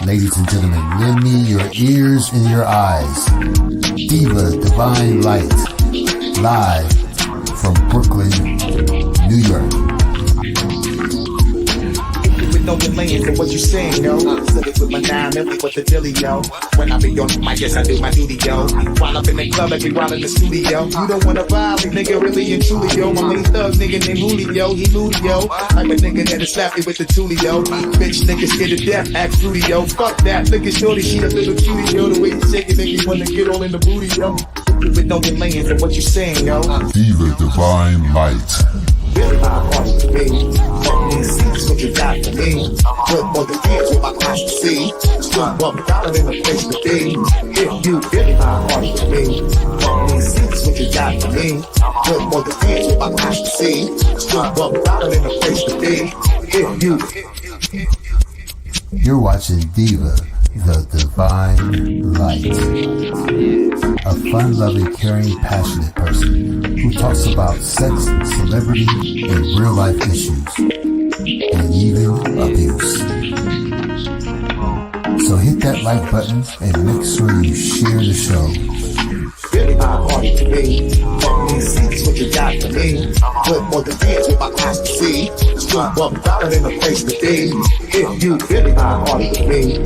Ladies and gentlemen, lend me your ears and your eyes. Diva Divine Light, live from Brooklyn, New York. Know your lanes and what you saying, yo. Silly with my 9 and with the dilly, yo. When I be on my yes, I do my duty, yo. While up in the club, I be wild in the studio. You don't wanna violate, nigga, really and truly, yo. My main thug, nigga named Julio, he moody, yo. I'm a nigga that'll slap me with the tulio. Bitch, nigga scared to death, act fruity, yo. Fuck that, look at shorty, she a little cutie, yo. The way you shake it, make me wanna get all in the booty, yo. With know your lanes and what you saying, yo. Diva Divine Light. Really my heart to me. That's what you got for me. Put more than hands with my eyes to see. Still $1 in the place to be. If you really my heart to me. That's what you got for me. Put more than hands with my eyes to see. Still $1 in the place to be. If you. You're watching Diva, the Divine Light. A fun-loving, caring, passionate person who talks about sex, celebrity, and real-life issues, and even abuse. So hit that like button and make sure you share the show. Really my heart to me. That's what you got for me. Put more than hands with my eyes to see. Still $1 in the place to be. If you really my heart to me.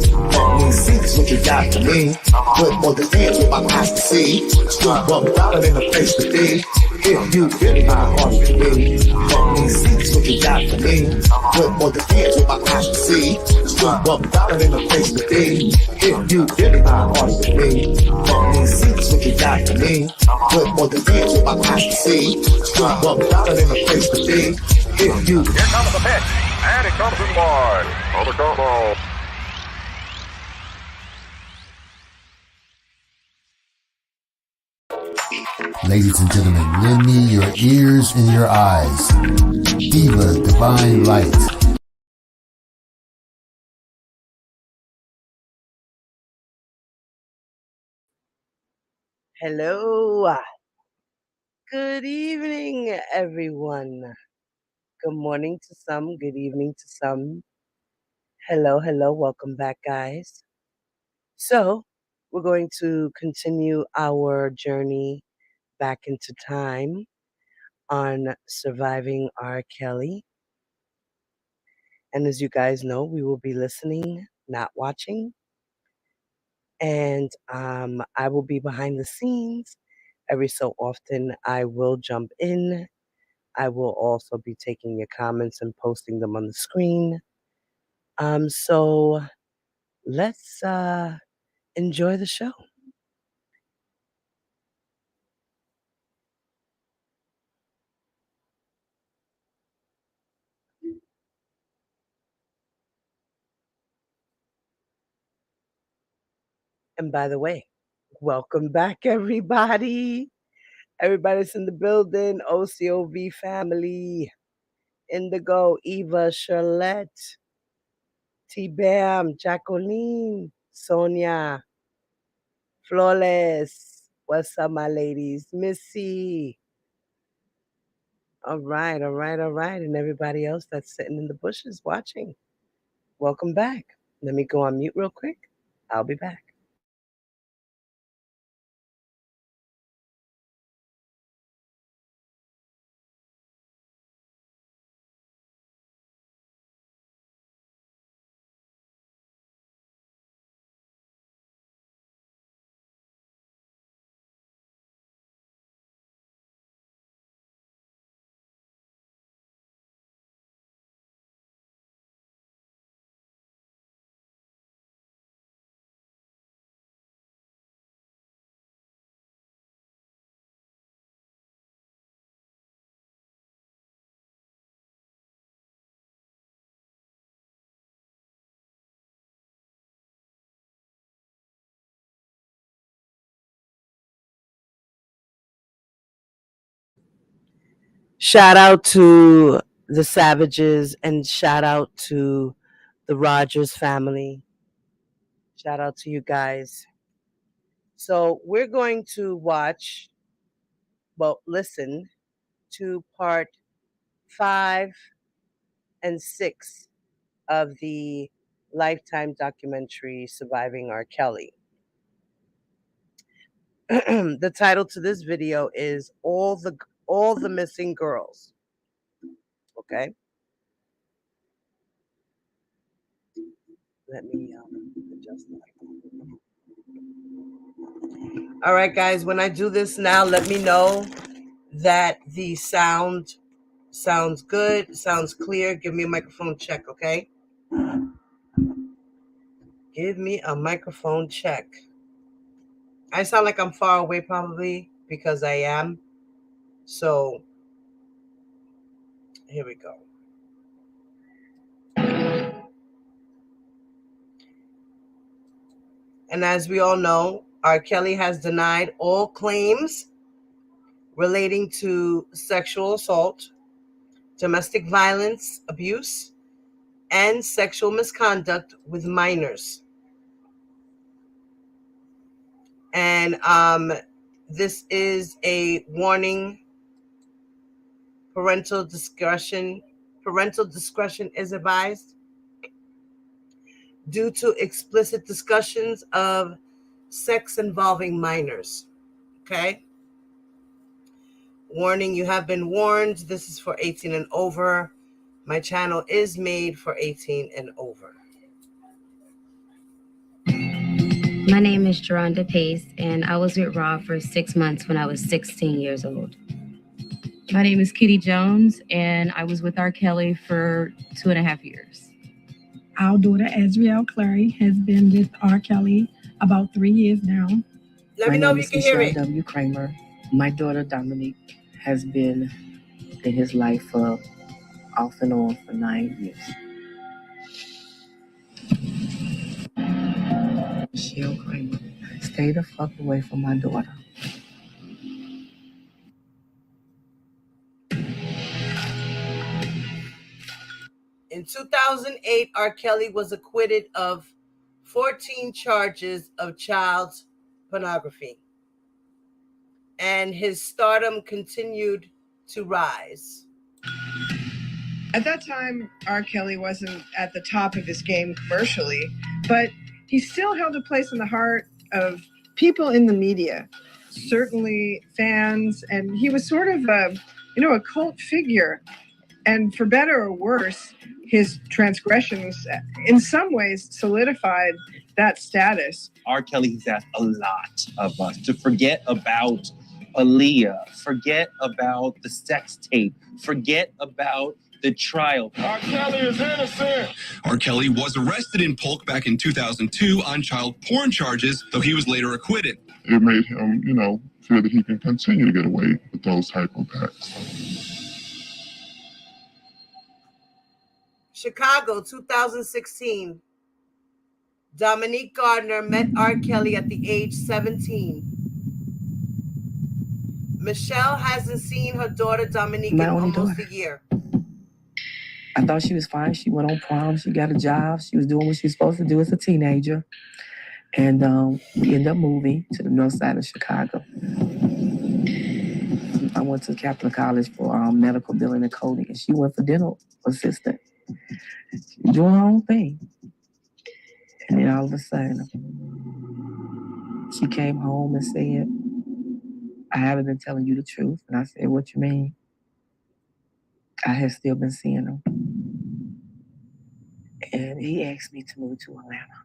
That's what you got for me. Put more than hands with my eyes to see. Still $1 in the place to be. If you really my heart to me. That's what you got for me. Put more than hands with my eyes to see. Still $1 in the place to be. If you really my heart to me. That's what you got for me. Put more than hands with my eyes to see. Still $1 in the place to be. If you. Here comes the pitch, and it comes in wide. On the combo. Ladies and gentlemen, lend me your ears and your eyes. Diva Divine Light. Hello. Good evening, everyone. Good morning to some, good evening to some. Hello, hello. Welcome back, guys. So, we're going to continue our journey back into time on surviving R. Kelly. And as you guys know, we will be listening, not watching. And I will be behind the scenes. Every so often, I will jump in. I will also be taking your comments and posting them on the screen. So let's enjoy the show. And by the way, welcome back, everybody. Everybody's in the building. OCOV family. Indigo, Eva, Charlotte, T-Bam, Jacqueline, Sonia, Flawless. What's up, my ladies? Missy. All right, all right, all right. And everybody else that's sitting in the bushes watching. Welcome back. Let me go on mute real quick. I'll be back. Shout out to the Savages and shout out to the Rogers family. Shout out to you guys. So we're going to listen to part 5 and 6 of the Lifetime documentary, Surviving R. Kelly. The title to this video is All the Missing Girls. Okay. Let me adjust that. All right, guys, when I do this now, let me know that the sound sounds good, sounds clear. Give me a microphone check, okay? Give me a microphone check. I sound like I'm far away probably because I am. So here we go. And as we all know, R. Kelly has denied all claims relating to sexual assault, domestic violence, abuse, and sexual misconduct with minors. And this is a warning. Parental discretion is advised due to explicit discussions of sex involving minors. Okay? Warning, you have been warned. This is for 18 and over. My channel is made for 18 and over. My name is Geronda Pace, and I was with Rob for 6 months when I was 16 years old. My name is Kitty Jones, and I was with R. Kelly for 2.5 years. Our daughter, Azriel Clary, has been with R. Kelly about 3 years now. Let me know if you can hear Michelle it. W. Kramer. My daughter, Dominique, has been in his life for off and on for 9 years. Michelle Kramer, stay the fuck away from my daughter. In 2008, R. Kelly was acquitted of 14 charges of child pornography, and his stardom continued to rise. At that time, R. Kelly wasn't at the top of his game commercially, but he still held a place in the heart of people in the media, certainly fans, and he was sort of a cult figure. And for better or worse, his transgressions in some ways solidified that status. R. Kelly has asked a lot of us to forget about Aaliyah, forget about the sex tape, forget about the trial. R. Kelly is innocent. R. Kelly was arrested in Polk back in 2002 on child porn charges, though he was later acquitted. It made him, feel that he can continue to get away with those type of acts. Chicago, 2016. Dominique Gardner met R. Kelly at the age 17. Michelle hasn't seen her daughter Dominique in almost a year. I thought she was fine. She went on prom. She got a job. She was doing what she was supposed to do as a teenager. And we ended up moving to the north side of Chicago. I went to Catholic College for medical billing and coding, and she went for dental assistant. She was doing her own thing. And then all of a sudden, she came home and said, I haven't been telling you the truth. And I said, what you mean? I have still been seeing him. And he asked me to move to Atlanta.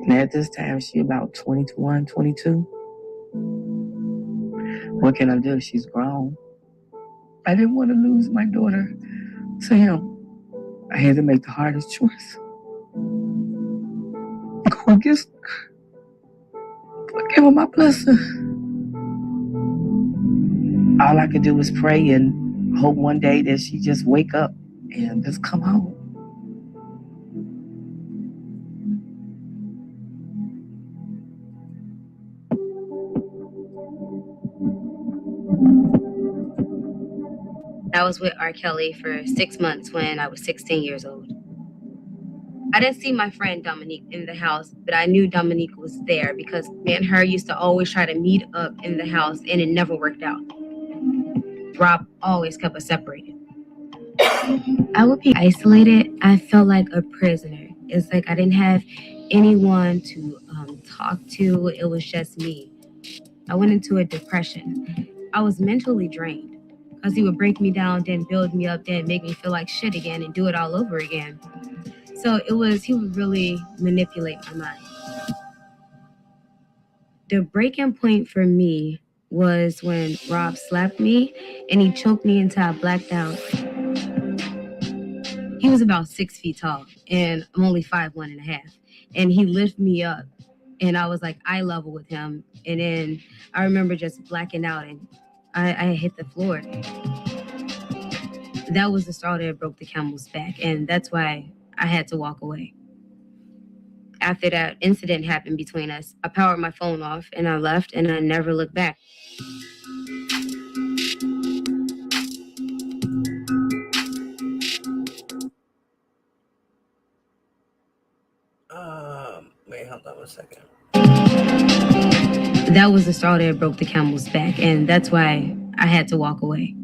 And at this time, she about 21, 22. What can I do? She's grown. I didn't want to lose my daughter to him. I had to make the hardest choice. Go against her. Give her my blessing. All I could do was pray and hope one day that she just wake up and just come home. I was with R. Kelly for 6 months when I was 16 years old. I didn't see my friend Dominique in the house, but I knew Dominique was there because me and her used to always try to meet up in the house, and it never worked out. Rob always kept us separated. I would be isolated. I felt like a prisoner. It's like I didn't have anyone to talk to. It was just me. I went into a depression. I was mentally drained because he would break me down, then build me up, then make me feel like shit again and do it all over again. So he would really manipulate my mind. The breaking point for me was when Rob slapped me and he choked me until I blacked out. He was about 6 feet tall and I'm only 5'1.5". And he lifted me up and I was like eye level with him. And then I remember just blacking out and I hit the floor. That was the straw that broke the camel's back. And that's why I had to walk away. After that incident happened between us, I powered my phone off and I left and I never looked back. Wait, hold on 1 second. That was the straw that broke the camel's back, and that's why I had to walk away.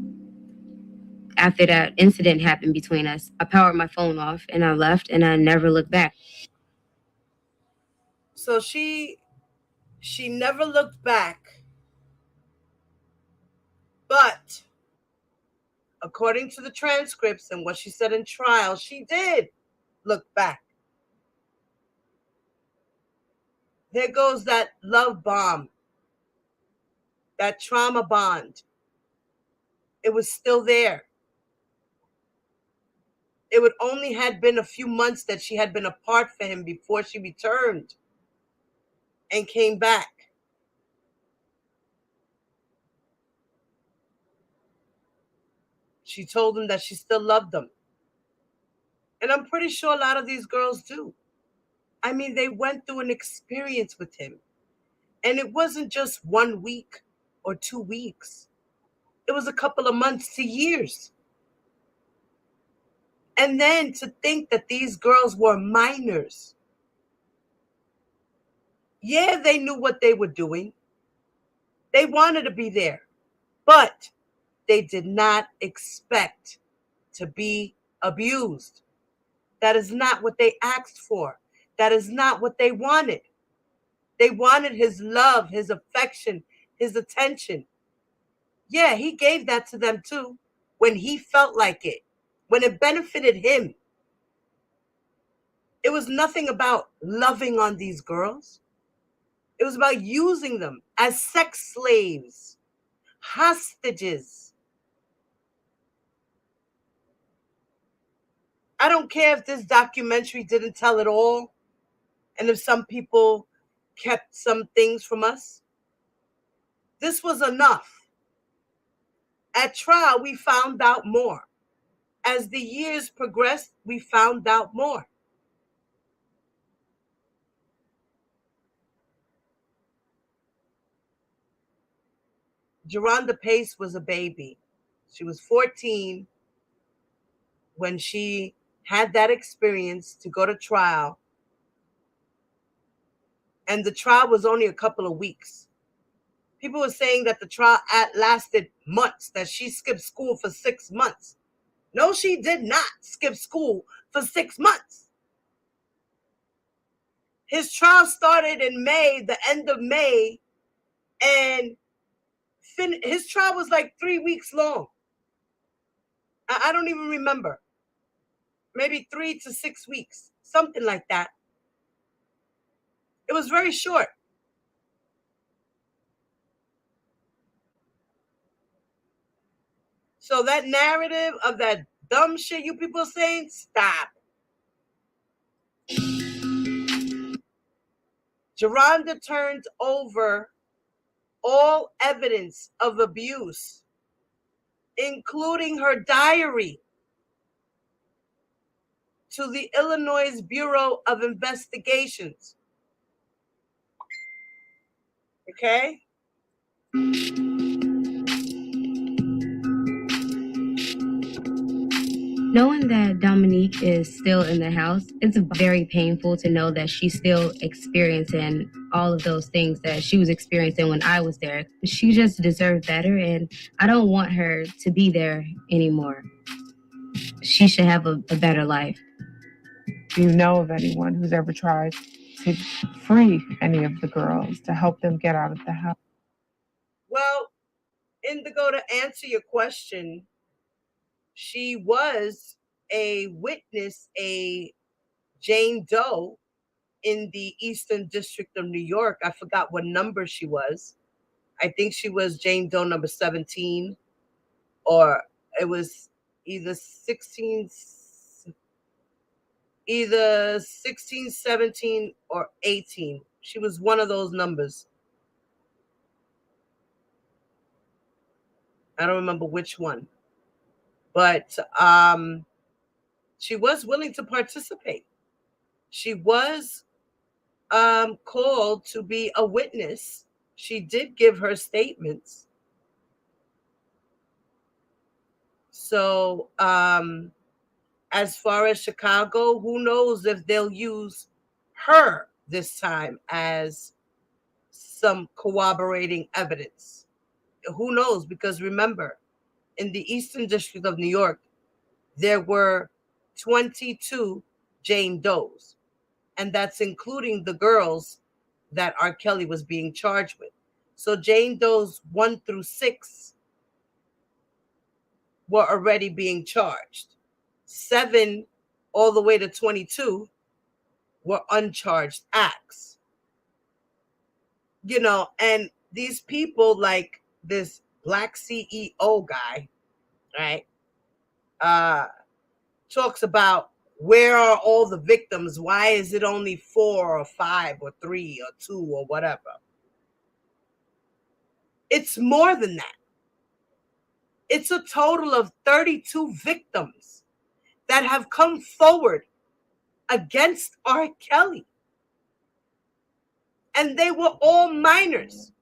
After that incident happened between us, I powered my phone off and I left and I never looked back. So she never looked back, but according to the transcripts and what she said in trial, she did look back. There goes that love bomb, that trauma bond. It was still there. It would only had been a few months that she had been apart from him before she returned and came back. She told him that she still loved him. And I'm pretty sure a lot of these girls do. I mean, they went through an experience with him. And it wasn't just 1 week or 2 weeks. It was a couple of months to years. And then to think that these girls were minors. Yeah, they knew what they were doing. They wanted to be there. But they did not expect to be abused. That is not what they asked for. That is not what they wanted. They wanted his love, his affection, his attention. Yeah, he gave that to them too, when he felt like it, when it benefited him. It was nothing about loving on these girls. It was about using them as sex slaves, hostages. I don't care if this documentary didn't tell it all, and if some people kept some things from us. This was enough. At trial, we found out more. As the years progressed, we found out more. Geronda Pace was a baby. She was 14 when she had that experience to go to trial. And the trial was only a couple of weeks. People were saying that the trial lasted months, that she skipped school for 6 months. No, she did not skip school for 6 months. His trial started in May, the end of May, and his trial was like 3 weeks long. I don't even remember. Maybe 3 to 6 weeks, something like that. It was very short. So that narrative of that dumb shit you people are saying, stop. Geronda turned over all evidence of abuse, including her diary, to the Illinois Bureau of Investigations. Okay? Knowing that Dominique is still in the house, it's very painful to know that she's still experiencing all of those things that she was experiencing when I was there. She just deserved better, and I don't want her to be there anymore. she should have a better life. Do you know of anyone who's ever tried to free any of the girls to help them get out of the house? Well, Indigo, to answer your question, she was a witness, a Jane Doe in the Eastern District of New York. I forgot what number she was. I think she was Jane Doe number 17, or it was either 16, 17, or 18. She was one of those numbers. I don't remember which one. But she was willing to participate. She was called to be a witness. She did give her statements. So as far as Chicago, who knows if they'll use her this time as some corroborating evidence. Who knows? Because remember, in the Eastern District of New York, there were 22 Jane Does, and that's including the girls that R. Kelly was being charged with. So Jane Does 1 through 6 were already being charged. 7 all the way to 22 were uncharged acts. You know, and these people, like this black CEO guy, right, talks about, where are all the victims? Why is it only 4 or 5 or 3 or 2 or whatever? It's more than that. It's a total of 32 victims that have come forward against R. Kelly. And they were all minors.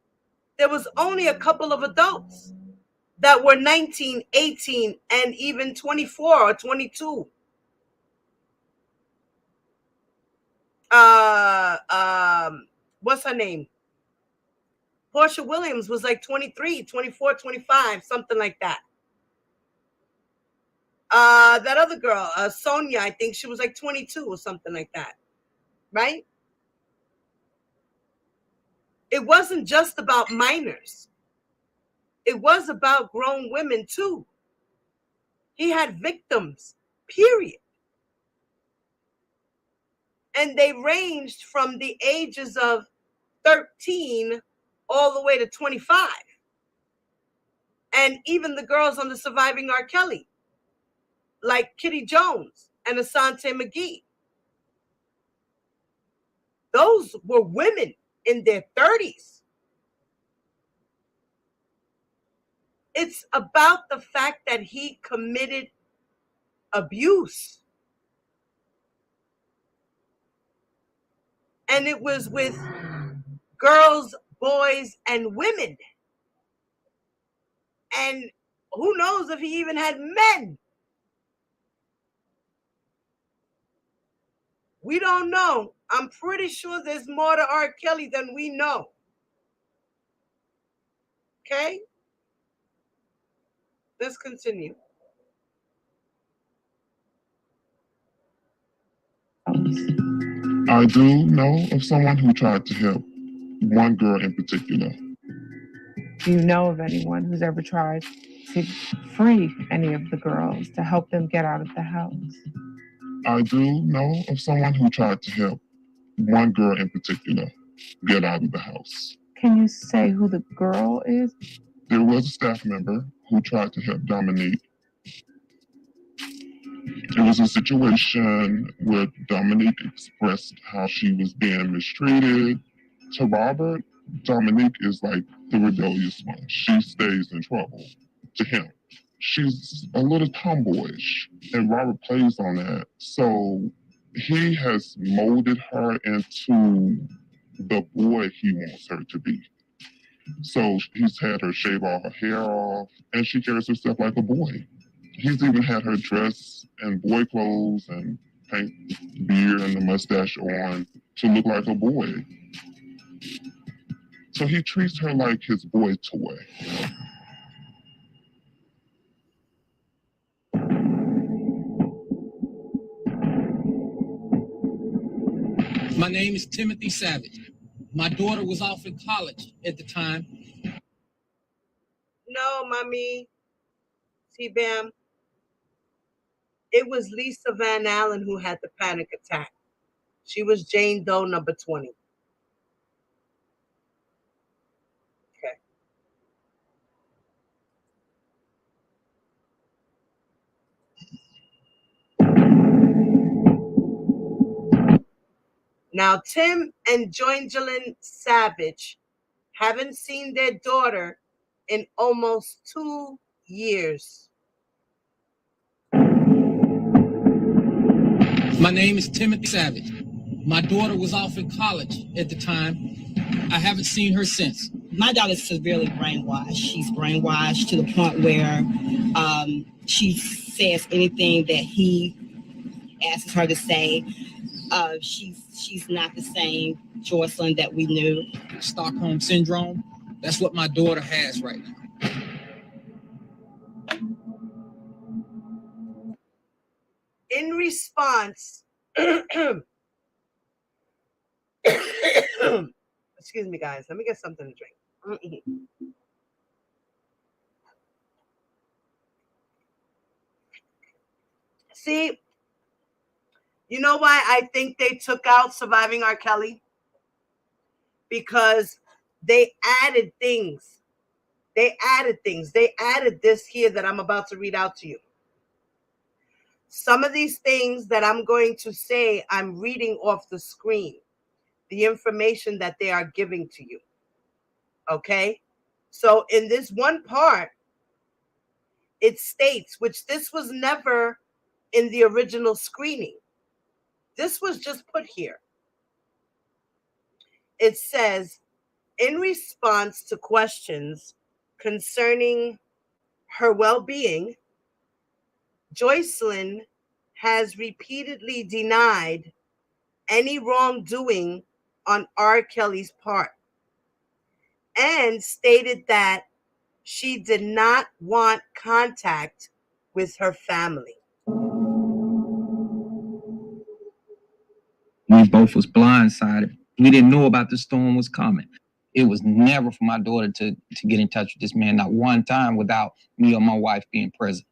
There was only a couple of adults that were 19, 18, and even 24 or 22. What's her name? Portia Williams was like 23, 24, 25, something like that. That other girl, Sonia, I think she was like 22 or something like that. Right? It wasn't just about minors. It was about grown women too. He had victims, period. And they ranged from the ages of 13 all the way to 25. And even the girls on the Surviving R. Kelly, like Kitty Jones and Asante McGee. Those were women in their 30s. It's about the fact that he committed abuse. And it was with girls, boys, and women. And who knows if he even had men. We don't know. I'm pretty sure there's more to R. Kelly than we know. Okay? Let's continue. I do know of someone who tried to help, one girl in particular. Do you know of anyone who's ever tried to free any of the girls to help them get out of the house? I do know of someone who tried to help, one girl in particular, get out of the house. Can you say who the girl is? There was a staff member who tried to help Dominique. It was a situation where Dominique expressed how she was being mistreated. To Robert, Dominique is like the rebellious one. She stays in trouble. To him, she's a little tomboyish, and Robert plays on that. So he has molded her into the boy he wants her to be. So he's had her shave all her hair off, and she carries herself like a boy. He's even had her dress in boy clothes and paint the beard and the mustache on to look like a boy. So he treats her like his boy toy. My name is Timothy Savage. My daughter was off in college at the time. No, mommy. T-Bam. It was Lisa Van Allen who had the panic attack. She was Jane Doe number 20. Okay. Now, Tim and Joangelyn Savage haven't seen their daughter in almost 2 years. My name is Timothy Savage. My daughter was off in college at the time. I haven't seen her since. My daughter's severely brainwashed. She's brainwashed to the point where she says anything that he asks her to say. She's not the same Joycelyn that we knew. Stockholm Syndrome, that's what my daughter has right now. In response, excuse me, guys, let me get something to drink. See, you know why I think they took out Surviving R. Kelly? Because they added things. They added this here that I'm about to read out to you. Some of these things that I'm going to say, I'm reading off the screen, the information that they are giving to you. Okay? So in this one part, it states, which this was never in the original screening. This was just put here. It says, in response to questions concerning her well-being, Joycelyn has repeatedly denied any wrongdoing on R. Kelly's part and stated that she did not want contact with her family. We both was blindsided. We didn't know about the storm was coming. It was never for my daughter to get in touch with this man, not one time without me or my wife being present.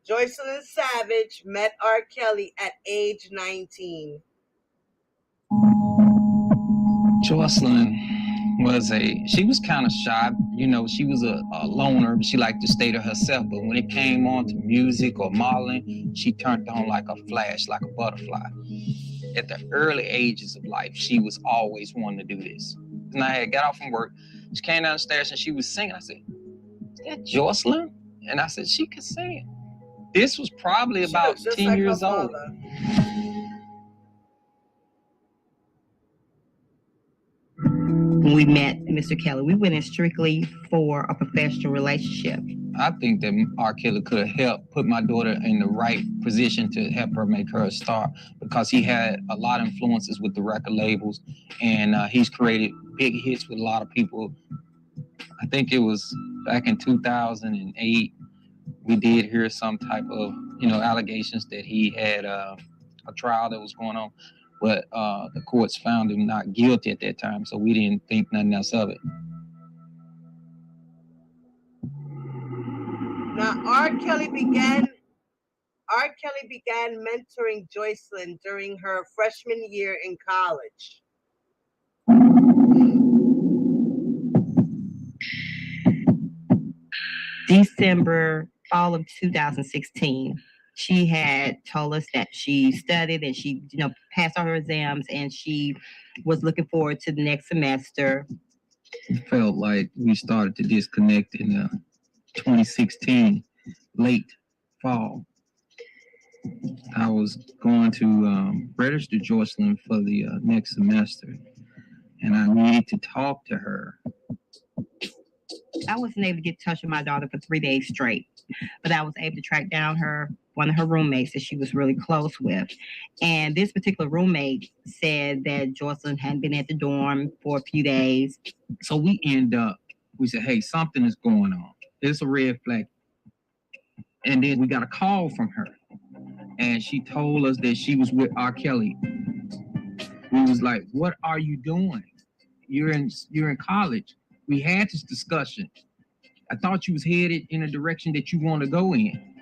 Joycelyn Savage met R. Kelly at age 19. Joycelyn she was kind of shy. You know, she was a loner. She liked to stay to herself. But when it came on to music or modeling, she turned on like a flash, like a butterfly. At the early ages of life, she was always wanting to do this. And I had got off from work. She came downstairs and she was singing. I said, "Is that Joycelyn?" And I said, "She could sing." This was probably about 10 like years old. When we met Mr. Kelly, we went in strictly for a professional relationship. I think that R. Kelly could have helped put my daughter in the right position to help her make her a star, because he had a lot of influences with the record labels, and he's created big hits with a lot of people. I think it was back in 2008, we did hear some type of, allegations that he had a trial that was going on. But the courts found him not guilty at that time, so we didn't think nothing else of it. Now, R. Kelly began mentoring Joycelyn during her freshman year in college. Fall of 2016. She had told us that she studied and she, passed all her exams, and she was looking forward to the next semester. It felt like we started to disconnect in 2016, late fall. I was going to register Joycelyn for the next semester, and I needed to talk to her. I wasn't able to get in touch with my daughter for 3 days straight, but I was able to track down one of her roommates that she was really close with. And this particular roommate said that Joycelyn hadn't been at the dorm for a few days. So we said, hey, something is going on. It's a red flag. And then we got a call from her. and she told us that she was with R. Kelly. We was like, what are you doing? You're in college. We had this discussion. I thought you was headed in a direction that you want to go in.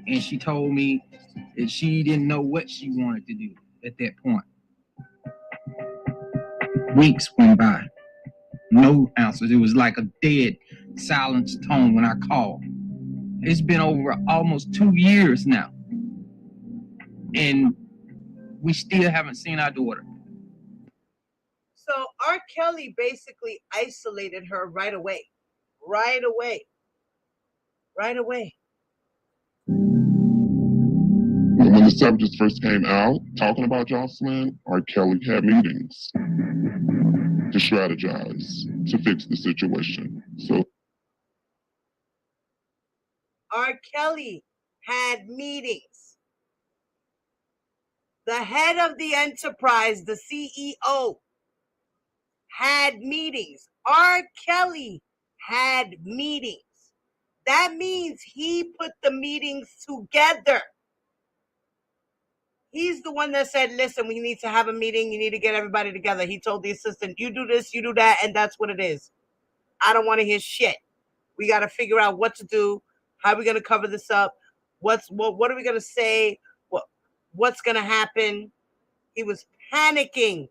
And she told me that she didn't know what she wanted to do at that point. Weeks went by. No answers. It was like a dead silence tone when I called. It's been over almost 2 years now. And we still haven't seen our daughter. So R. Kelly basically isolated her right away. Right away. Right away. When the Savages first came out talking about Jocelyn, R. Kelly had meetings to strategize to fix the situation. So R. Kelly had meetings. The head of the enterprise, the CEO, had meetings. R. Kelly had meetings. That means he put the meetings together. He's the one that said, listen, we need to have a meeting. You need to get everybody together. He told the assistant, you do this, you do that, and that's what it is. I don't want to hear shit. We got to figure out what to do. How are we going to cover this up? What are we going to say? What's going to happen? He was panicking.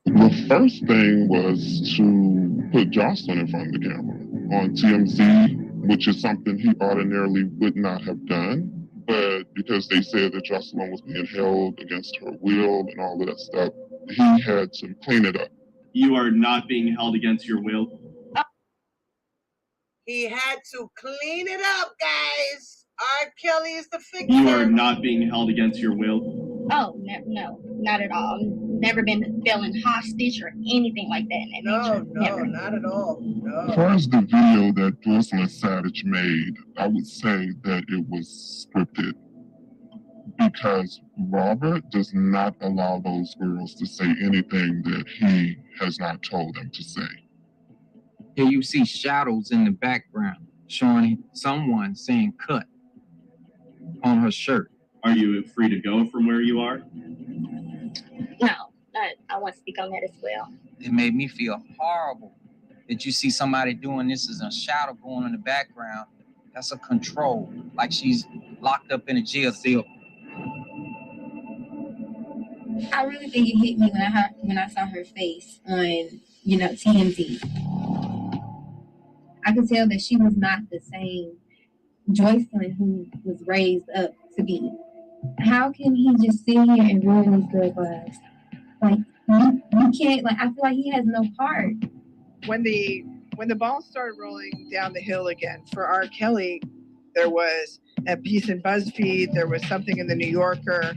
the first thing was to put Jocelyn in front of the camera on TMZ, which is something he ordinarily would not have done. But because they said that Jocelyn was being held against her will and all of that stuff, he had to clean it up. You are not being held against your will. He had to clean it up, guys. R. Kelly is the fixer. You are not being held against your will. Oh, no, not at all. Never been feeling hostage or anything like that. No, not at all. No. As far as the video that Jocelyn Savage made, I would say that it was scripted because Robert does not allow those girls to say anything that he has not told them to say. Here you see shadows in the background showing someone saying cut on her shirt. Are you free to go from where you are? No, I want to speak on that as well. It made me feel horrible that you see somebody doing this as a shadow going in the background. That's a control, like she's locked up in a jail cell. I really think it hit me when I saw her face on, TMZ. I could tell that she was not the same Joycelyn who was raised up to be. How can he just sit here and ruin these girls' lives? Like, you can't, I feel like he has no part. When the ball started rolling down the hill again for R. Kelly, there was a piece in BuzzFeed, there was something in the New Yorker.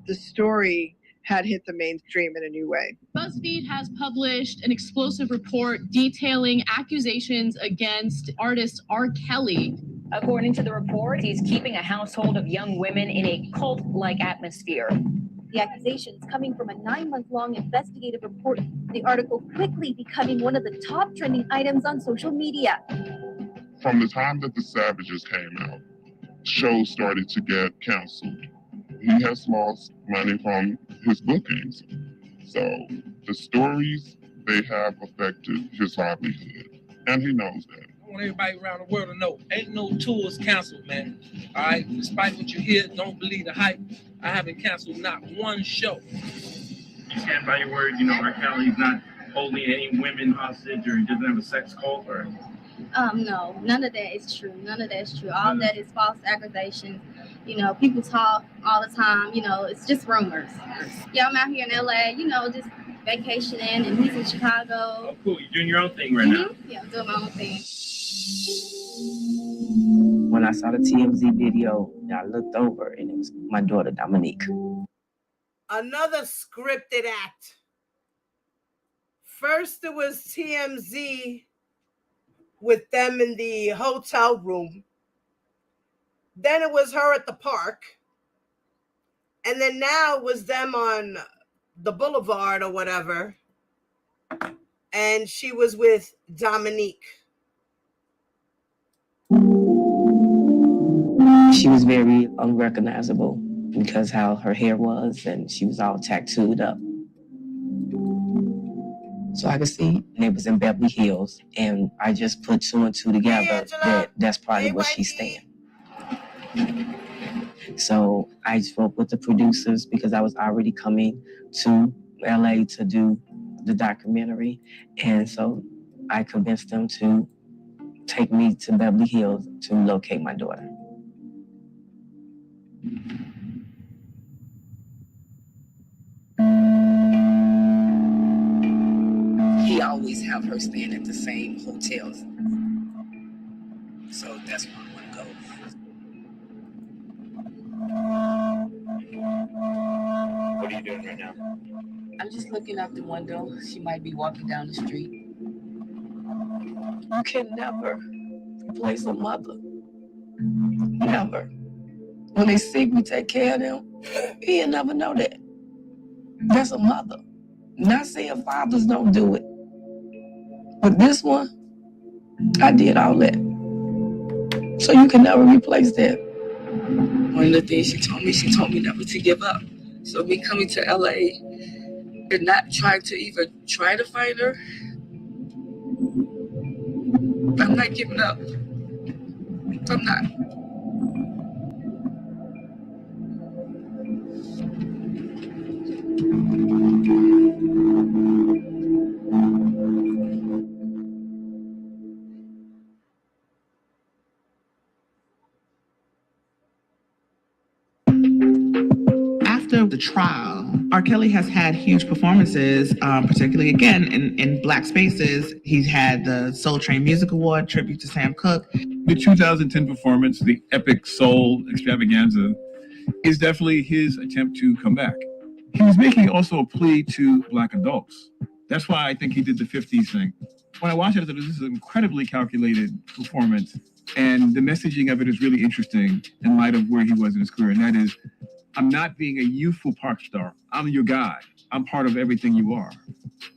The story had hit the mainstream in a new way. BuzzFeed has published an explosive report detailing accusations against artist R. Kelly. According to the report, he's keeping a household of young women in a cult-like atmosphere. The accusations coming from a 9-month-long investigative report, the article quickly becoming one of the top trending items on social media. From the time that the Savages came out, shows started to get canceled. He has lost money from his bookings. So the stories, they have affected his livelihood. And he knows that. I want everybody around the world to know, ain't no tours canceled, man. All right, despite what you hear, don't believe the hype. I haven't canceled not one show. You stand by your word, R. Kelly's not holding any women hostage or he doesn't have a sex cult or... No, none of that is true. None of that's true. All that is false accusations. People talk all the time. It's just rumors. Yeah, I'm out here in LA, just vacationing, and he's in Chicago. Oh, cool. You're doing your own thing right now. Yeah, I'm doing my own thing. When I saw the TMZ video, I looked over and it was my daughter, Dominique. Another scripted act. First, it was TMZ with them in the hotel room. Then it was her at the park. And then now it was them on the boulevard or whatever. And she was with She was very unrecognizable because how her hair was, and she was all tattooed up. So I could see it was in Beverly Hills, and I just put two and two together that that's probably where she's staying. So I spoke with the producers because I was already coming to LA to do the documentary, and so I convinced them to take me to Beverly Hills to locate my daughter. He always have her staying at the same hotels. So that's where I want to go. What are you doing right now? I'm just looking out the window. She might be walking down the street. You can never replace a mother. Never. When they see we take care of them, you'll never know that. That's a mother. Not saying fathers don't do it. But this one, I did all that. So you can never replace that. One of the things she told me never to give up. So me coming to LA and not trying to even try to find her, I'm not giving up. I'm not. After the trial, R. Kelly has had huge performances, particularly again in Black spaces. He's had the Soul Train Music Award, tribute to Sam Cooke. The 2010 performance, the epic soul extravaganza, is definitely his attempt to come back. He was making also a plea to Black adults. That's why I think he did the 50s thing. When I watched it, I thought this is an incredibly calculated performance, and the messaging of it is really interesting in light of where he was in his career, and that is, I'm not being a youthful pop star. I'm your guy. I'm part of everything you are.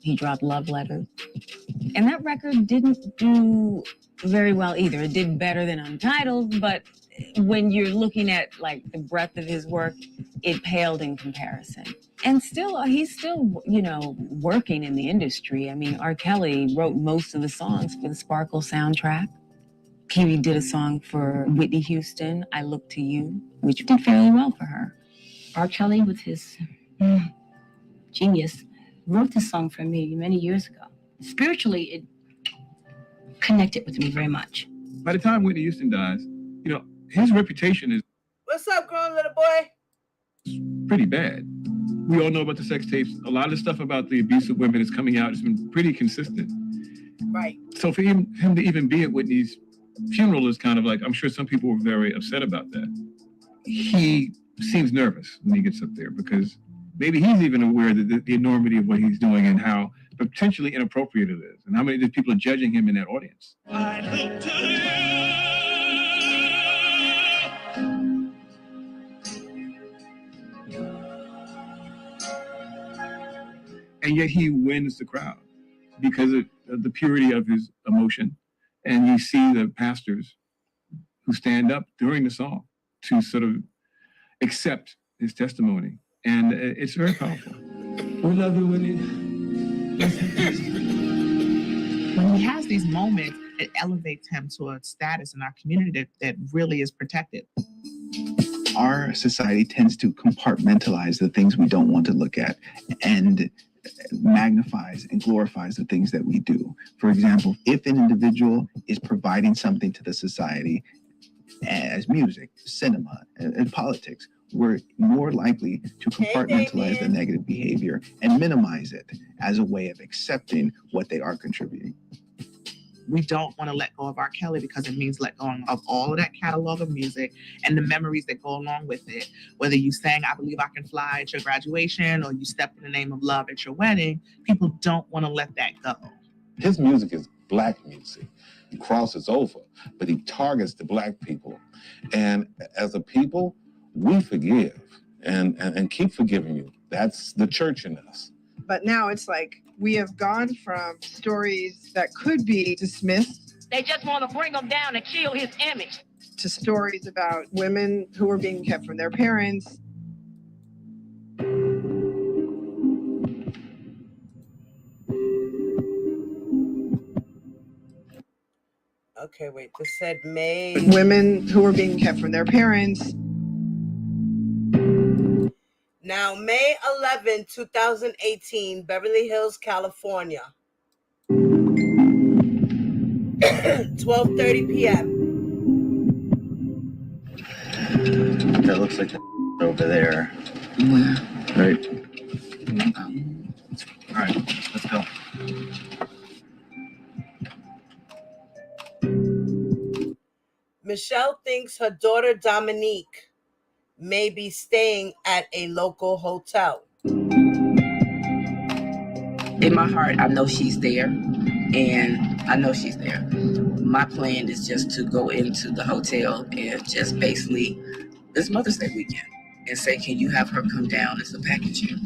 He dropped Love Letter. And that record didn't do very well either. It did better than Untitled, but when you're looking at like the breadth of his work, it paled in comparison. And still, he's still, working in the industry. I mean, R. Kelly wrote most of the songs for the Sparkle soundtrack. He did a song for Whitney Houston, I Look to You, which did fairly well for her. R. Kelly, with his genius, wrote this song for me many years ago. Spiritually, it connected with me very much. By the time Whitney Houston dies, his reputation is What's up, grown little boy? pretty bad. We all know about the sex tapes. A lot of the stuff about the abuse of women is coming out. It's been pretty consistent. Right. So for him to even be at Whitney's funeral is kind of like, I'm sure some people were very upset about that. He seems nervous when he gets up there because maybe he's even aware that the enormity of what he's doing and how potentially inappropriate it is, and how many people are judging him in that audience. I look to you. And yet he wins the crowd because of the purity of his emotion. And you see the pastors who stand up during the song to sort of accept his testimony. And it's very powerful. We love you, Whitney. When he has these moments, it elevates him to a status in our community that really is protected. Our society tends to compartmentalize the things we don't want to look at and magnifies and glorifies the things that we do. For example, if an individual is providing something to the society as music, cinema, and politics, we're more likely to compartmentalize the negative behavior and minimize it as a way of accepting what they are contributing. We don't want to let go of R. Kelly because it means let go of all of that catalog of music and the memories that go along with it. Whether you sang I Believe I Can Fly at your graduation or you stepped in the name of love at your wedding, people don't want to let that go. His music is Black music. He crosses over, but he targets the Black people. And as a people, we forgive and keep forgiving you. That's the church in us. But now it's like we have gone from stories that could be dismissed. They just want to bring him down and kill his image. to stories about women who were being kept from their parents. Okay, wait. This said May. Women who were being kept from their parents. Now, May 11, 2018, Beverly Hills, California. 12:30 p.m. That looks like over there. Right. All right, let's go. Michelle thinks her daughter Dominique may be staying at a local hotel. In my heart, I know she's there, and I know she's there. My plan is just to go into the hotel and just basically, it's Mother's Day weekend, and say, can you have her come down as a package here?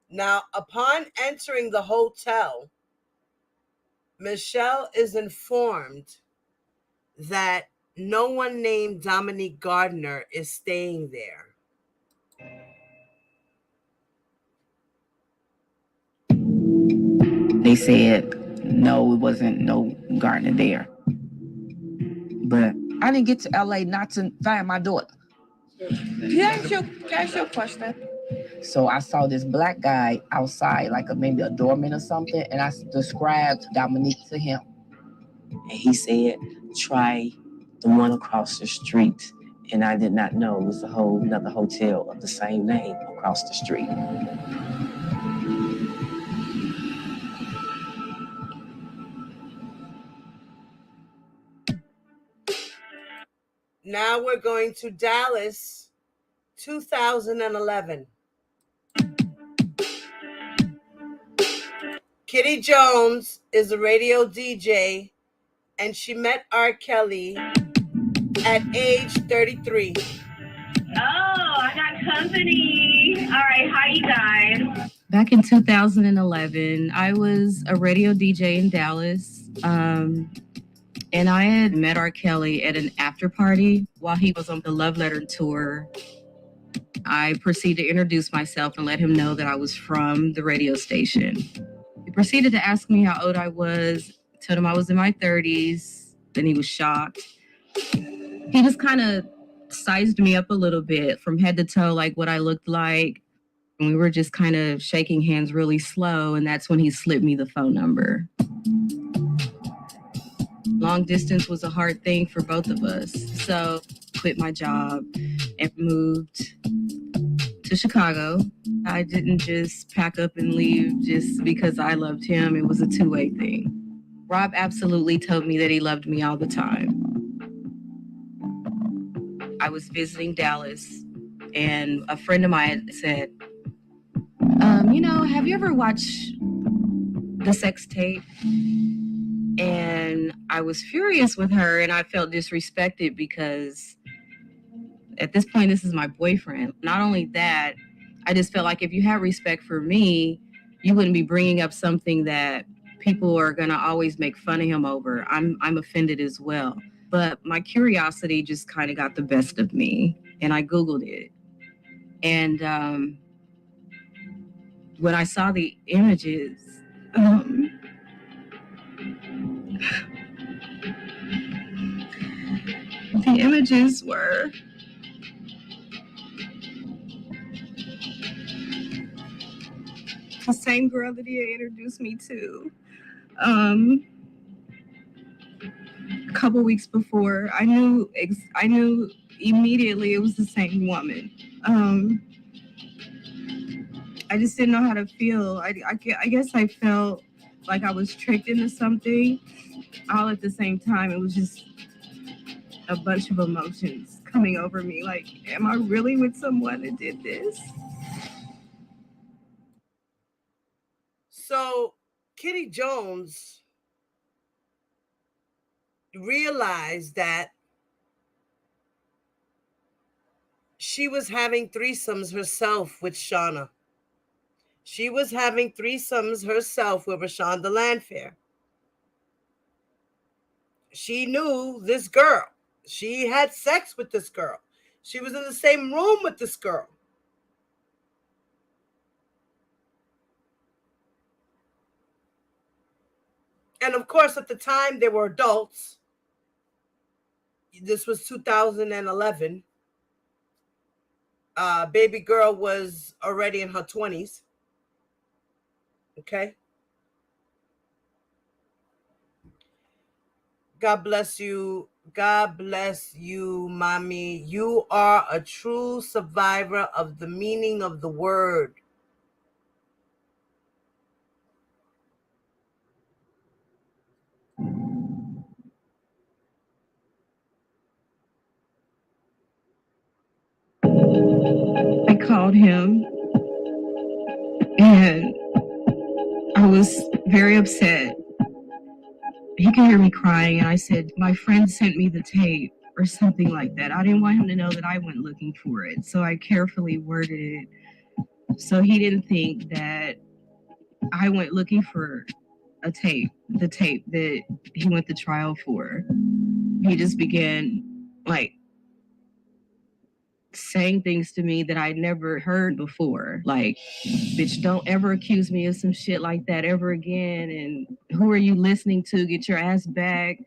Now, upon entering the hotel, Michelle is informed that no one named Dominique Gardner is staying there. They said, no, it wasn't no Gardner there. But I didn't get to LA not to find my daughter. Can I ask you a question? So I saw this black guy outside, like maybe a doorman or something, and I described Dominique to him. And he said, try the one across the street. And I did not know it was a whole another hotel of the same name across the street. Now we're going to Dallas, 2011. Kitty Jones is a radio DJ, and she met R. Kelly at age 33. Oh, I got company. All right, hi, you guys. Back in 2011, I was a radio DJ in Dallas. And I had met R. Kelly at an after party while he was on the Love Letter tour. I proceeded to introduce myself and let him know that I was from the radio station. He proceeded to ask me how old I was, told him I was in my 30s. Then he was shocked. He just kind of sized me up a little bit from head to toe, like what I looked like. And we were just kind of shaking hands really slow, and that's when he slipped me the phone number. Long distance was a hard thing for both of us. So I quit my job and moved to Chicago. I didn't just pack up and leave just because I loved him. It was a two-way thing. Rob absolutely told me that he loved me all the time. I was visiting Dallas, and a friend of mine said, have you ever watched the sex tape? And I was furious with her, and I felt disrespected because at this point, this is my boyfriend. Not only that, I just felt like if you had respect for me, you wouldn't be bringing up something that people are going to always make fun of him over. I'm offended as well. But my curiosity just kind of got the best of me, and I Googled it. And when I saw the images, the images were the same girl that he had introduced me to. A couple weeks before, I knew immediately it was the same woman. I just didn't know how to feel. I guess I felt like I was tricked into something. All at the same time, it was just a bunch of emotions coming over me. Like, am I really with someone that did this? So Kitty Jones realized that she was having threesomes herself with Shauna. She was having threesomes herself with Rashonda Landfair. She knew this girl. She had sex with this girl. She was in the same room with this girl. And of course, at the time, they were adults. This was 2011. Baby girl was already in her 20s. Okay. God bless you. God bless you, mommy. You are a true survivor of the meaning of the word. I called him and I was very upset. He could hear me crying, and I said, my friend sent me the tape or something like that. I didn't want him to know that I went looking for it, so I carefully worded it so he didn't think that I went looking for the tape that he went to trial for. He just began like saying things to me that I'd never heard before. Like, bitch, don't ever accuse me of some shit like that ever again. And who are you listening to? Get your ass back.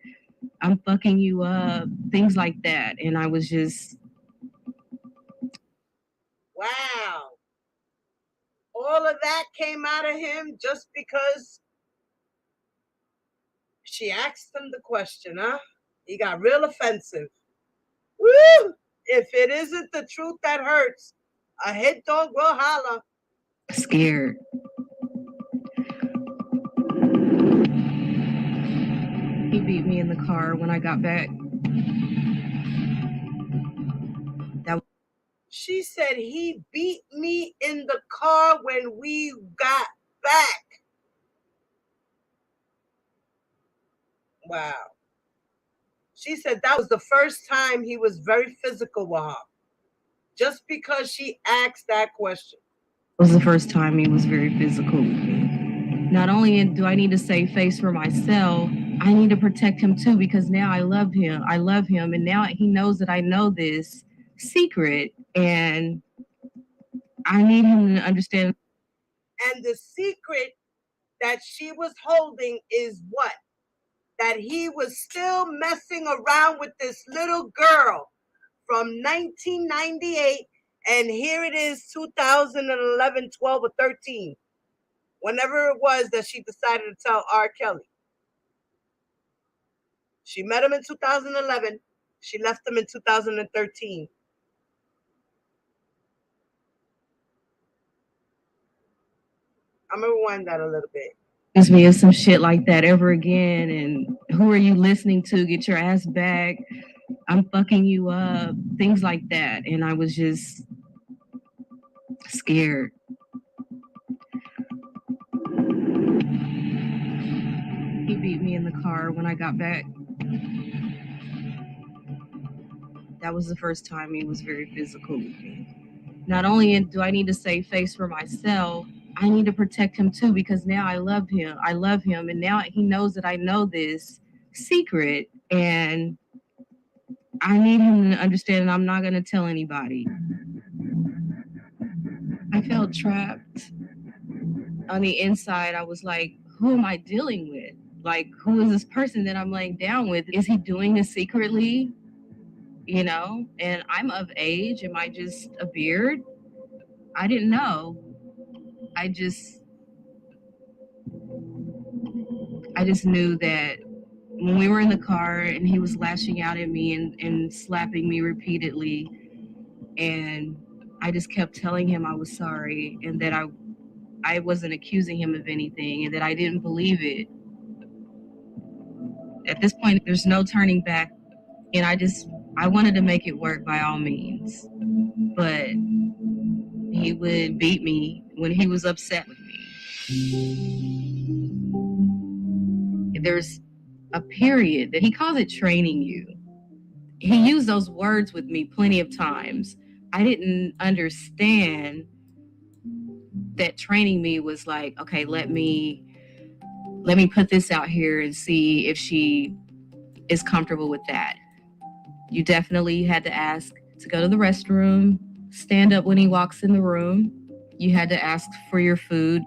I'm fucking you up. Things like that. And I was just... Wow. All of that came out of him just because she asked him the question, huh? He got real offensive. Woo! If it isn't the truth that hurts, a hit dog will holler. Scared. He beat me in the car when I got back. She said he beat me in the car when we got back. Wow. She said that was the first time he was very physical with her. Just because she asked that question. It was the first time he was very physical with me. Not only do I need to save face for myself, I need to protect him too, because now I love him. And now he knows that I know this secret, and I need him to understand. And the secret that she was holding is what? That he was still messing around with this little girl from 1998, and here it is 2011, 12, or 13. Whenever it was that she decided to tell R. Kelly. She met him in 2011. She left him in 2013. I'm going to rewind that a little bit. Accuse me of some shit like that ever again, and who are you listening to? Get your ass back. I'm fucking you up. Things like that. And I was just scared. He beat me in the car when I got back. That was the first time he was very physical with me. Not only do I need to save face for myself, I need to protect him too, because now I love him. And now he knows that I know this secret, and I need him to understand that I'm not going to tell anybody. I felt trapped. On the inside, I was like, who am I dealing with? Like, who is this person that I'm laying down with? Is he doing this secretly? You know, and I'm of age. Am I just a beard? I didn't know. I just knew that when we were in the car and he was lashing out at me and slapping me repeatedly, and I just kept telling him I was sorry, and that I wasn't accusing him of anything, and that I didn't believe it. At this point, there's no turning back, and I wanted to make it work by all means, but he would beat me when he was upset with me. There's a period that he calls it training you. He used those words with me plenty of times. I didn't understand that training me was like, okay, let me put this out here and see if she is comfortable with that. You definitely had to ask to go to the restroom, stand up when he walks in the room. You had to ask for your food.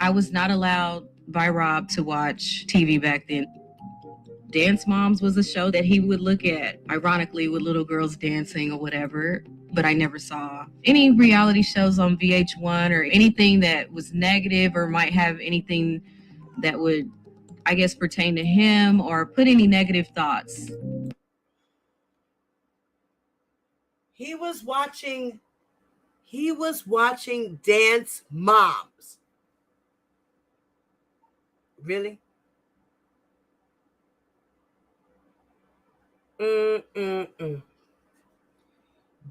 I was not allowed by Rob to watch TV back then. Dance Moms was a show that he would look at, ironically, with little girls dancing or whatever, but I never saw any reality shows on VH1 or anything that was negative or might have anything that would, I guess, pertain to him or put any negative thoughts. He was watching Dance Moms. Really?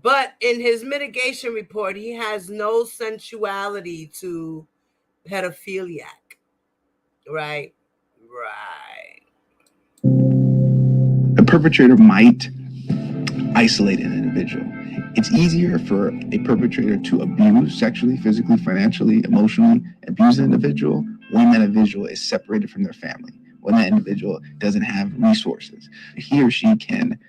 But in his mitigation report, he has no sensuality to pedophiliac. Right? Right. The perpetrator might isolate an individual. It's easier for a perpetrator to abuse sexually, physically, financially, emotionally, abuse an individual when that individual is separated from their family, when that individual doesn't have resources. He or she can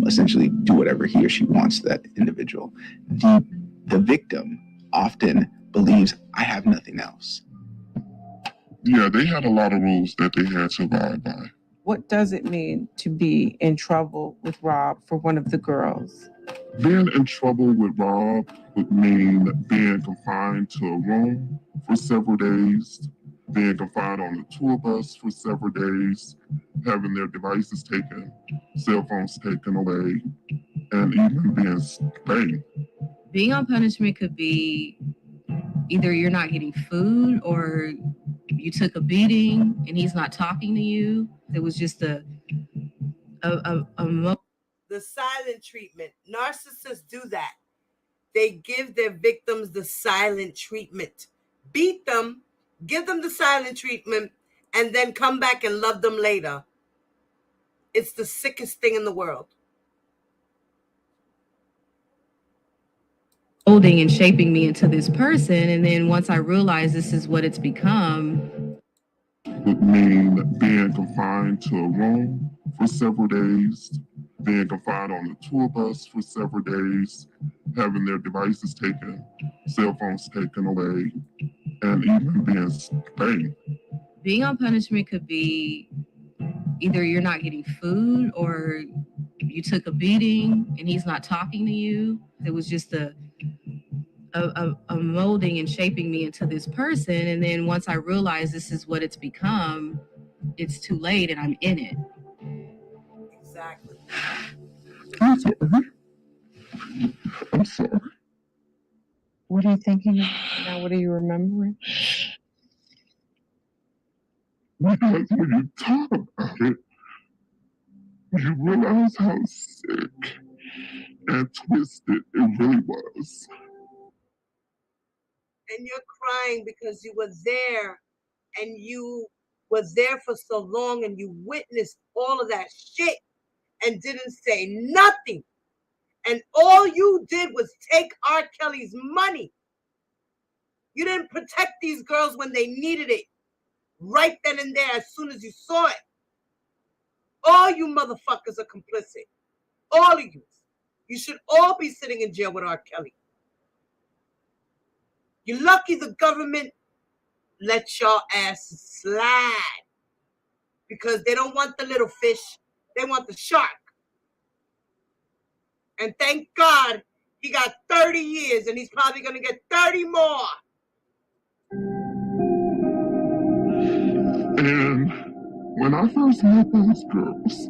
essentially do whatever he or she wants to that individual. The victim often believes, I have nothing else. Yeah, they had a lot of rules that they had to abide by. What does it mean to be in trouble with Rob for one of the girls? Being in trouble with Rob would mean being confined to a room for several days, being confined on the tour bus for several days, having their devices taken, cell phones taken away, and even being spanked. Being on punishment could be either you're not getting food or you took a beating and he's not talking to you. It was just the silent treatment. Narcissists do that. They give their victims the silent treatment. Beat them, give them the silent treatment, and then come back and love them later. It's the sickest thing in the world. Molding and shaping me into this person, and then once I realized this is what it's become. Would mean being confined to a room for several days, being confined on the tour bus for several days, having their devices taken, cell phones taken away, and even being spanked. Being on punishment could be either you're not getting food or you took a beating and he's not talking to you. It was just a molding and shaping me into this person. And then once I realized this is what it's become, it's too late and I'm in it. Exactly. I'm sorry. What are you thinking of now? What are you remembering? Because when you talk about it, you realize how sick and twisted it really was. And you're crying because you were there and you were there for so long and you witnessed all of that shit and didn't say nothing. And all you did was take R. Kelly's money. You didn't protect these girls when they needed it. Right then and there, as soon as you saw it. All you motherfuckers are complicit. All of you. You should all be sitting in jail with R. Kelly. You're lucky the government let y'all asses slide. Because they don't want the little fish. They want the shark. And thank God he got 30 years and he's probably going to get 30 more. And when I first met those girls,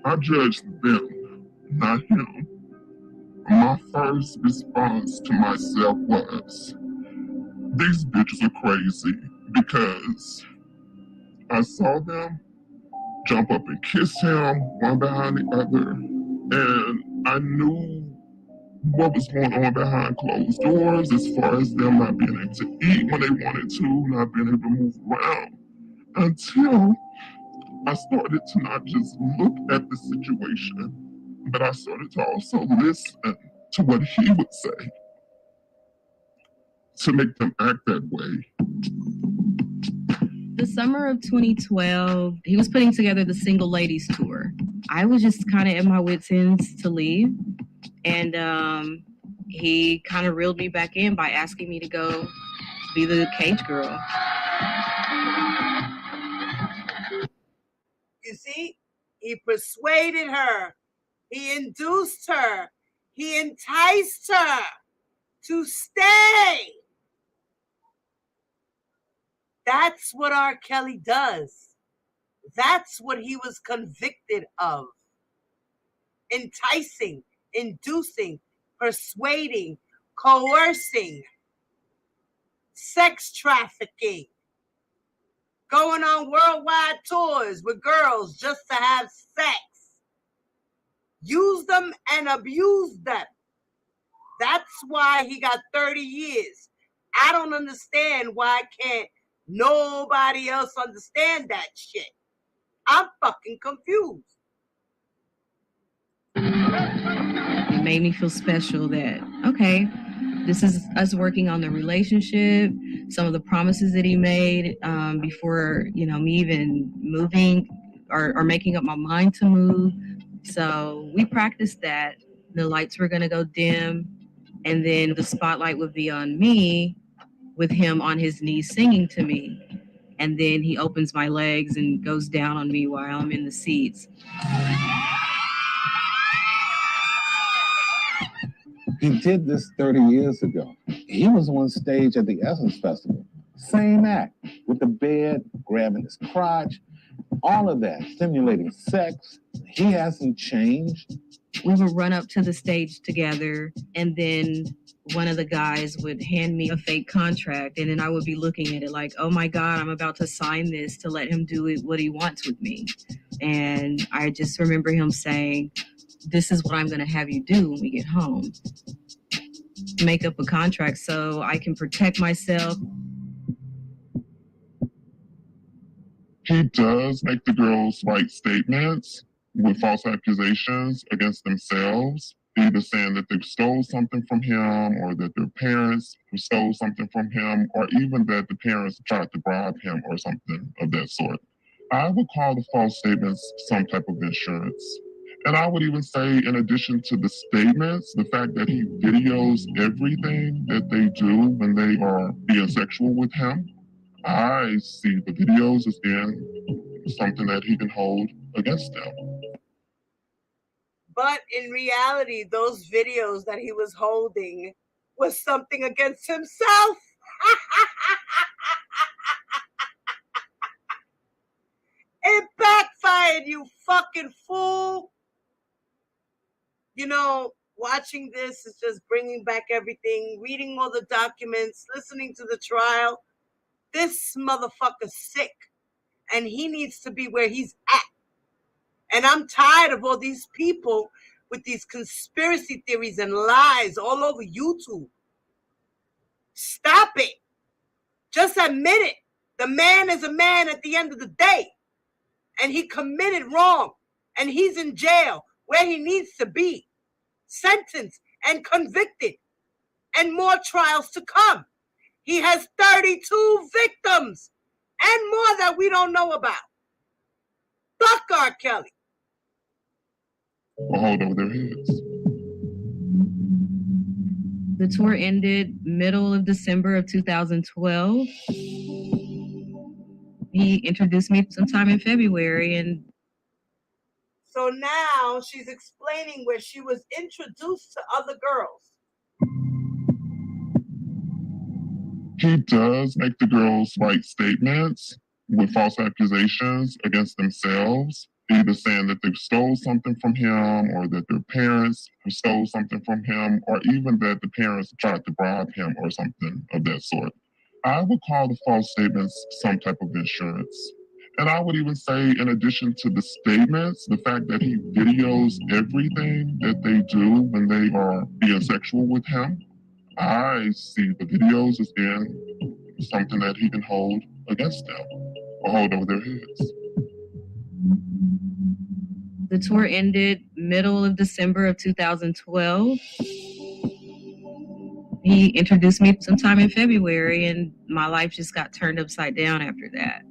I judged them, not him. My first response to myself was, these bitches are crazy, because I saw them jump up and kiss him one behind the other, and I knew what was going on behind closed doors as far as them not being able to eat when they wanted to, not being able to move around, until I started to not just look at the situation, but I started to also listen to what he would say to make them act that way. The summer of 2012, he was putting together the Single Ladies Tour. I was just kind of at my wits' ends to leave. And he kind of reeled me back in by asking me to go be the cage girl. You see, he persuaded her, he induced her, he enticed her to stay. That's what R. Kelly does. That's what he was convicted of. Enticing, inducing, persuading, coercing, sex trafficking, going on worldwide tours with girls just to have sex. Use them and abuse them. That's why he got 30 years. I don't understand why can't nobody else understand that shit. I'm fucking confused. It made me feel special that, okay, this is us working on the relationship, some of the promises that he made before, me even moving or making up my mind to move. So we practiced that. The lights were going to go dim, and then the spotlight would be on me with him on his knees singing to me. And then he opens my legs and goes down on me while I'm in the seats. He did this 30 years ago. He was on stage at the Essence Festival. Same act, with the bed, grabbing his crotch, all of that, stimulating sex. He hasn't changed. We would run up to the stage together, and then one of the guys would hand me a fake contract, and then I would be looking at it like, oh my God, I'm about to sign this to let him do what he wants with me. And I just remember him saying, this is what I'm going to have you do when we get home. Make up a contract so I can protect myself. He does make the girls write statements with false accusations against themselves, either saying that they stole something from him or that their parents stole something from him, or even that the parents tried to bribe him or something of that sort. I would call the false statements some type of insurance. And I would even say, in addition to the statements, the fact that he videos everything that they do when they are being sexual with him, I see the videos as being something that he can hold against them. But in reality, those videos that he was holding was something against himself. It backfired, you fucking fool. Watching this is just bringing back everything, reading all the documents, listening to the trial. This motherfucker's sick, and he needs to be where he's at. And I'm tired of all these people with these conspiracy theories and lies all over YouTube. Stop it. Just admit it. The man is a man at the end of the day. And he committed wrong. And he's in jail where he needs to be. Sentenced and convicted. And more trials to come. He has 32 victims. And more that we don't know about. Fuck R. Kelly. Or hold over their heads. The tour ended middle of December of 2012. He introduced me sometime in February, and so now she's explaining where she was introduced to other girls. He does make the girls write statements with false accusations against themselves, either saying that they stole something from him or that their parents stole something from him, or even that the parents tried to bribe him or something of that sort. I would call the false statements some type of insurance. And I would even say, in addition to the statements, the fact that he videos everything that they do when they are being sexual with him, I see the videos as being something that he can hold against them or hold over their heads. The tour ended middle of December of 2012. He introduced me sometime in February, and my life just got turned upside down after that.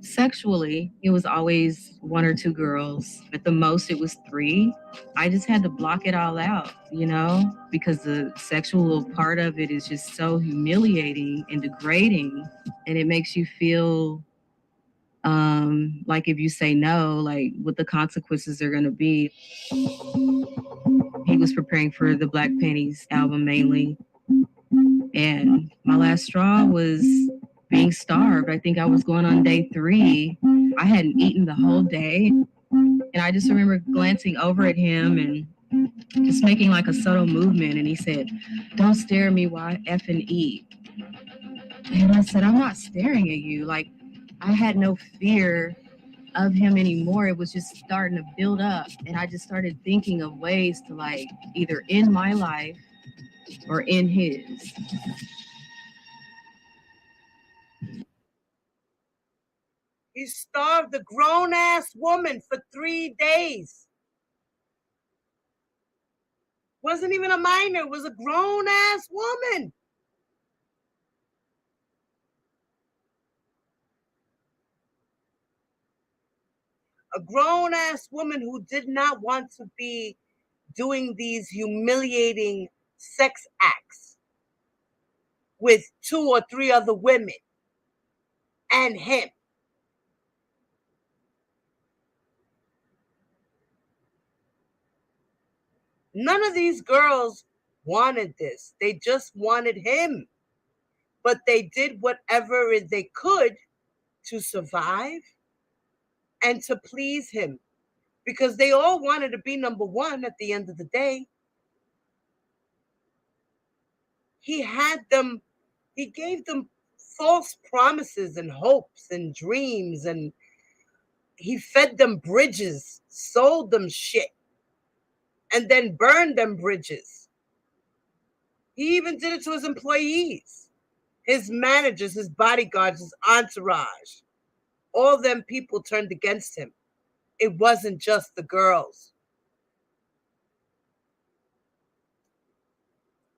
Sexually, it was always one or two girls. At the most, it was three. I just had to block it all out, you know, because the sexual part of it is just so humiliating and degrading, and it makes you feel like if you say no, like what the consequences are going to be. He was preparing for the Black Panties album mainly. And my last straw was being starved. I think I was going on day 3. I hadn't eaten the whole day. And I just remember glancing over at him and just making like a subtle movement. And he said, "Don't stare at me while I effing eat." And I said, "I'm not staring at you." Like, I had no fear of him anymore. It was just starting to build up. And I just started thinking of ways to like either end my life or end his. He starved a grown-ass woman for 3 days. Wasn't even a minor, it was a grown-ass woman. A grown-ass woman who did not want to be doing these humiliating sex acts with 2 or 3 other women and him. None of these girls wanted this. They just wanted him. But they did whatever they could to survive and to please him, because they all wanted to be number one at the end of the day. He gave them false promises and hopes and dreams, and he fed them bridges, sold them shit, and then burned them bridges. He even did it to his employees, his managers, his bodyguards, his entourage. All them people turned against him. It wasn't just the girls.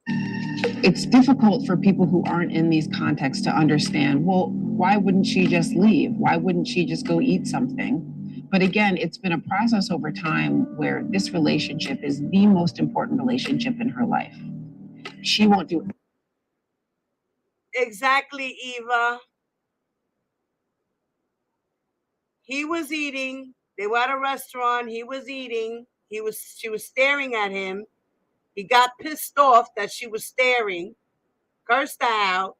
It's difficult for people who aren't in these contexts to understand, well, why wouldn't she just leave? Why wouldn't she just go eat something? But again, it's been a process over time where this relationship is the most important relationship in her life. She won't do it. Exactly, Eva. He was eating. They were at a restaurant. He was eating. She was staring at him. He got pissed off that she was staring, cursed her out.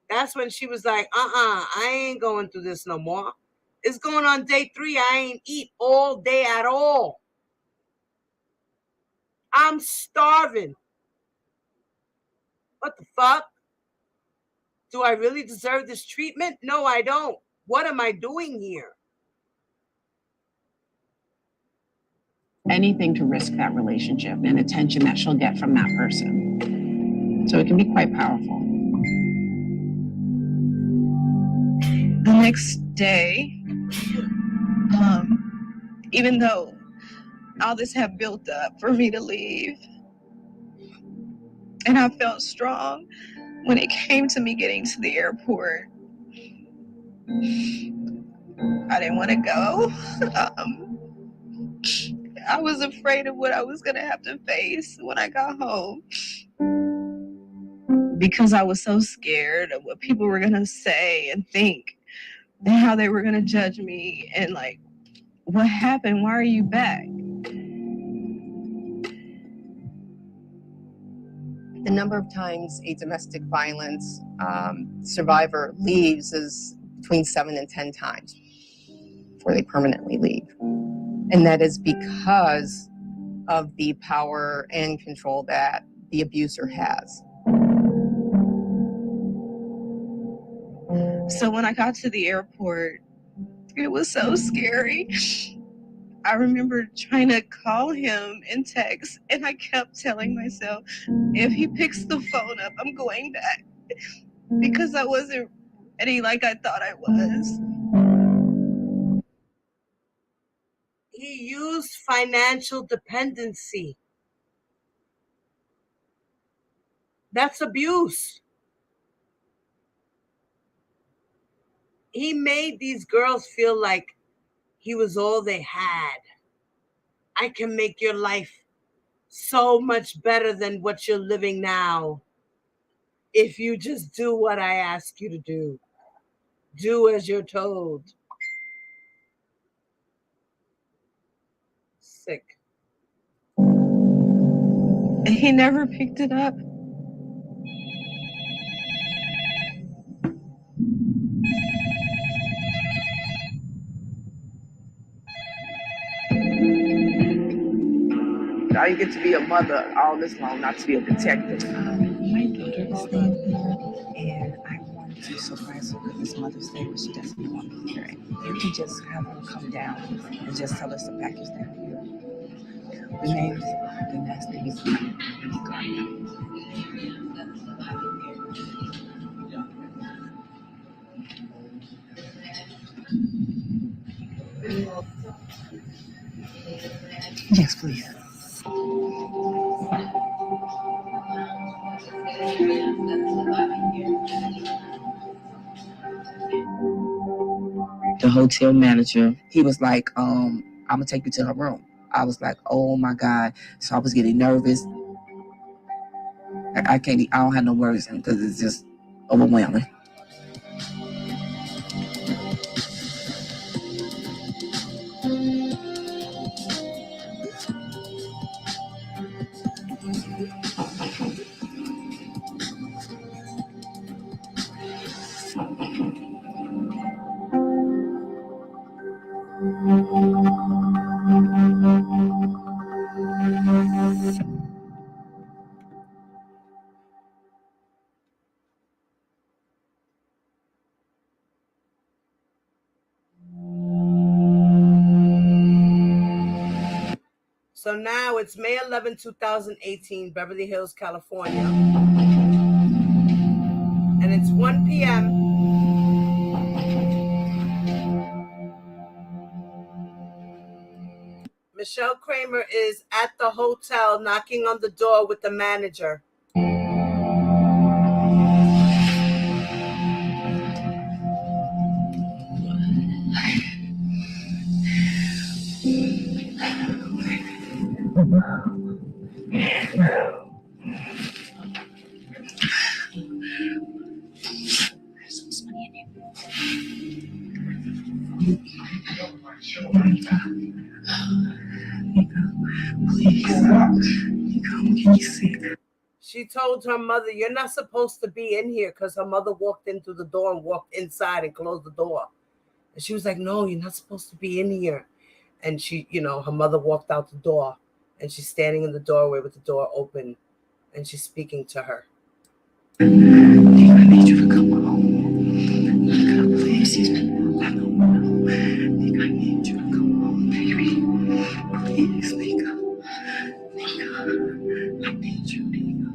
That's when she was like, I ain't going through this no more. It's going on day 3. I ain't eat all day at all. I'm starving. What the fuck? Do I really deserve this treatment? No, I don't. What am I doing here? Anything to risk that relationship and attention that she'll get from that person. So it can be quite powerful. The next day, even though all this had built up for me to leave, and I felt strong when it came to me getting to the airport, I didn't want to go. I was afraid of what I was going to have to face when I got home, because I was so scared of what people were going to say and think, and how they were going to judge me, and like, what happened? Why are you back? The number of times a domestic violence survivor leaves is between 7 and 10 times before they permanently leave. And that is because of the power and control that the abuser has. So when I got to the airport, it was so scary. I remember trying to call him and text, and I kept telling myself, if he picks the phone up, I'm going back, because I wasn't ready like I thought I was. He used financial dependency. That's abuse. He made these girls feel like he was all they had. I can make your life so much better than what you're living now if you just do what I ask you to do. Do as you're told. Sick. And he never picked it up. Now you get to be a mother all this long, not to be a detective. My daughter is staying here, and I want to surprise her with this Mother's Day, but she doesn't want to hear it. You can just have her come down and just tell us the package down here. The last name is Gardner. Yes, please. The hotel manager, he was like, I'm gonna take you to her room. I was like, oh my God. So I was getting nervous. I don't have no words because it's just overwhelming. So now it's May 11, 2018, Beverly Hills, California. And it's 1 p.m. Michelle Kramer is at the hotel knocking on the door with the manager. She told her mother, you're not supposed to be in here, because her mother walked in through the door and walked inside and closed the door. And she was like, no, you're not supposed to be in here. And she, her mother walked out the door and she's standing in the doorway with the door open and she's speaking to her. I need you to come home. Please, I don't know. I need you to come home, baby. Please, Nika. Nika, I need you, Nika.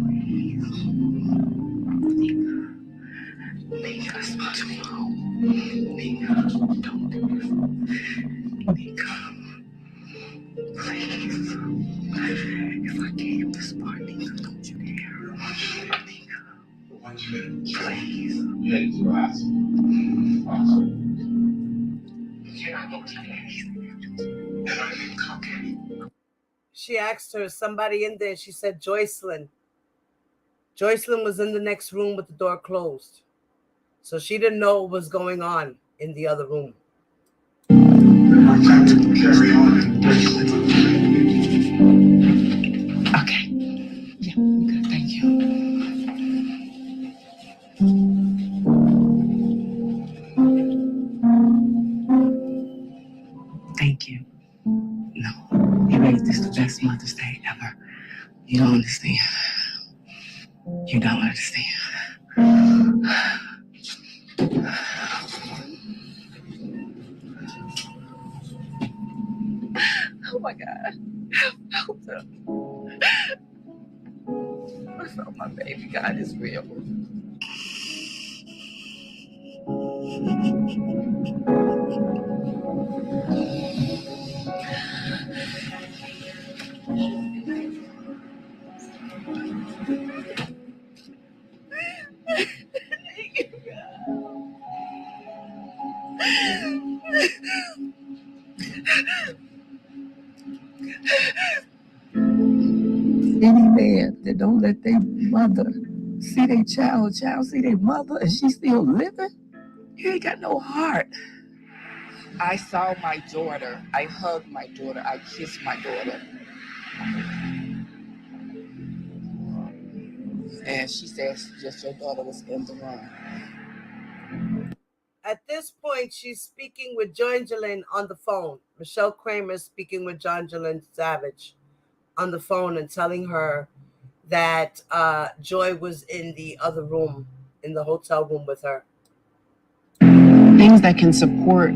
Please. Nika. Nika, stop to home. Nika, don't do this. Nika, please. If I came this far, Nika, don't you dare. Nika, please. Yeah, you ask. She asked her, is somebody in there? She said, Joycelyn. Joycelyn was in the next room with the door closed. So she didn't know what was going on in the other room. Okay. Yeah, good. Thank you. Thank you. No, you made this the best Mother's Day ever. You don't understand. You don't understand. Oh my God. Hold up. I felt my baby. God is real. Any man that don't let their mother see their child see their mother, and she still living, you ain't got no heart. I saw my daughter. I hugged my daughter. I kissed my daughter. And she said just your daughter was in the room. At this point, she's speaking with Joangeline on the phone. Michelle Kramer speaking with Joangeline Savage on the phone and telling her that Joy was in the other room, in the hotel room with her. Things that can support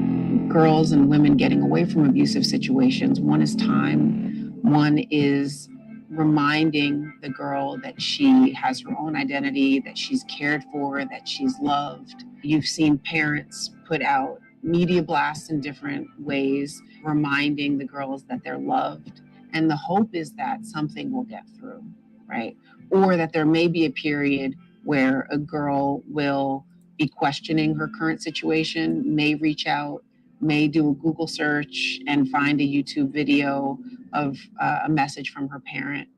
girls and women getting away from abusive situations. One is time. One is reminding the girl that she has her own identity, that she's cared for, that she's loved. You've seen parents put out media blasts in different ways, reminding the girls that they're loved. And the hope is that something will get through, right? Or that there may be a period where a girl will be questioning her current situation, may reach out, may do a Google search and find a YouTube video of a message from her parent.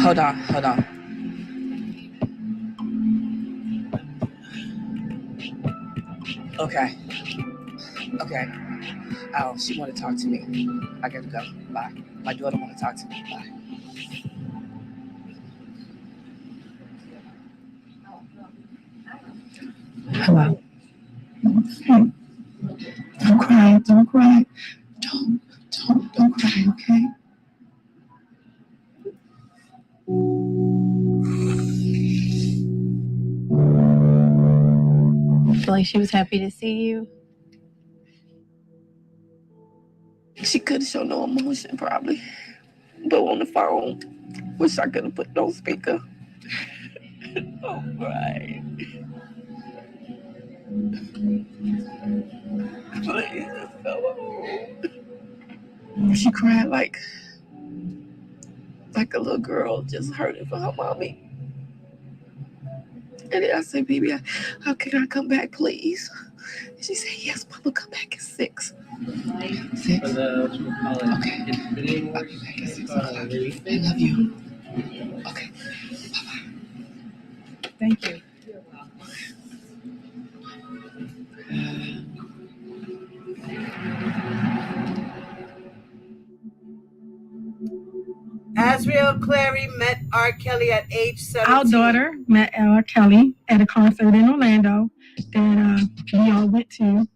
Hold on. Okay. Oh, she want to talk to me. I gotta go. Bye. My daughter want to talk to me. Bye. Hello. Hey. Don't cry. Don't cry, okay? I feel like she was happy to see you. She could have shown no emotion, probably. But on the phone, wish I could have put no speaker. Oh, right. Please, no. She cried like a little girl just hurting for her mommy. And then I said, baby, how can I come back, please? And she said, yes, Mama, come back at 6. 6? Okay. I'll be back at 6 o'clock. I love you. Okay. Bye-bye. Thank you. Azriel Clary met R. Kelly at age 17. Our daughter met R. Kelly at a concert in Orlando that we all went to,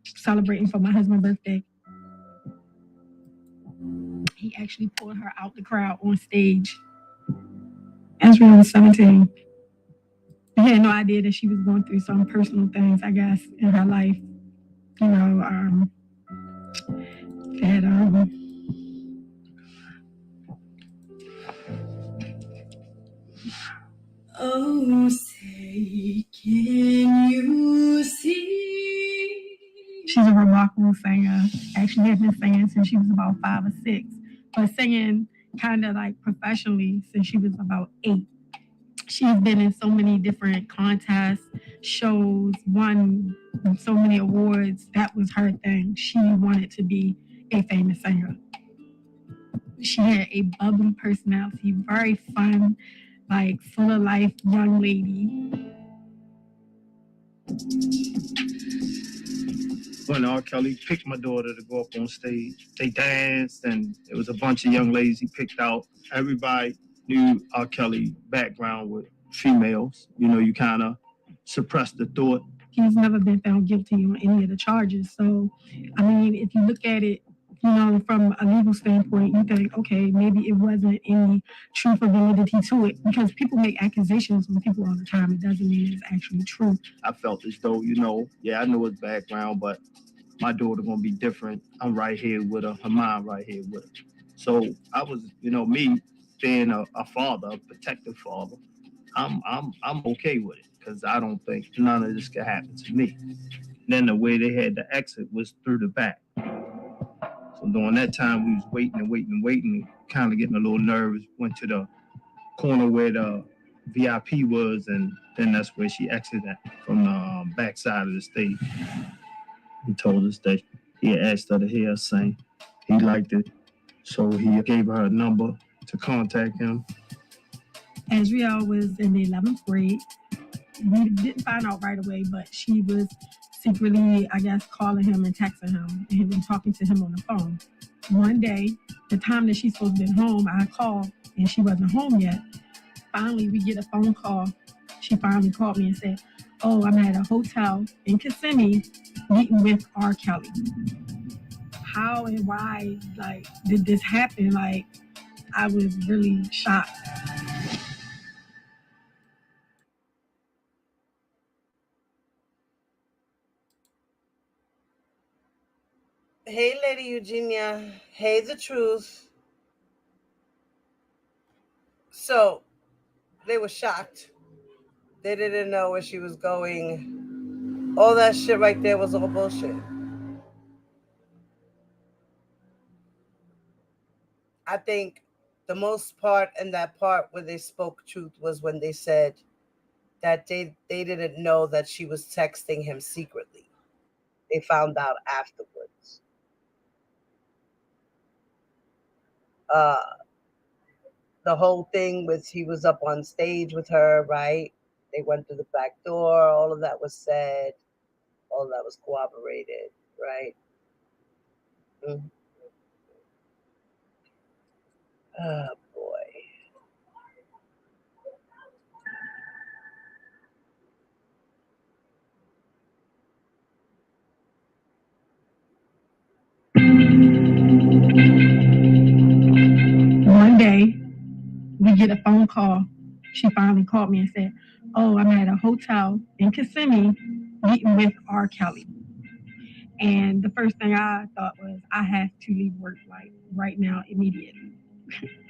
celebrating for my husband's birthday. He actually pulled her out the crowd on stage. Azriel was 17. He had no idea that she was going through some personal things, I guess, in her life. You know, that oh, say, can you see? She's a remarkable singer. Actually has been singing since she was about 5 or 6, but singing kind of like professionally since she was about 8. She's been in so many different contests, shows, won so many awards. That was her thing. She wanted to be a famous singer. She had a bubbly personality, very fun, like full of life young lady. When R. Kelly picked my daughter to go up on stage, they danced, and it was a bunch of young ladies he picked out. Everybody knew R. Kelly background with females. You know, you kind of suppressed the thought. He's never been found guilty on any of the charges. So, I mean, if you look at it, you know, from a legal standpoint, you think, okay, maybe it wasn't any truth or validity to it, because people make accusations on people all the time. It doesn't mean it's actually true. I felt as though, you know, yeah, I know his background, but my daughter gonna be different. I'm right here with her mom right here with her. So I was, you know, me being a father, a protective father, I'm okay with it, because I don't think none of this could happen to me. Then the way they had to exit was through the back. So during that time, we was waiting, kind of getting a little nervous. Went to the corner where the VIP was, and then that's where she exited from the back side of the stage. He told us that he had asked her to hear us sing. He liked it, so he gave her a number to contact him. Azriel was in the 11th grade. We didn't find out right away, but she was secretly, I guess, calling him and texting him and had been talking to him on the phone. One day, the time that she's supposed to be home, I called and she wasn't home yet. Finally, we get a phone call. She finally called me and said, "Oh, I'm at a hotel in Kissimmee meeting with R. Kelly." How and why, did this happen? I was really shocked. Hey, Lady Eugenia. Hey, The Truth. So, they were shocked. They didn't know where she was going. All that shit right there was all bullshit. I think the most part in that part where they spoke truth was when they said that they didn't know that she was texting him secretly. They found out afterwards. The whole thing was he was up on stage with her, right? They went through the back door. All of that was said. All of that was corroborated, right? Mm-hmm. Oh, boy. One day, we get a phone call. She finally called me and said, "Oh, I'm at a hotel in Kissimmee meeting with R. Kelly." And the first thing I thought was, I have to leave work right now, immediately.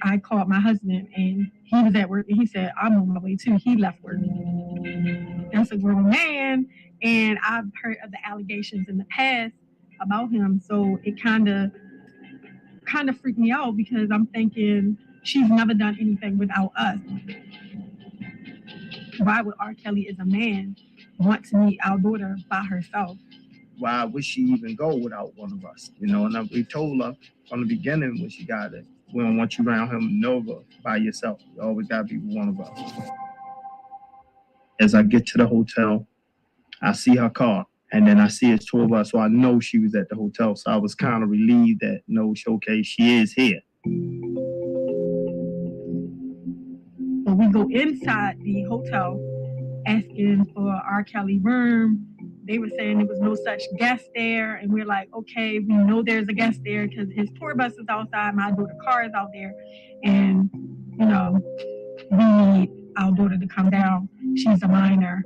I called my husband and he was at work and he said, "I'm on my way too." He left work. That's a grown man. And I've heard of the allegations in the past about him. So it kind of freaked me out because I'm thinking she's never done anything without us. Why would R. Kelly as a man want to meet our daughter by herself? Why would she even go without one of us? And we told her from the beginning when she got it, we don't want you around him Nova by yourself. You always gotta be with one of us. As I get to the hotel, I see her car, and then I see it's two of us, so I know she was at the hotel. So I was kind of relieved that okay, she is here. When we go inside the hotel asking for R. Kelly room, they were saying there was no such guest there. And we're like, okay, we know there's a guest there because his tour bus is outside. My daughter's car is out there. And, we need our daughter to come down. She's a minor.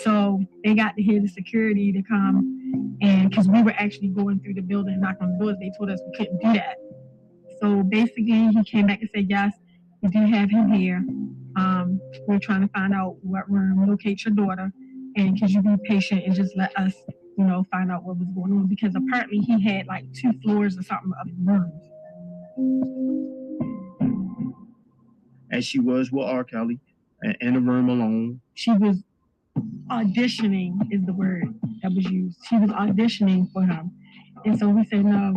So they got to hear the security to come. And because we were actually going through the building and knocking on the doors, they told us we couldn't do that. So basically, he came back and said, "Yes, we do have him here. We're trying to find out what room, locate your daughter, and could you be patient and just let us, find out what was going on?" Because apparently he had 2 floors or something of rooms. And she was with R. Kelly in a room alone. She was auditioning is the word that was used. She was auditioning for him. And so we said, no,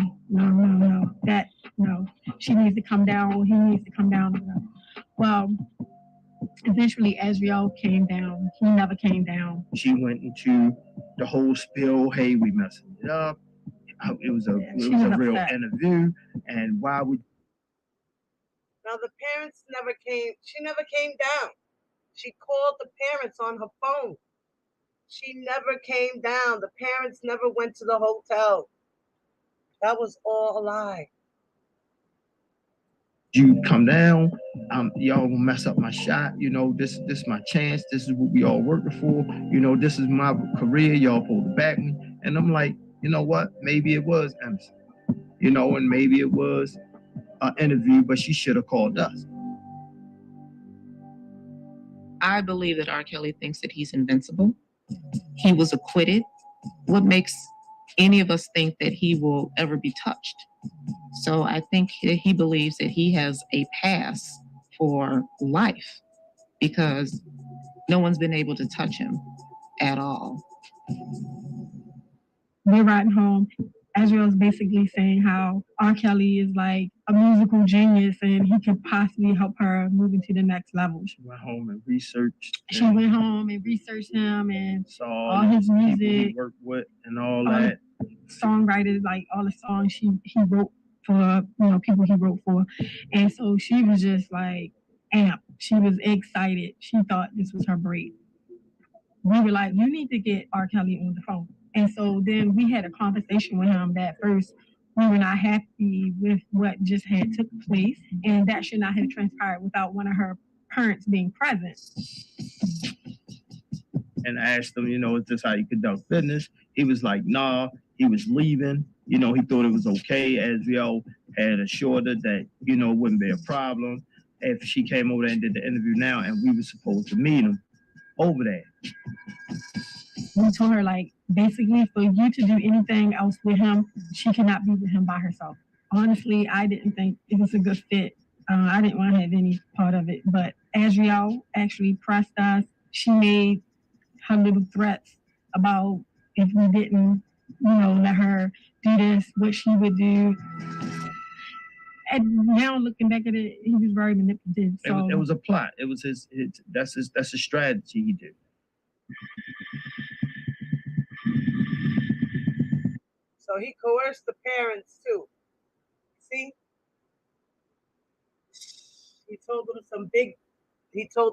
she needs to come down, or he needs to come down. Well, eventually Azriel came down. He never came down. She went into the whole spill. Hey, we messed it up. It was a real interview. And why would... Now the parents never came. She never came down. She called the parents on her phone. She never came down. The parents never went to the hotel. That was all a lie. You come down, y'all gonna mess up my shot. This is my chance. This is what we all working for. This is my career. Y'all supposed to back me. And I'm like, you know what? Maybe it was innocent. And maybe it was an interview, but she should have called us. I believe that R. Kelly thinks that he's invincible. He was acquitted. What makes any of us think that he will ever be touched. So I think he believes that he has a pass for life because no one's been able to touch him at all. We're riding home. Azriel's basically saying how R. Kelly is like a musical genius and he could possibly help her move into the next level. She went home and researched. She went home and researched him and saw all his music, he worked with and all that. Songwriters, like all the songs he wrote for, people he wrote for. And so she was just like amped. She was excited. She thought this was her break. We were like, you need to get R. Kelly on the phone. And so then we had a conversation with him that first we were not happy with what just had took place, and that should not have transpired without one of her parents being present. And I asked him, is this how you conduct business? He was like, nah, he was leaving. He thought it was okay. Azriel had assured her that, it wouldn't be a problem if she came over there and did the interview now, and we were supposed to meet him over there. We told her, like, basically, for you to do anything else with him, she cannot be with him by herself. Honestly, I didn't think it was a good fit. I didn't want to have any part of it. But Azriel actually pressed us. She made her little threats about if we didn't, let her do this, what she would do. And now looking back at it, he was very manipulative. So it was a plot. It was that's a strategy he did. So he coerced the parents too. See? He told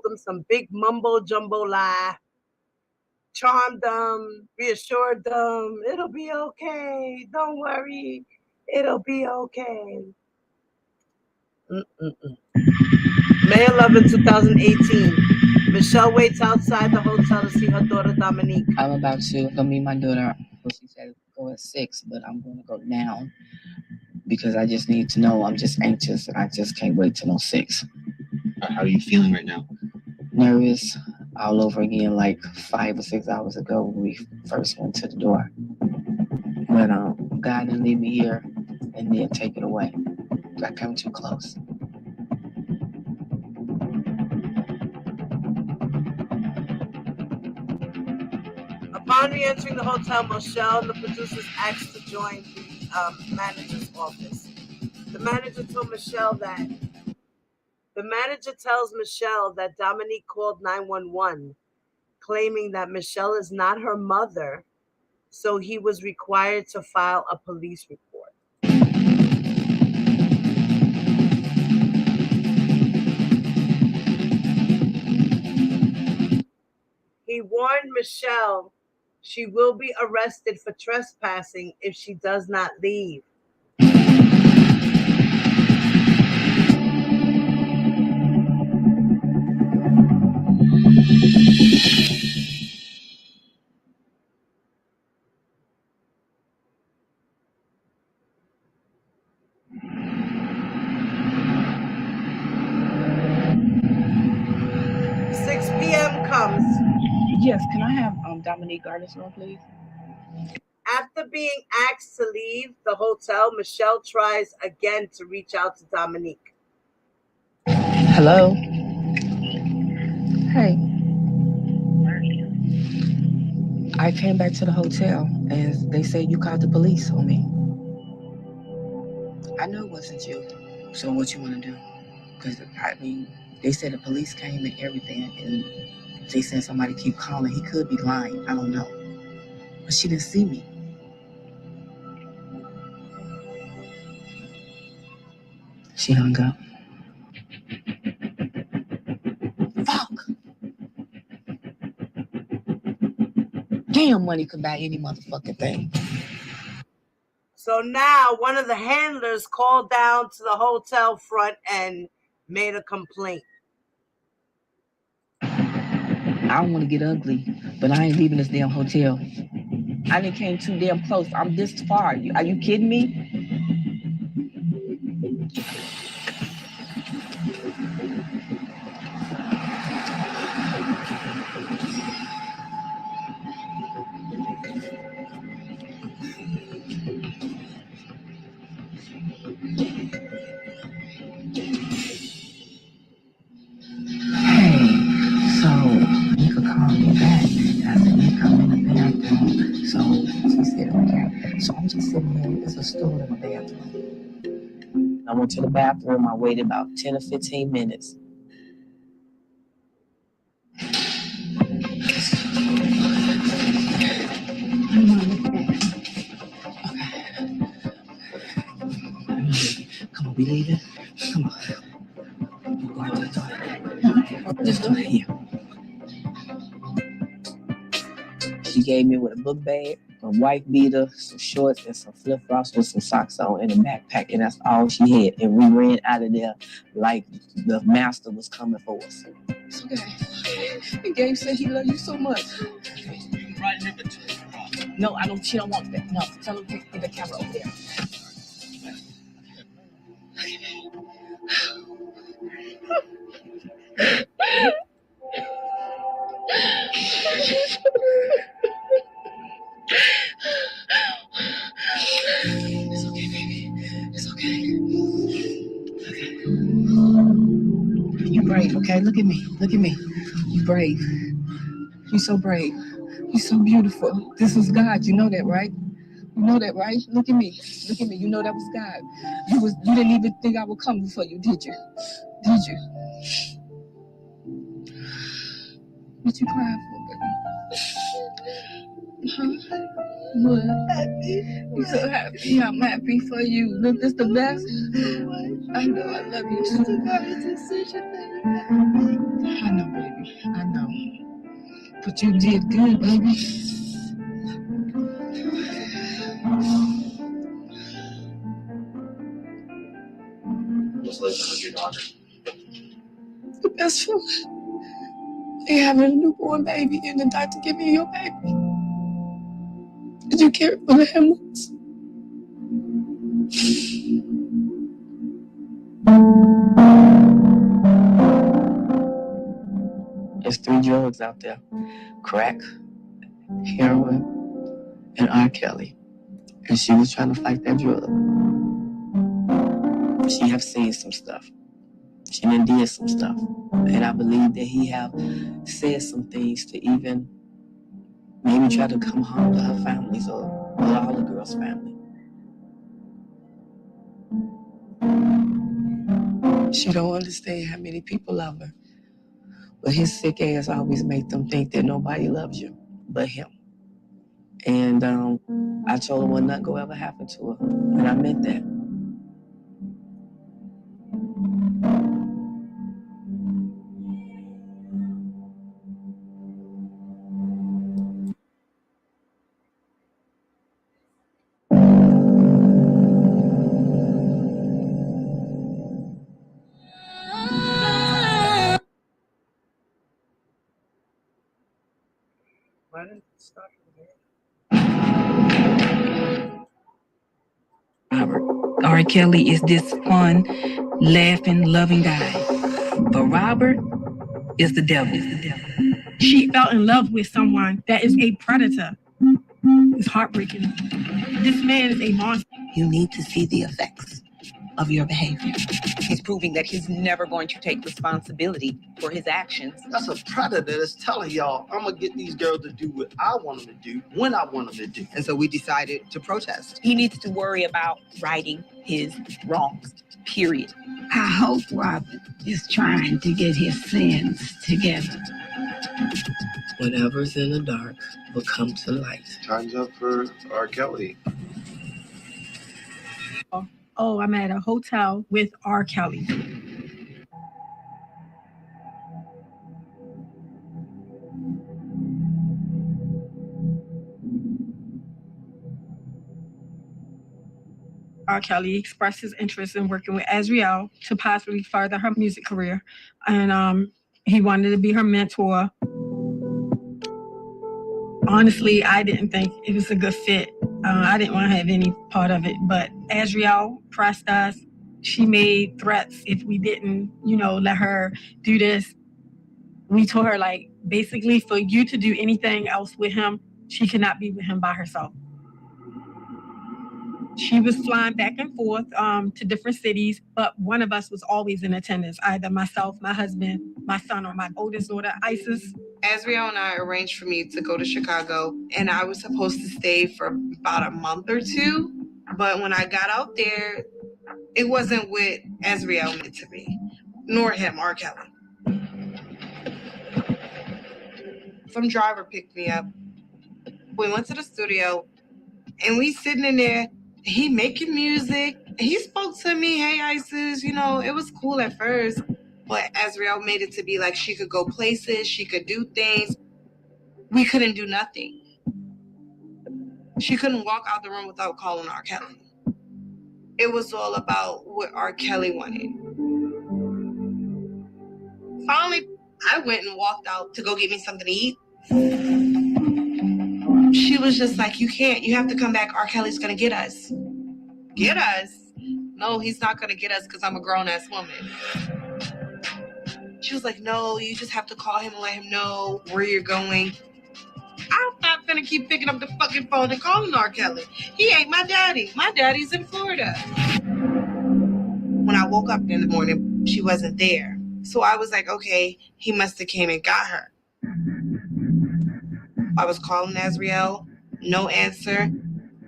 them some big mumbo jumbo lie. Charmed them, reassured them, it'll be okay. Don't worry, it'll be okay. May 11, 2018. Michelle waits outside the hotel to see her daughter Dominique. I'm about to go meet my daughter. She said go at 6, but I'm going to go now because I just need to know. I'm just anxious and I just can't wait till 6. How are you feeling right now? Nervous all over again, like 5 or 6 hours ago when we first went to the door. But God didn't leave me here and then take it away. I come too close. Upon re-entering the hotel, Michelle and the producers asked to join the manager's office. The manager tells Michelle that Dominique called 911, claiming that Michelle is not her mother, so he was required to file a police report. He warned Michelle she will be arrested for trespassing if she does not leave. Comes. Yes, can I have Dominique Gardner's room, please? After being asked to leave the hotel, Michelle tries again to reach out to Dominique. Hello? Hey. I came back to the hotel and they said you called the police on me. I knew it wasn't you. So what you want to do? Because, they said the police came and everything, and they said somebody keep calling. He could be lying. I don't know. But she didn't see me. She hung up. Fuck! Damn, money could buy any motherfucking thing. So now one of the handlers called down to the hotel front and made a complaint. I don't want to get ugly, but I ain't leaving this damn hotel. I done came too damn close. I'm this far. Are you kidding me? I went to the bathroom. I waited about 10 or 15 minutes. Come on, we leaving? Come on. Go out to the toilet. Let's do it here. She gave me with a book bag, a white beater, some shorts, and some flip-flops with some socks on and a backpack, and that's all she had. And we ran out of there like the master was coming for us. It's okay. And Gabe said he loved you so much. No, I don't. She don't want that. No, tell her to get the camera over there. It's okay, baby. It's okay. You brave, okay? Look at me. Look at me. You brave. You so brave. You so beautiful. This was God. You know that, right? You know that, right? Look at me. Look at me. You know that was God. You didn't even think I would come for you, did you? Did you? What you crying for, baby? Huh? What? Happy. You so happy. I'm happy for you. Look, this the best. I know I love you too. I know, baby. I know. But you did good, baby. What's like with your daughter? The best feeling. They having a newborn baby and the doctor giving you your baby. Did you care for the ambulance? There's 3 drugs out there: crack, heroin, and R. Kelly. And she was trying to fight that drug. She have seen some stuff. She done did some stuff. And I believe that he have said some things to even maybe try to come home to her families or all the girls' family. She don't understand how many people love her. But his sick ass always make them think that nobody loves you but him. And I told her nothing will ever happen to her. And I meant that. Why didn't it stop Robert. R. Kelly is this fun, laughing, loving guy. But Robert is the devil. She fell in love with someone that is a predator. It's heartbreaking. This man is a monster. You need to see the effects of your behavior. He's proving that he's never going to take responsibility for his actions. That's a predator that's telling y'all, I'm gonna get these girls to do what I want them to do, when I want them to do. And so we decided to protest. He needs to worry about righting his wrongs, period. I hope Robert is trying to get his sins together. Whatever's in the dark will come to light. Time's up for R. Kelly. Oh, I'm at a hotel with R. Kelly. R. Kelly expressed his interest in working with Azriel to possibly further her music career. And he wanted to be her mentor. Honestly, I didn't think it was a good fit. I didn't want to have any part of it, but Azriel pressed us. She made threats if we didn't, let her do this. We told her, basically for you to do anything else with him, she cannot be with him by herself. She was flying back and forth to different cities, but one of us was always in attendance, either myself, my husband, my son, or my oldest daughter, Isis. Azriel and I arranged for me to go to Chicago, and I was supposed to stay for about a month or two. But when I got out there, it wasn't what Azriel meant to be, nor him, R. Kelly. Some driver picked me up. We went to the studio, and we sitting in there. He making music. He spoke to me, hey, Isis. You know, it was cool at first. But Azriel made it to be like she could go places, she could do things. We couldn't do nothing. She couldn't walk out the room without calling R. Kelly. It was all about what R. Kelly wanted. Finally, I went and walked out to go get me something to eat. She was just like, you can't, you have to come back. R. Kelly's gonna get us. Get us? No, he's not gonna get us because I'm a grown-ass woman. She was like, no, you just have to call him and let him know where you're going. I'm not gonna keep picking up the fucking phone and calling R. Kelly. He ain't my daddy. My daddy's in Florida. When I woke up in the morning, she wasn't there. So I was like, okay, he must have came and got her. I was calling Azriel, no answer.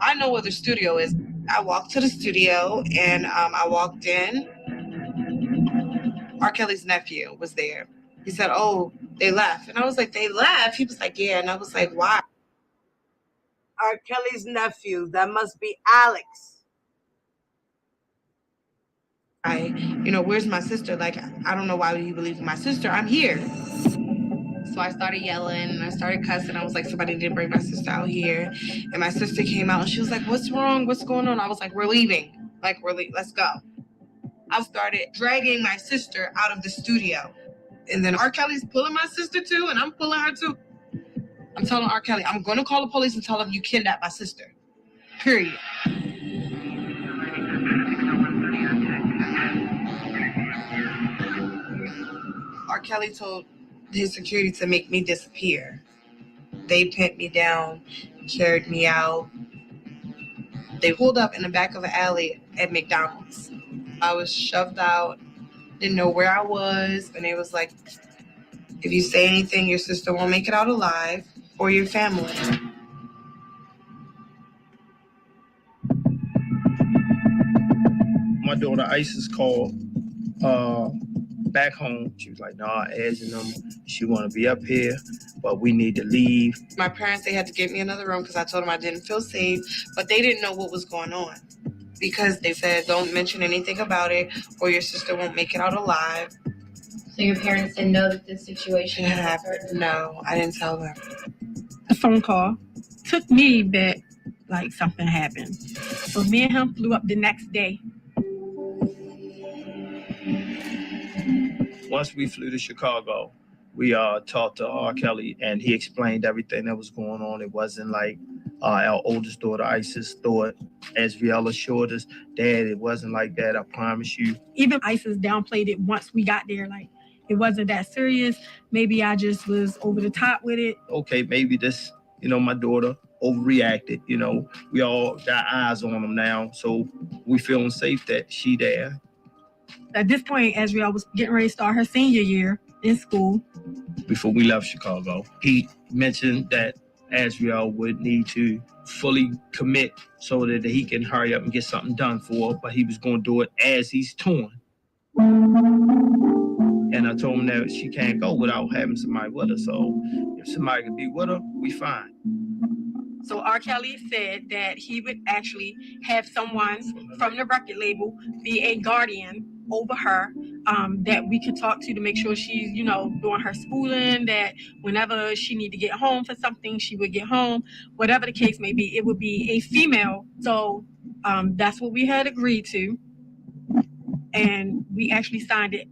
I know where the studio is. I walked to the studio and I walked in. R. Kelly's nephew was there. He said, oh, they left. And I was like, they left? He was like, yeah. And I was like, why? R. Kelly's nephew, that must be Alex. Where's my sister? Like, I don't know why you believe in my sister. I'm here. So I started yelling and I started cussing. I was like, somebody didn't bring my sister out here. And my sister came out and she was like, what's wrong? What's going on? I was like, we're leaving. Like, let's go. I started dragging my sister out of the studio. And then R. Kelly's pulling my sister too, and I'm pulling her too. I'm telling R. Kelly, I'm going to call the police and tell them you kidnapped my sister. Period. R. Kelly told his security to make me disappear. They pinned me down, carried me out. They pulled up in the back of an alley at McDonald's. I was shoved out, didn't know where I was, and it was like, if you say anything, your sister won't make it out alive, or your family. My daughter Isis called back home. She was like, nah, Az and them, she want to be up here, but we need to leave. My parents, they had to get me another room because I told them I didn't feel safe, but they didn't know what was going on because they said, don't mention anything about it or your sister won't make it out alive. So your parents didn't know that this situation had happened? No, I didn't tell them. A phone call took me back like something happened. So me and him flew up the next day. Once we flew to Chicago, we talked to R. Kelly, and he explained everything that was going on. It wasn't like our oldest daughter, Isis, thought, as Viella assured us, Dad, it wasn't like that, I promise you. Even Isis downplayed it once we got there. Like, it wasn't that serious. Maybe I just was over the top with it. Okay, maybe this, my daughter overreacted. We all got eyes on them now, so we feeling safe that she there. At this point, Azriel was getting ready to start her senior year in school. Before we left Chicago, he mentioned that Azriel would need to fully commit so that he can hurry up and get something done for her, but he was going to do it as he's torn. And I told him that she can't go without having somebody with her. So if somebody could be with her, we fine. So R. Kelly said that he would actually have someone from the record label be a guardian over her, that we could talk to make sure she's, doing her schooling, that whenever she need to get home for something, she would get home. Whatever the case may be, it would be a female. So that's what we had agreed to. And we actually signed it.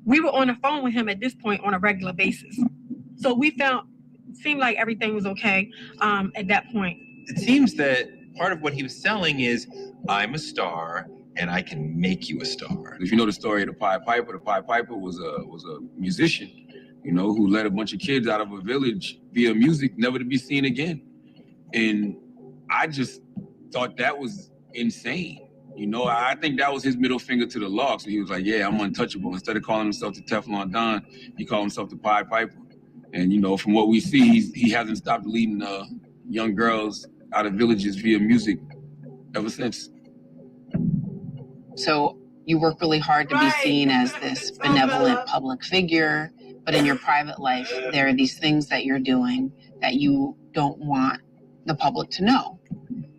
We were on the phone with him at this point on a regular basis. So we seemed like everything was okay at that point. It seems that part of what he was selling is, I'm a star and I can make you a star. If you know the story of the Pied Piper was a musician, who led a bunch of kids out of a village via music, never to be seen again. And I just thought that was insane. I think that was his middle finger to the law. So he was like, yeah, I'm untouchable. Instead of calling himself the Teflon Don, he called himself the Pied Piper. And, from what we see, he hasn't stopped leading young girls out of villages via music ever since. So you work really hard to be seen as this benevolent public figure, but in your private life, there are these things that you're doing that you don't want the public to know.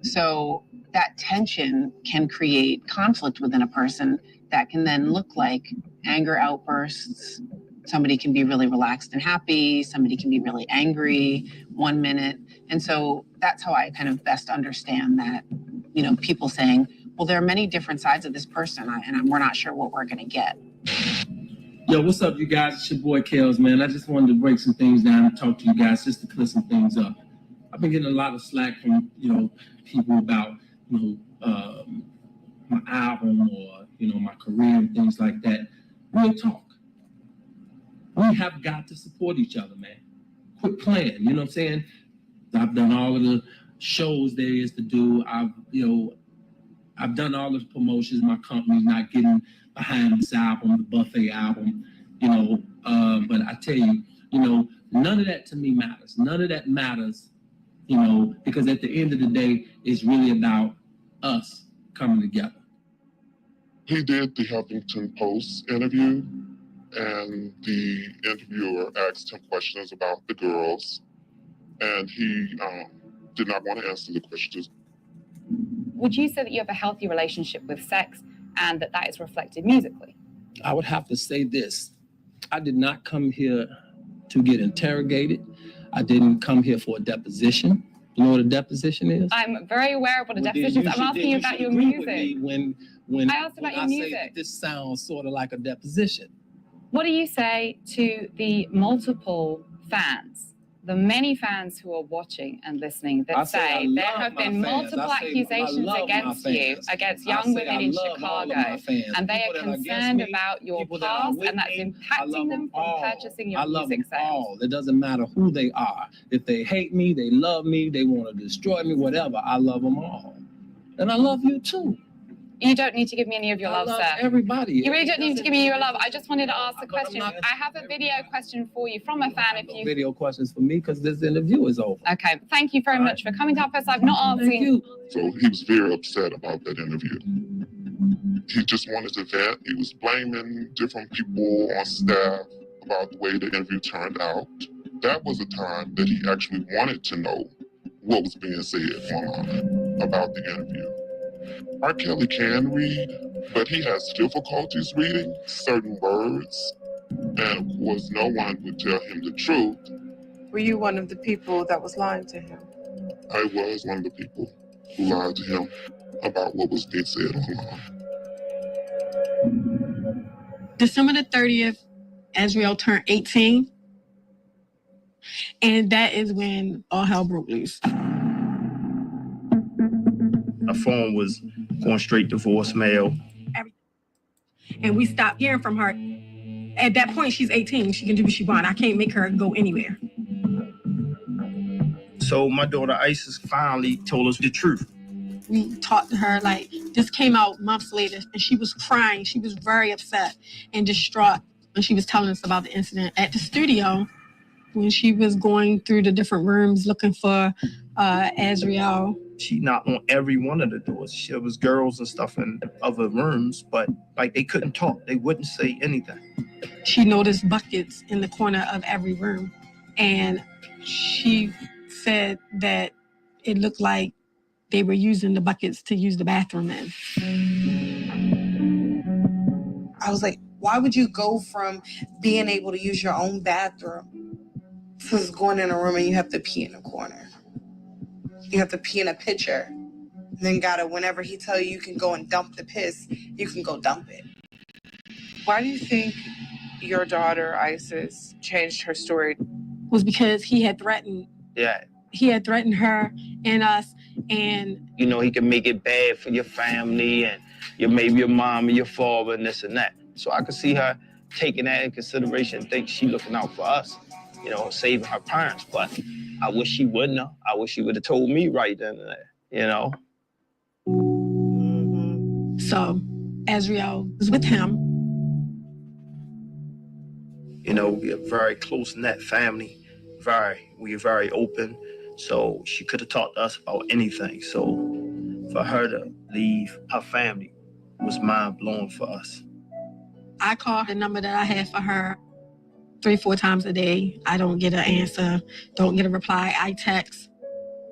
So that tension can create conflict within a person that can then look like anger outbursts. Somebody can be really relaxed and happy. Somebody can be really angry 1 minute. And so that's how I kind of best understand that, you know, people saying, well, there are many different sides of this person, and we're not sure what we're going to get. Yo, what's up, you guys? It's your boy, Kels, man. I just wanted to break some things down and talk to you guys just to clear some things up. I've been getting a lot of slack from, you know, people about, you know, my album or, you know, my career and things like that. Real talk. We have got to support each other, man. Quit playing, you know what I'm saying? I've done all of the shows there is to do. I've done all the promotions. My company's not getting behind this album, the Buffet album, you know. But I tell you, you know, none of that to me matters. None of that matters, you know, because at the end of the day, it's really about us coming together. He did the Huffington Post interview, and the interviewer asked him questions about the girls, and he did not want to answer the questions. Would you say that you have a healthy relationship with sex and that is reflected musically? I would have to say this. I did not come here to get interrogated. I didn't come here for a deposition. You know what a deposition is? I'm very aware of what a deposition is. I'm asking you about your music. When I asked about your music. Say that this sounds sort of like a deposition. What do you say to the multiple fans, the many fans who are watching and listening that say there have been multiple accusations against you, against young women in Chicago, and they are concerned about your past and that's impacting them from purchasing your music sales? All. It doesn't matter who they are. If they hate me, they love me, they want to destroy me, whatever, I love them all. And I love you too. You don't need to give me any of your love, sir. Everybody. You really don't need to give me your love. I just wanted to ask a question. I have a video question for you from a fan. If you video questions for me because this interview is over. Okay. Thank you very much for coming to our post. I'm not asking. You. So he was very upset about that interview. He just wanted to vent. He was blaming different people on staff about the way the interview turned out. That was a time that he actually wanted to know what was being said online about the interview. R. Kelly can read, but he has difficulties reading certain words, and of course no one would tell him the truth. Were you one of the people that was lying to him? I was one of the people who lied to him about what was being said online. December the 30th, Azriel turned 18, and that is when all hell broke loose. Her phone was going straight to voicemail. And we stopped hearing from her. At that point, she's 18. She can do what she wants. I can't make her go anywhere. So my daughter Isis finally told us the truth. We talked to her, like, this came out months later, and she was crying. She was very upset and distraught when she was telling us about the incident at the studio when she was going through the different rooms looking for Azriel. She knocked on every one of the doors. There was girls and stuff in other rooms, but like they couldn't talk. They wouldn't say anything. She noticed buckets in the corner of every room, and she said that it looked like they were using the buckets to use the bathroom in. I was like, why would you go from being able to use your own bathroom to going in a room and you have to pee in a corner? You have to pee in a pitcher. And then whenever he tell you can go and dump the piss, you can go dump it. Why do you think your daughter, Isis, changed her story? Was because he had threatened. Yeah. He had threatened her and us, and you know, he can make it bad for your family and maybe your mom and your father and this and that. So I could see her taking that in consideration and think she looking out for us, you know, saving her parents. But I wish she wouldn't have. I wish she would have told me right then and there, you know. So Azriel was with him. You know, we're a very close-knit family. We're very open. So she could have talked to us about anything. So For her to leave her family was mind-blowing for us. I call the number that I had for her 3-4 times a day. I don't get an answer, don't get a reply. I text.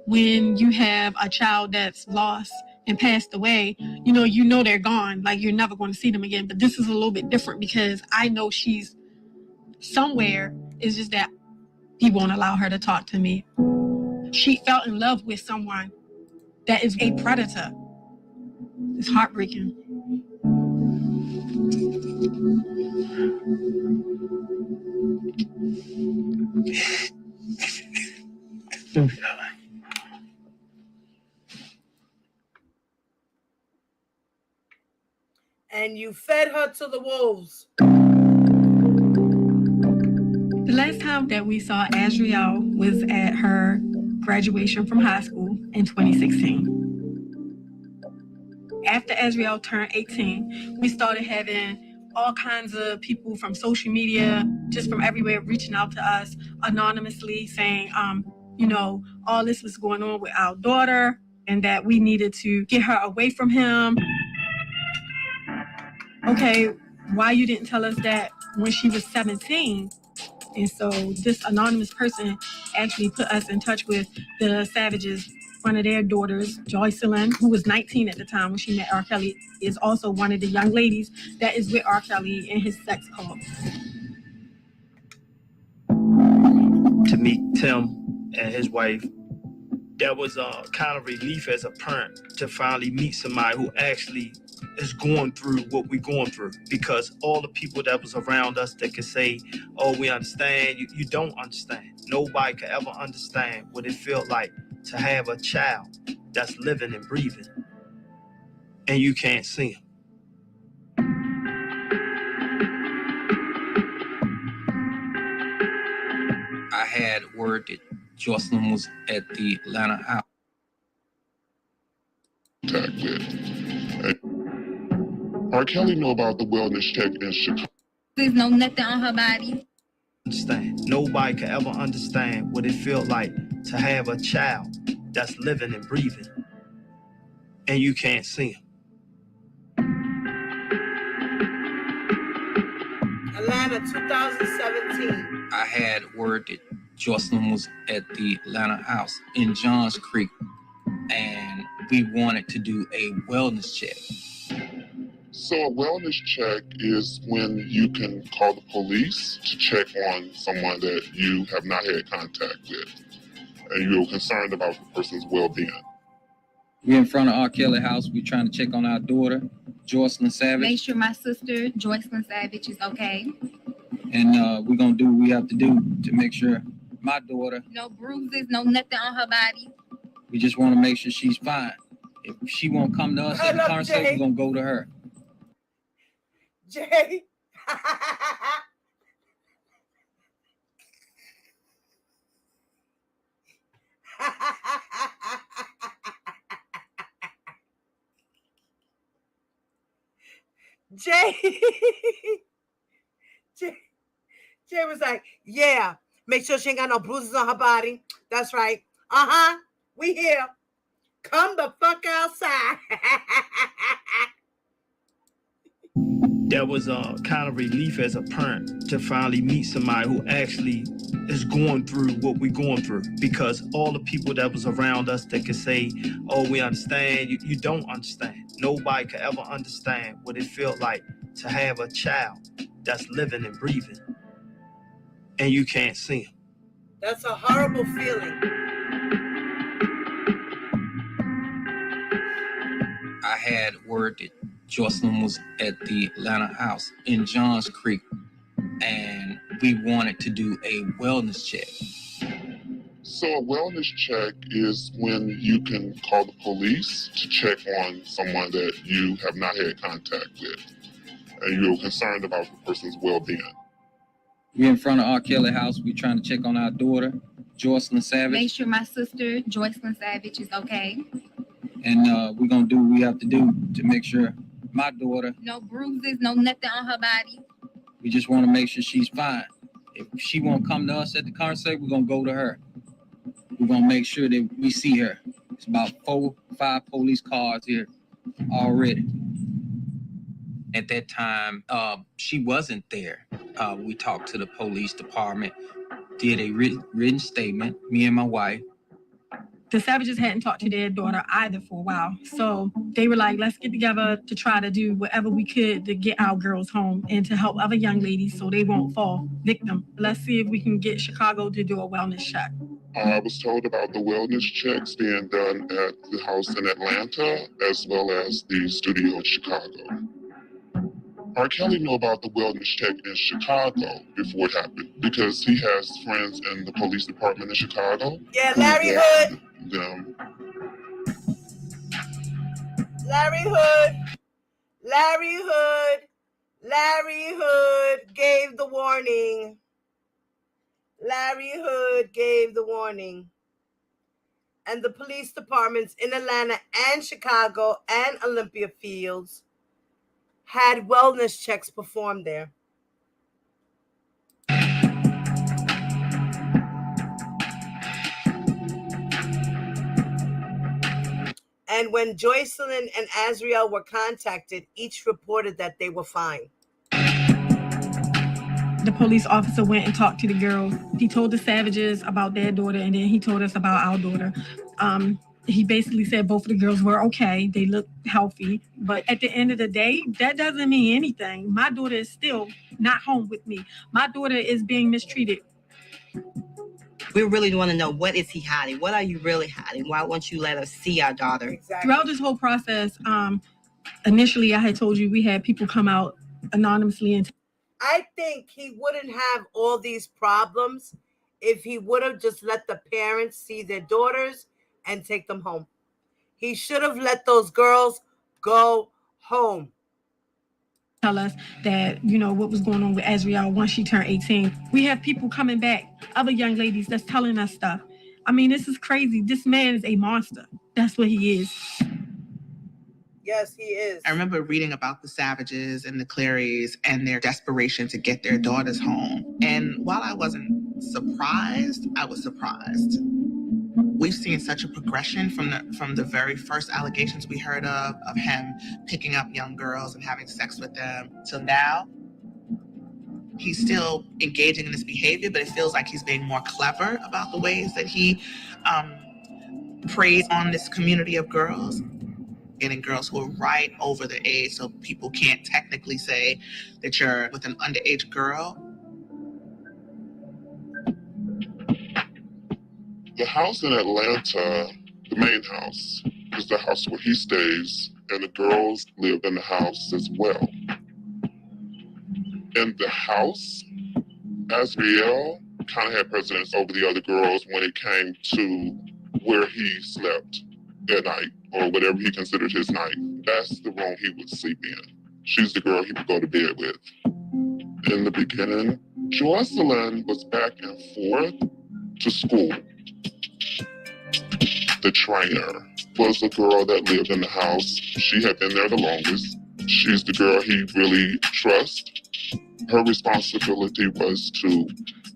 When you have a child that's lost and passed away, you know they're gone. Like, you're never going to see them again. But this is a little bit different because I know she's somewhere. It's just that he won't allow her to talk to me. She fell in love with someone that is a predator. It's heartbreaking. And you fed her to the wolves. The last time that we saw Azriel was at her graduation from high school in 2016. After Azriel turned 18, we started having all kinds of people from social media, just from everywhere, reaching out to us anonymously saying, all this was going on with our daughter and that we needed to get her away from him. Okay, why you didn't tell us that when she was 17? And so this anonymous person actually put us in touch with the Savages. One of their daughters, Joycelyn, who was 19 at the time when she met R. Kelly, is also one of the young ladies that is with R. Kelly in his sex cult. To meet Tim and his wife, that was a kind of relief as a parent to finally meet somebody who actually is going through what we're going through. Because all the people that was around us that could say, oh, we understand, you don't understand. Nobody could ever understand what it felt like to have a child that's living and breathing and you can't see him. I had word that Jocelyn was at the Atlanta house. R. Kelly know about the wellness check in Chicago. There's no nothing on her body. Understand. Nobody could ever understand what it felt like to have a child that's living and breathing and you can't see him. Atlanta, 2017. I had word that Jocelyn was at the Atlanta house in Johns Creek, and we wanted to do a wellness check. So a wellness check is when you can call the police to check on someone that you have not had contact with, and you're concerned about the person's well-being. We're in front of R. Kelly house. We're trying to check on our daughter, Jocelyn Savage. Make sure my sister, Jocelyn Savage, is okay. And we're going to do what we have to do to make sure my daughter... No bruises, no nothing on her body. We just want to make sure she's fine. If she won't come to us at the concert, we're going to go to her. Jay. Jay was like, yeah, make sure she ain't got no bruises on her body. That's right. Uh-huh. We here. Come the fuck outside. That was a kind of relief as a parent to finally meet somebody who actually is going through what we're going through. Because all the people that was around us that could say, oh, we understand, you don't understand. Nobody could ever understand what it felt like to have a child that's living and breathing and you can't see him. That's a horrible feeling. I had word that Jocelyn was at the Atlanta house in Johns Creek, and we wanted to do a wellness check. So a wellness check is when you can call the police to check on someone that you have not had contact with, and you're concerned about the person's well-being. We're in front of R. Kelly house. We're trying to check on our daughter, Jocelyn Savage. Make sure my sister, Jocelyn Savage, is okay. And we're going to do what we have to do to make sure my daughter... No bruises, no nothing on her body. We just want to make sure she's fine. If she won't come to us at the concert, we're going to go to her. We're going to make sure that we see her. It's about 4 or 5 police cars here already. At that time, she wasn't there. We talked to the police department, did a written statement, me and my wife. The Savages hadn't talked to their daughter either for a while. So they were like, let's get together to try to do whatever we could to get our girls home and to help other young ladies so they won't fall victim. Let's see if we can get Chicago to do a wellness check. I was told about the wellness checks being done at the house in Atlanta as well as the studio in Chicago. R. Kelly knew about the wellness check in Chicago before it happened because he has friends in the police department in Chicago. Yeah, Larry Hood. Them. Larry Hood. Larry Hood. Larry Hood gave the warning. Larry Hood gave the warning. And the police departments in Atlanta and Chicago and Olympia Fields had wellness checks performed there. And when Joycelyn and Azriel were contacted, each reported that they were fine. The police officer went and talked to the girls. He told the Savages about their daughter, and then he told us about our daughter. He basically said both of the girls were okay. They looked healthy. But at the end of the day, that doesn't mean anything. My daughter is still not home with me. My daughter is being mistreated. We really want to know, what is he hiding? What are you really hiding? Why won't you let us see our daughter? Exactly. Throughout this whole process, initially I had told you we had people come out anonymously. And I think he wouldn't have all these problems if he would have just let the parents see their daughters and take them home. He should have let those girls go home. Tell us that, you know, what was going on with Azriel once she turned 18. We have people coming back, other young ladies that's telling us stuff. I mean, this is crazy. This man is a monster. That's what he is. Yes, he is. I remember reading about the Savages and the Clarys and their desperation to get their daughters home. And while I wasn't surprised, I was surprised. We've seen such a progression from the very first allegations we heard of him picking up young girls and having sex with them till now. He's still engaging in this behavior, but it feels like he's being more clever about the ways that he preys on this community of girls. Getting girls who are right over the age, so people can't technically say that you're with an underage girl. The house in Atlanta, the main house, is the house where he stays, and the girls live in the house as well. In the house, Azriel kind of had precedence over the other girls when it came to where he slept at night, or whatever he considered his night. That's the room he would sleep in. She's the girl he would go to bed with. In the beginning, Joycelyn was back and forth to school. The trainer was the girl that lived in the house. She had been there the longest. She's the girl he really trusts. Her responsibility was to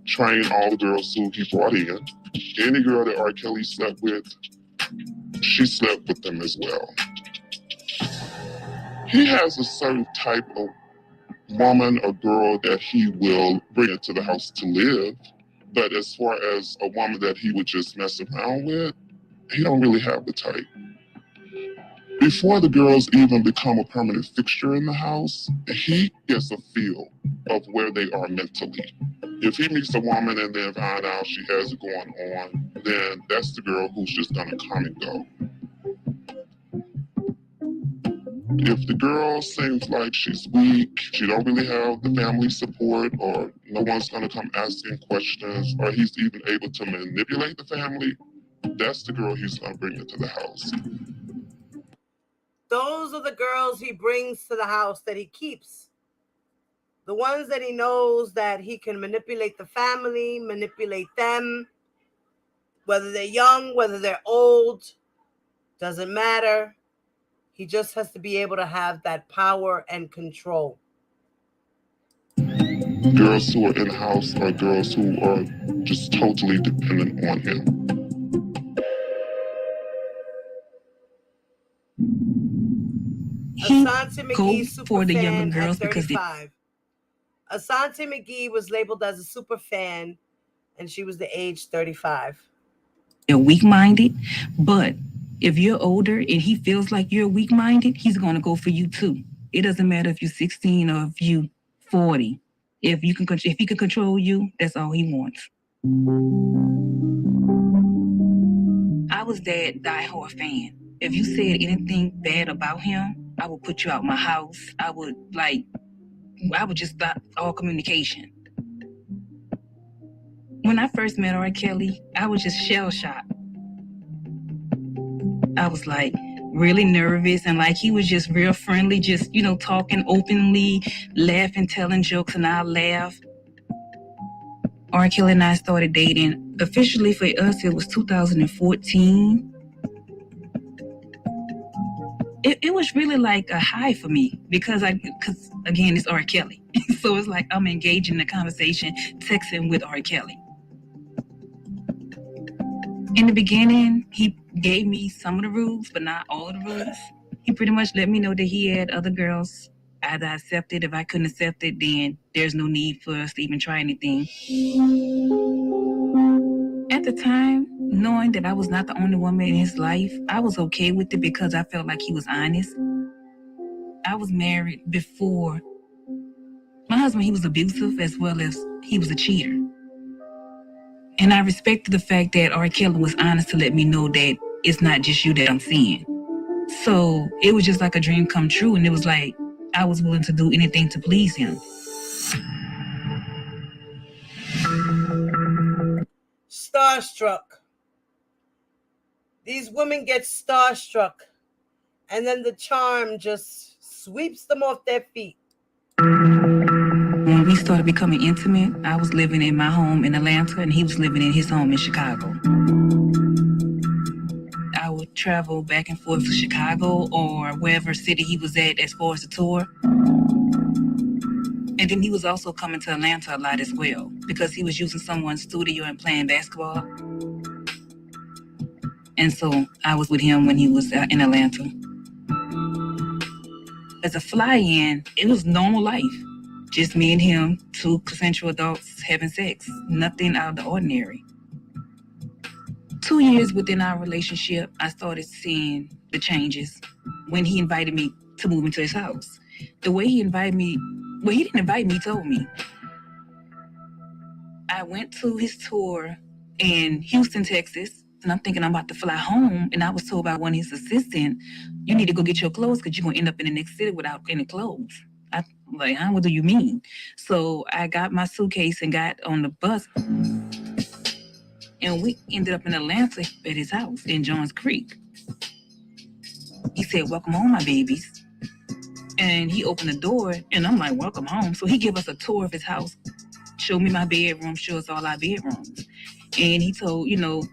train all the girls who he brought in. Any girl that R. Kelly slept with, she slept with them as well. He has a certain type of woman or girl that he will bring into the house to live. But as far as a woman that he would just mess around with, he don't really have the type. Before the girls even become a permanent fixture in the house, he gets a feel of where they are mentally. If he meets a woman and then find out she has it going on, then that's the girl who's just gonna come and go. If the girl seems like she's weak, she don't really have the family support, or no one's gonna come asking questions, or he's even able to manipulate the family, that's the girl he's gonna bring into the house. Those are the girls he brings to the house that he keeps. The ones that he knows that he can manipulate the family, manipulate them, whether they're young, whether they're old, doesn't matter. He just has to be able to have that power and control. Girls who are in the house are girls who are just totally dependent on him. Asante go McGee for the younger superfan girls at because they 35. Asante McGee was labeled as a super fan, and she was the age 35. they're weak-minded. But if you're older and he feels like you're weak-minded, he's going to go for you too. It doesn't matter if you're 16 or if you 40. If he can control you, that's all he wants. I was that diehard fan. If you said anything bad about him, I would put you out my house. I would just stop all communication. When I first met R. Kelly, I was just shell-shocked. I was like really nervous, and like he was just real friendly, just, talking openly, laughing, telling jokes, and I laugh. R. Kelly and I started dating. Officially for us, it was 2014. It was really like a high for me because again, it's R. Kelly. So it's like I'm engaging in the conversation, texting with R. Kelly. In the beginning, he gave me some of the rules, but not all of the rules. He pretty much let me know that he had other girls. Either I accept it. If I couldn't accept it, then there's no need for us to even try anything. At the time, knowing that I was not the only woman in his life, I was okay with it because I felt like he was honest. I was married before. My husband, he was abusive as well as he was a cheater. And I respected the fact that R. Kelly was honest to let me know that it's not just you that I'm seeing. So it was just like a dream come true. And it was like I was willing to do anything to please him. Starstruck. These women get starstruck, and then the charm just sweeps them off their feet. When we started becoming intimate, I was living in my home in Atlanta, and he was living in his home in Chicago. I would travel back and forth to Chicago or wherever city he was at as far as the tour. And then he was also coming to Atlanta a lot as well because he was using someone's studio and playing basketball. And so I was with him when he was in Atlanta. As a fly-in, it was normal life. Just me and him, two consensual adults having sex. Nothing out of the ordinary. 2 years within our relationship, I started seeing the changes when he invited me to move into his house. The way he invited me, well, he didn't invite me, he told me. I went to his tour in Houston, Texas, and I'm thinking I'm about to fly home, and I was told by one of his assistants, you need to go get your clothes because you're going to end up in the next city without any clothes. I'm like, huh, what do you mean? So I got my suitcase and got on the bus, and we ended up in Atlanta at his house in Johns Creek. He said, welcome home, my babies. And he opened the door, and I'm like, welcome home. So he gave us a tour of his house, showed me my bedroom, showed us all our bedrooms. And he told,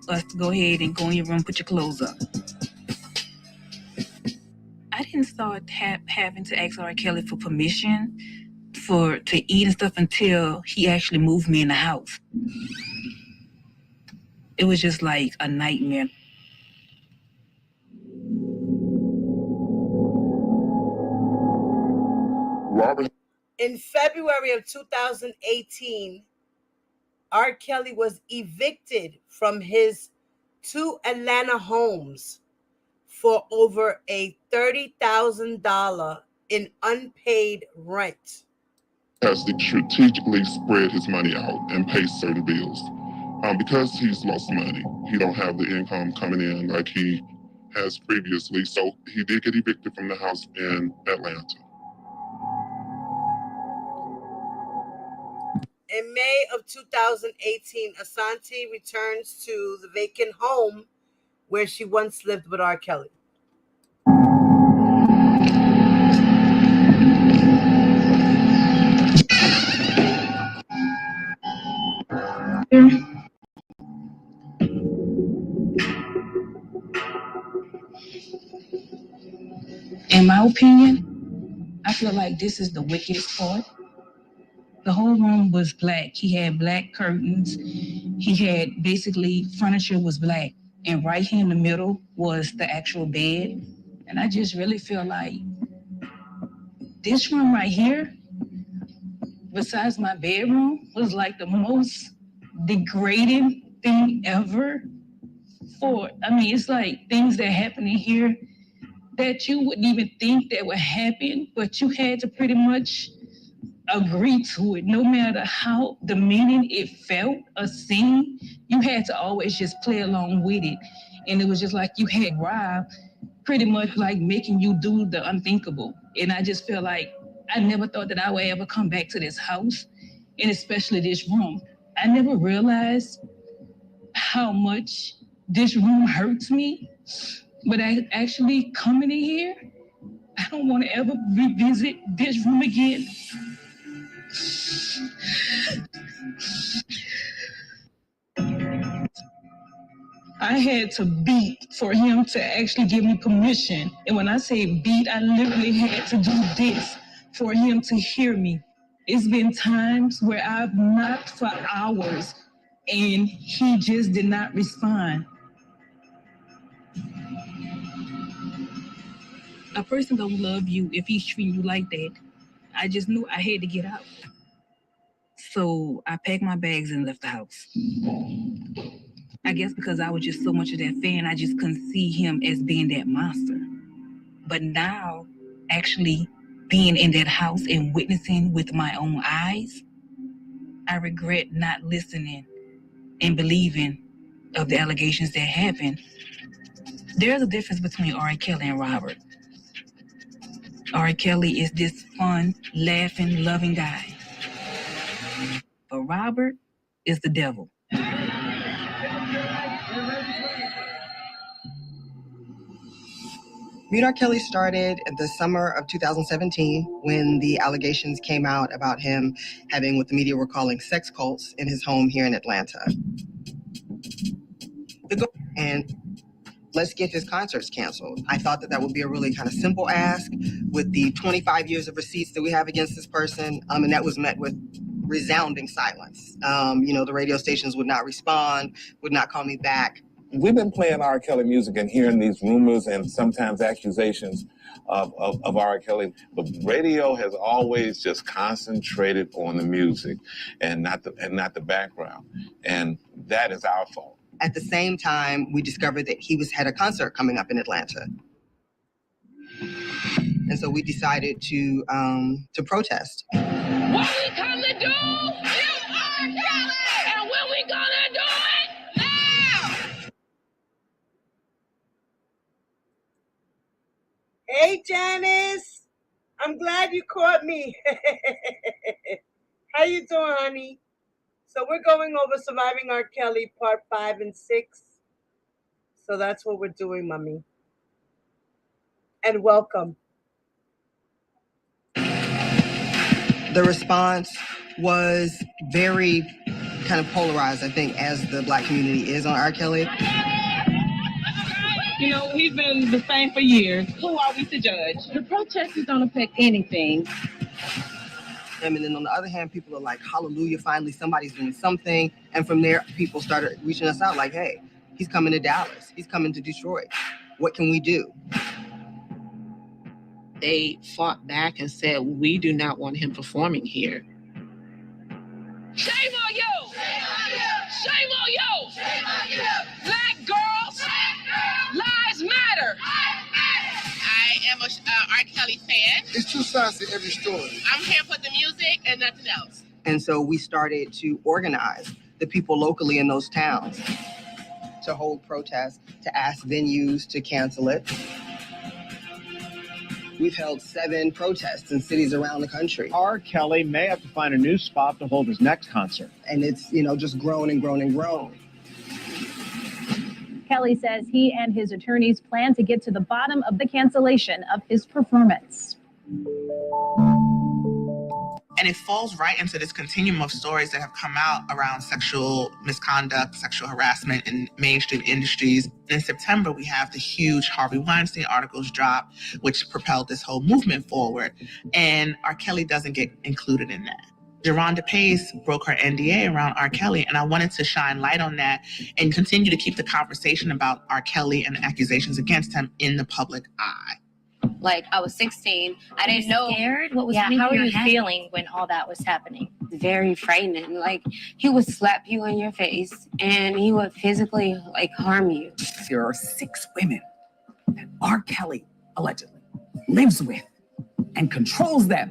us to go ahead and go in your room, put your clothes up. I didn't start having to ask R. Kelly for permission to eat and stuff until he actually moved me in the house. It was just like a nightmare. In February of 2018, R. Kelly was evicted from his 2 Atlanta homes for over a $30,000 in unpaid rent. Has to strategically spread his money out and pay certain bills. Because he's lost money, he don't have the income coming in like he has previously, so he did get evicted from the house in Atlanta. In May of 2018, Asante returns to the vacant home where she once lived with R. Kelly. In my opinion, I feel like this is the wickedest part. The whole room was black. He had black curtains. He had basically furniture was black. And right here in the middle was the actual bed. And I just really feel like this room right here, besides my bedroom, was like the most degrading thing ever. It's like things that happen in here that you wouldn't even think that would happen, but you had to pretty much agree to it, no matter how demeaning it felt, a scene, you had to always just play along with it. And it was just like you had Rob pretty much like making you do the unthinkable. And I just feel like I never thought that I would ever come back to this house, and especially this room. I never realized how much this room hurts me, but I actually coming in here, I don't want to ever revisit this room again. I had to beat for him to actually give me permission. And when I say beat, I literally had to do this for him to hear me. It's been times where I've knocked for hours and he just did not respond. A person don't love you if he's treating you like that. I just knew I had to get out. So I packed my bags and left the house. I guess because I was just so much of that fan, I just couldn't see him as being that monster. But now, actually being in that house and witnessing with my own eyes, I regret not listening and believing of the allegations that happened. There's a difference between R. Kelly and Robert. R. Kelly is this fun, laughing, loving guy. But Robert is the devil. Meet R. Kelly started in the summer of 2017 when the allegations came out about him having what the media were calling sex cults in his home here in Atlanta. And let's get his concerts canceled. I thought that would be a really kind of simple ask with the 25 years of receipts that we have against this person. And that was met with resounding silence. The radio stations would not respond, would not call me back. We've been playing R. Kelly music and hearing these rumors and sometimes accusations of R. Kelly. But radio has always just concentrated on the music and not the background. And that is our fault. At the same time, we discovered that he had a concert coming up in Atlanta. And so we decided to protest. What we come to do, you are Kelly! And when we gonna do it? Now! Hey, Janice. I'm glad you caught me. How you doing, honey? So we're going over Surviving R. Kelly, part 5 and 6. So that's what we're doing, mommy. And welcome. The response was very kind of polarized, I think, as the Black community is on R. Kelly. He's been the same for years. Who are we to judge? The protesters don't affect anything. And then on the other hand, people are like, hallelujah, finally somebody's doing something. And from there, people started reaching us out like, hey, he's coming to Dallas. He's coming to Detroit. What can we do? They fought back and said, we do not want him performing here. Shame on you! Shame on you! Shame on you! Shame on you! Black girls! Lives matter! I am a R. Kelly fan. It's two sides to every story. I'm here for the music and nothing else. And so we started to organize the people locally in those towns to hold protests, to ask venues to cancel it. We've held 7 protests in cities around the country. R. Kelly may have to find a new spot to hold his next concert. And it's, just grown and grown and grown. Kelly says he and his attorneys plan to get to the bottom of the cancellation of his performance. And it falls right into this continuum of stories that have come out around sexual misconduct, sexual harassment in mainstream industries. In September, we have the huge Harvey Weinstein articles drop, which propelled this whole movement forward. And R. Kelly doesn't get included in that. Geronda Pace broke her NDA around R. Kelly, and I wanted to shine light on that and continue to keep the conversation about R. Kelly and accusations against him in the public eye. Like, I was 16. I didn't know. Scared? What was Yeah, running how through are your you head? feeling when all that was happening? Very frightening. Like, he would slap you in your face and he would physically, like, harm you. There are 6 women that R. Kelly allegedly lives with and controls them.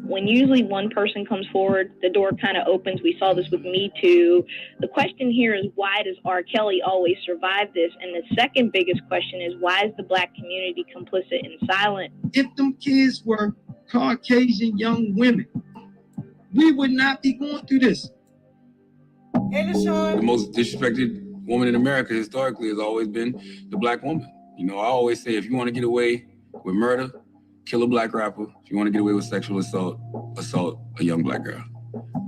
When usually one person comes forward, the door kind of opens. We saw this with Me Too. The question here is, why does R. Kelly always survive this? And the second biggest question is, why is the Black community complicit and silent? If them kids were Caucasian young women, we would not be going through this. The most disrespected woman in America historically has always been the Black woman. You know, I always say, if you want to get away with murder, kill a Black rapper. If you want to get away with sexual assault, assault a young Black girl.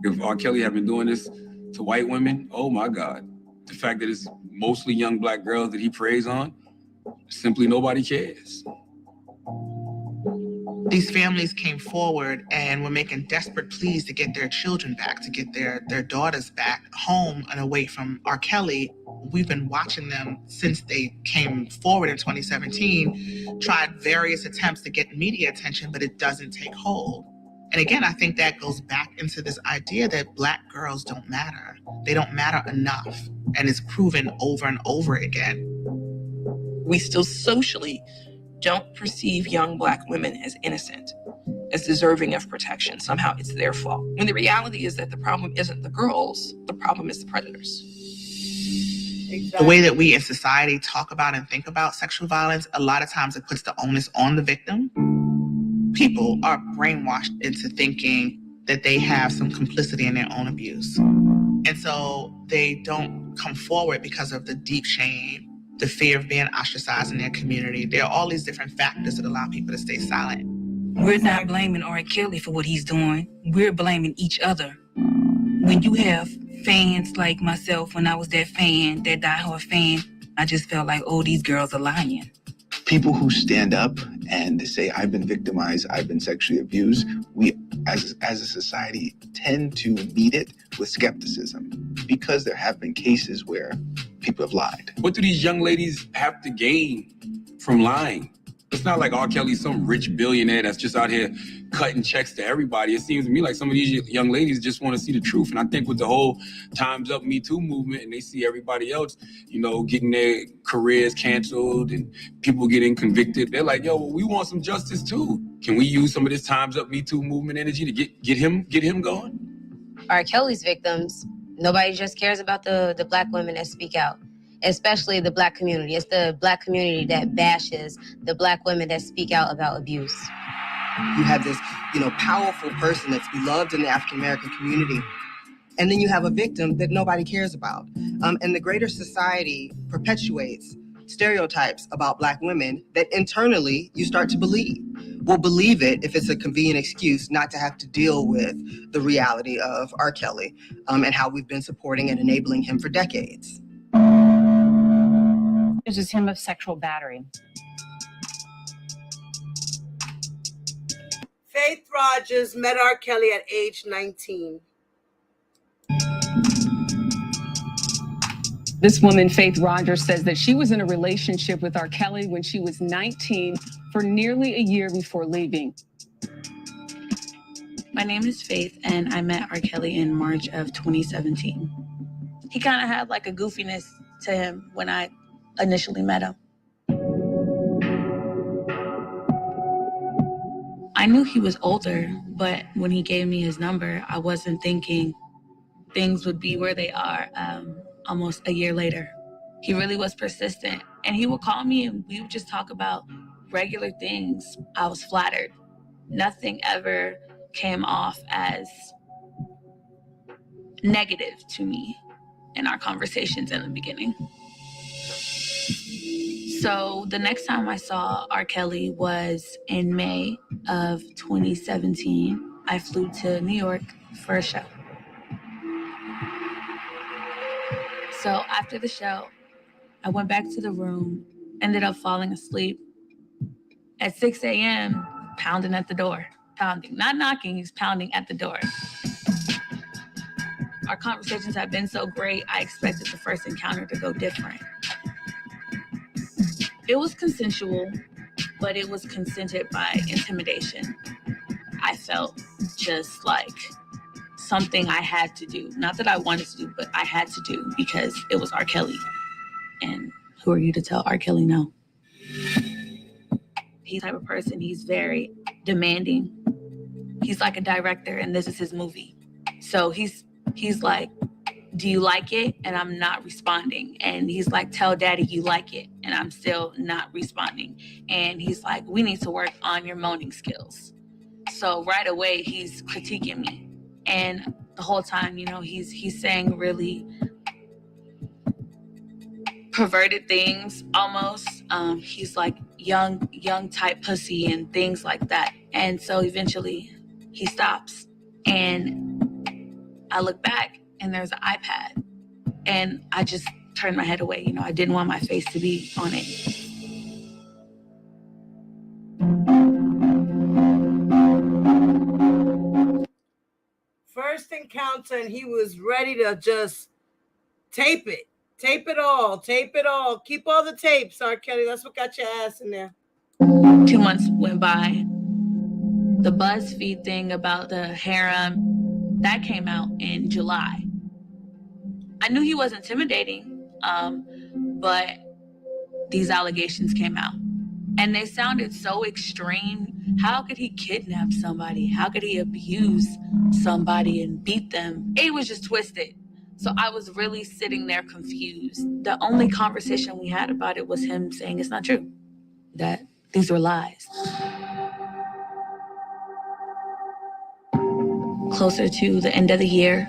If R. Kelly had been doing this to white women, oh my God. The fact that it's mostly young Black girls that he preys on, simply nobody cares. These families came forward and were making desperate pleas to get their children back, to get their daughters back home and away from R. Kelly. We've been watching them since they came forward in 2017, tried various attempts to get media attention, but it doesn't take hold. And again, I think that goes back into this idea that Black girls don't matter. They don't matter enough. And it's proven over and over again. We still socially don't perceive young Black women as innocent, as deserving of protection. Somehow it's their fault. When the reality is that the problem isn't the girls, the problem is the predators. The way that we in society talk about and think about sexual violence, a lot of times it puts the onus on the victim. People are brainwashed into thinking that they have some complicity in their own abuse. And so they don't come forward because of the deep shame, the fear of being ostracized in their community. There are all these different factors that allow people to stay silent. We're not blaming R. Kelly for what he's doing. We're blaming each other. When you have fans like myself, when I was that fan, that diehard fan, I just felt like, oh, these girls are lying. People who stand up and say, I've been victimized, I've been sexually abused, we as a society tend to meet it with skepticism because there have been cases where people have lied. What do these young ladies have to gain from lying? It's not like R. Kelly's some rich billionaire that's just out here cutting checks to everybody. It seems to me like some of these young ladies just want to see the truth. And I think with the whole Time's Up, Me Too movement, and they see everybody else, you know, getting their careers canceled and people getting convicted, they're like, yo, well, we want some justice too. Can we use some of this Time's Up, Me Too movement energy to get him going? R. Kelly's victims, nobody just cares about the Black women that speak out, especially the Black community. It's the Black community that bashes the Black women that speak out about abuse. You have this, powerful person that's beloved in the African-American community. And then you have a victim that nobody cares about. And the greater society perpetuates stereotypes about Black women that internally you start to believe. We'll believe it if it's a convenient excuse not to have to deal with the reality of R. Kelly and how we've been supporting and enabling him for decades. Accuses him of sexual battery. Faith Rogers met R. Kelly at age 19. This woman, Faith Rogers, says that she was in a relationship with R. Kelly when she was 19 for nearly a year before leaving. My name is Faith, and I met R. Kelly in March of 2017. He kind of had like a goofiness to him when I initially met him. I knew he was older, but when he gave me his number, I wasn't thinking things would be where they are almost a year later. He really was persistent, and he would call me and we would just talk about regular things. I was flattered. Nothing ever came off as negative to me in our conversations in the beginning. So the next time I saw R. Kelly was in May of 2017. I flew to New York for a show. So after the show, I went back to the room, ended up falling asleep. At 6 a.m., pounding at the door. Pounding, not knocking, he's pounding at the door. Our conversations have been so great, I expected the first encounter to go different. It was consensual. but it was consented by intimidation. I felt just like something I had to do. Not that I wanted to do, but I had to do because it was R. Kelly. And who are you to tell R. Kelly no? He's the type of person, he's very demanding. He's like a director and this is his movie. So he's like, do you like it? And I'm not responding. And he's like, tell daddy you like it. And I'm still not responding. And he's like, we need to work on your moaning skills. So right away, he's critiquing me. And the whole time, you know, he's saying really perverted things almost. He's like young type pussy and things like that. And so eventually he stops. And I look back and there's an iPad. And I just turned my head away. You know, I didn't want my face to be on it. First encounter, and he was ready to just tape it. Tape it all. Tape it all. Keep all the tapes, R. Kelly. That's what got your ass in there. 2 months went by. The BuzzFeed thing about the harem, that came out in July. I knew he was intimidating, but these allegations came out. And they sounded so extreme. How could he kidnap somebody? How could he abuse somebody and beat them? It was just twisted. So I was really sitting there confused. The only conversation we had about it was him saying it's not true, that these were lies. Closer to the end of the year,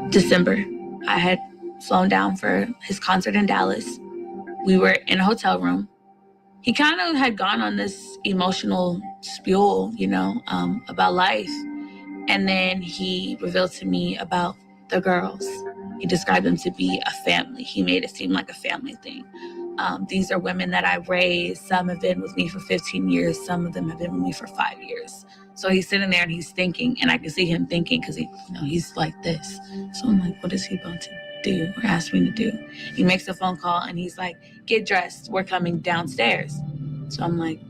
December, I had flown down for his concert in Dallas. We were in a hotel room. He kind of had gone on this emotional spiel, you know, about life. And then he revealed to me about the girls. He described them to be a family. He made it seem like a family thing. These are women that I raised. Some have been with me for 15 years. Some of them have been with me for 5 years. So he's sitting there and he's thinking, and I can see him thinking because he's like this. So I'm like, what is he about to do or ask me to do? He makes a phone call and he's like, get dressed. We're coming downstairs. So I'm like,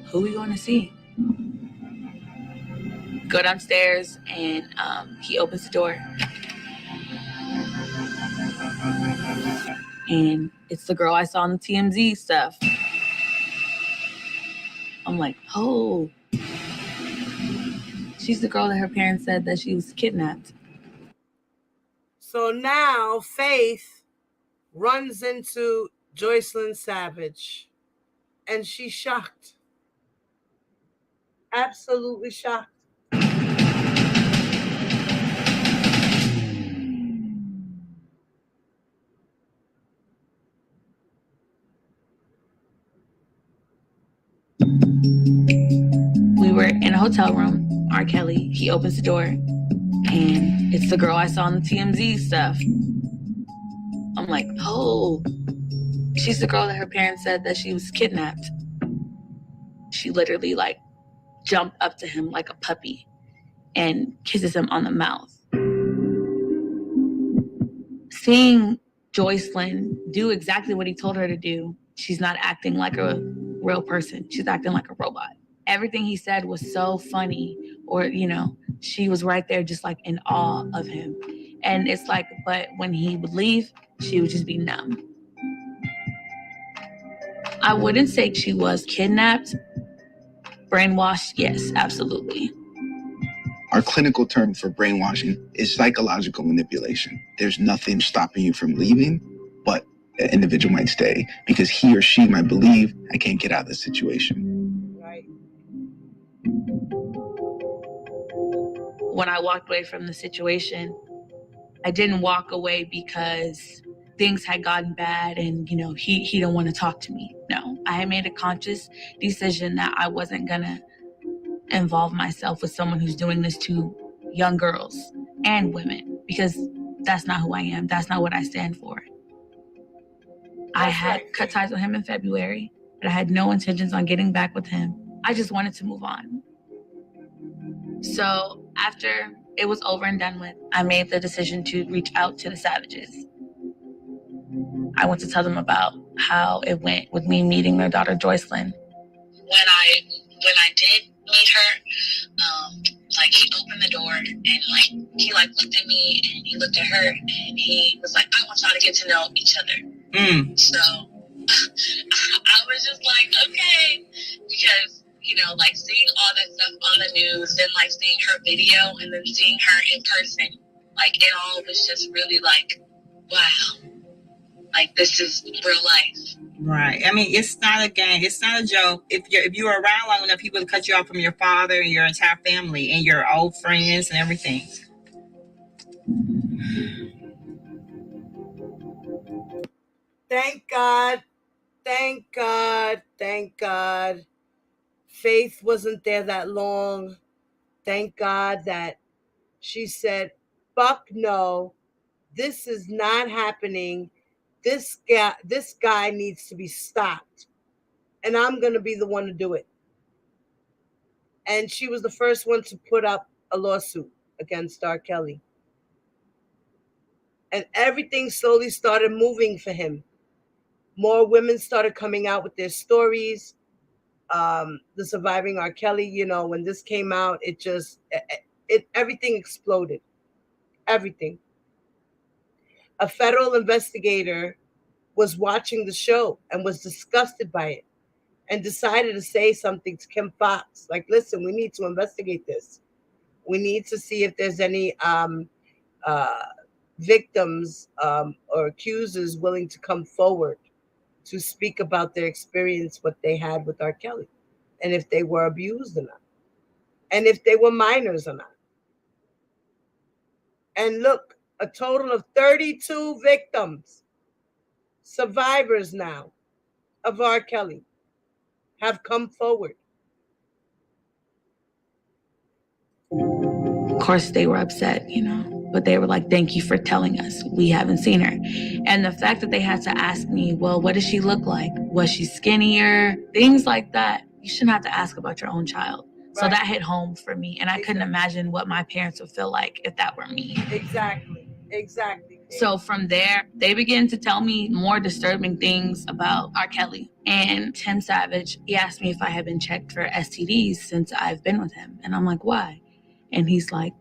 who are we going to see? Go downstairs and he opens the door. And it's the girl I saw on the TMZ stuff. I'm like, oh. She's the girl that her parents said that she was kidnapped. So now Faith runs into Joycelyn Savage. And she's shocked. Absolutely shocked. We were in a hotel room, R. Kelly. He opens the door, and it's the girl I saw on the TMZ stuff. I'm like, oh, she's the girl that her parents said that she was kidnapped. She literally like jumped up to him like a puppy and kisses him on the mouth. Seeing Joycelyn do exactly what he told her to do, she's not acting like a real person. She's acting like a robot. Everything he said was so funny, or, you know, she was right there just like in awe of him. And it's like, but when he would leave, she would just be numb. I wouldn't say she was kidnapped. Brainwashed, yes, absolutely. Our clinical term for brainwashing is psychological manipulation. There's nothing stopping you from leaving, but an individual might stay because he or she might believe, I can't get out of this situation. Right. When I walked away from the situation, I didn't walk away because things had gotten bad and, you know, he didn't want to talk to me. No, I had made a conscious decision that I wasn't gonna involve myself with someone who's doing this to young girls and women, because that's not who I am. That's not what I stand for. I had cut ties with him in February, but I had no intentions on getting back with him. I just wanted to move on. So after it was over and done with, I made the decision to reach out to the Savages. I went to tell them about how it went with me meeting their daughter, Joycelyn. When I did meet her, like he opened the door and he looked at me and he looked at her and he was like, I want y'all to get to know each other. So I was just like, okay, because seeing all that stuff on the news and seeing her video and then seeing her in person, it all was just really wow, this is real life. Right. I mean, it's not a game. It's not a joke. If you were around long enough, people to cut you off from your father and your entire family and your old friends and everything. Thank God. Thank God. Thank God. Faith wasn't there that long. Thank God that she said, fuck no, this is not happening. This guy needs to be stopped. And I'm going to be the one to do it. And she was the first one to put up a lawsuit against R. Kelly. And everything slowly started moving for him. More women started coming out with their stories. The surviving R. Kelly, when this came out, everything exploded. Everything. A federal investigator was watching the show and was disgusted by it and decided to say something to Kim Fox. Listen, we need to investigate this. We need to see if there's any victims or accusers willing to come forward to speak about their experience, what they had with R. Kelly, and if they were abused or not, and if they were minors or not. And look, a total of 32 victims, survivors now of R. Kelly, have come forward. Of course, they were upset, but they were like, thank you for telling us. We haven't seen her. And the fact that they had to ask me, well, what does she look like? Was she skinnier? Things like that. You shouldn't have to ask about your own child. Right. So that hit home for me. And I couldn't imagine what my parents would feel like if that were me. Exactly. So from there, they began to tell me more disturbing things about R. Kelly. And Tim Savage, he asked me if I had been checked for STDs since I've been with him. And I'm like, why? And he's like,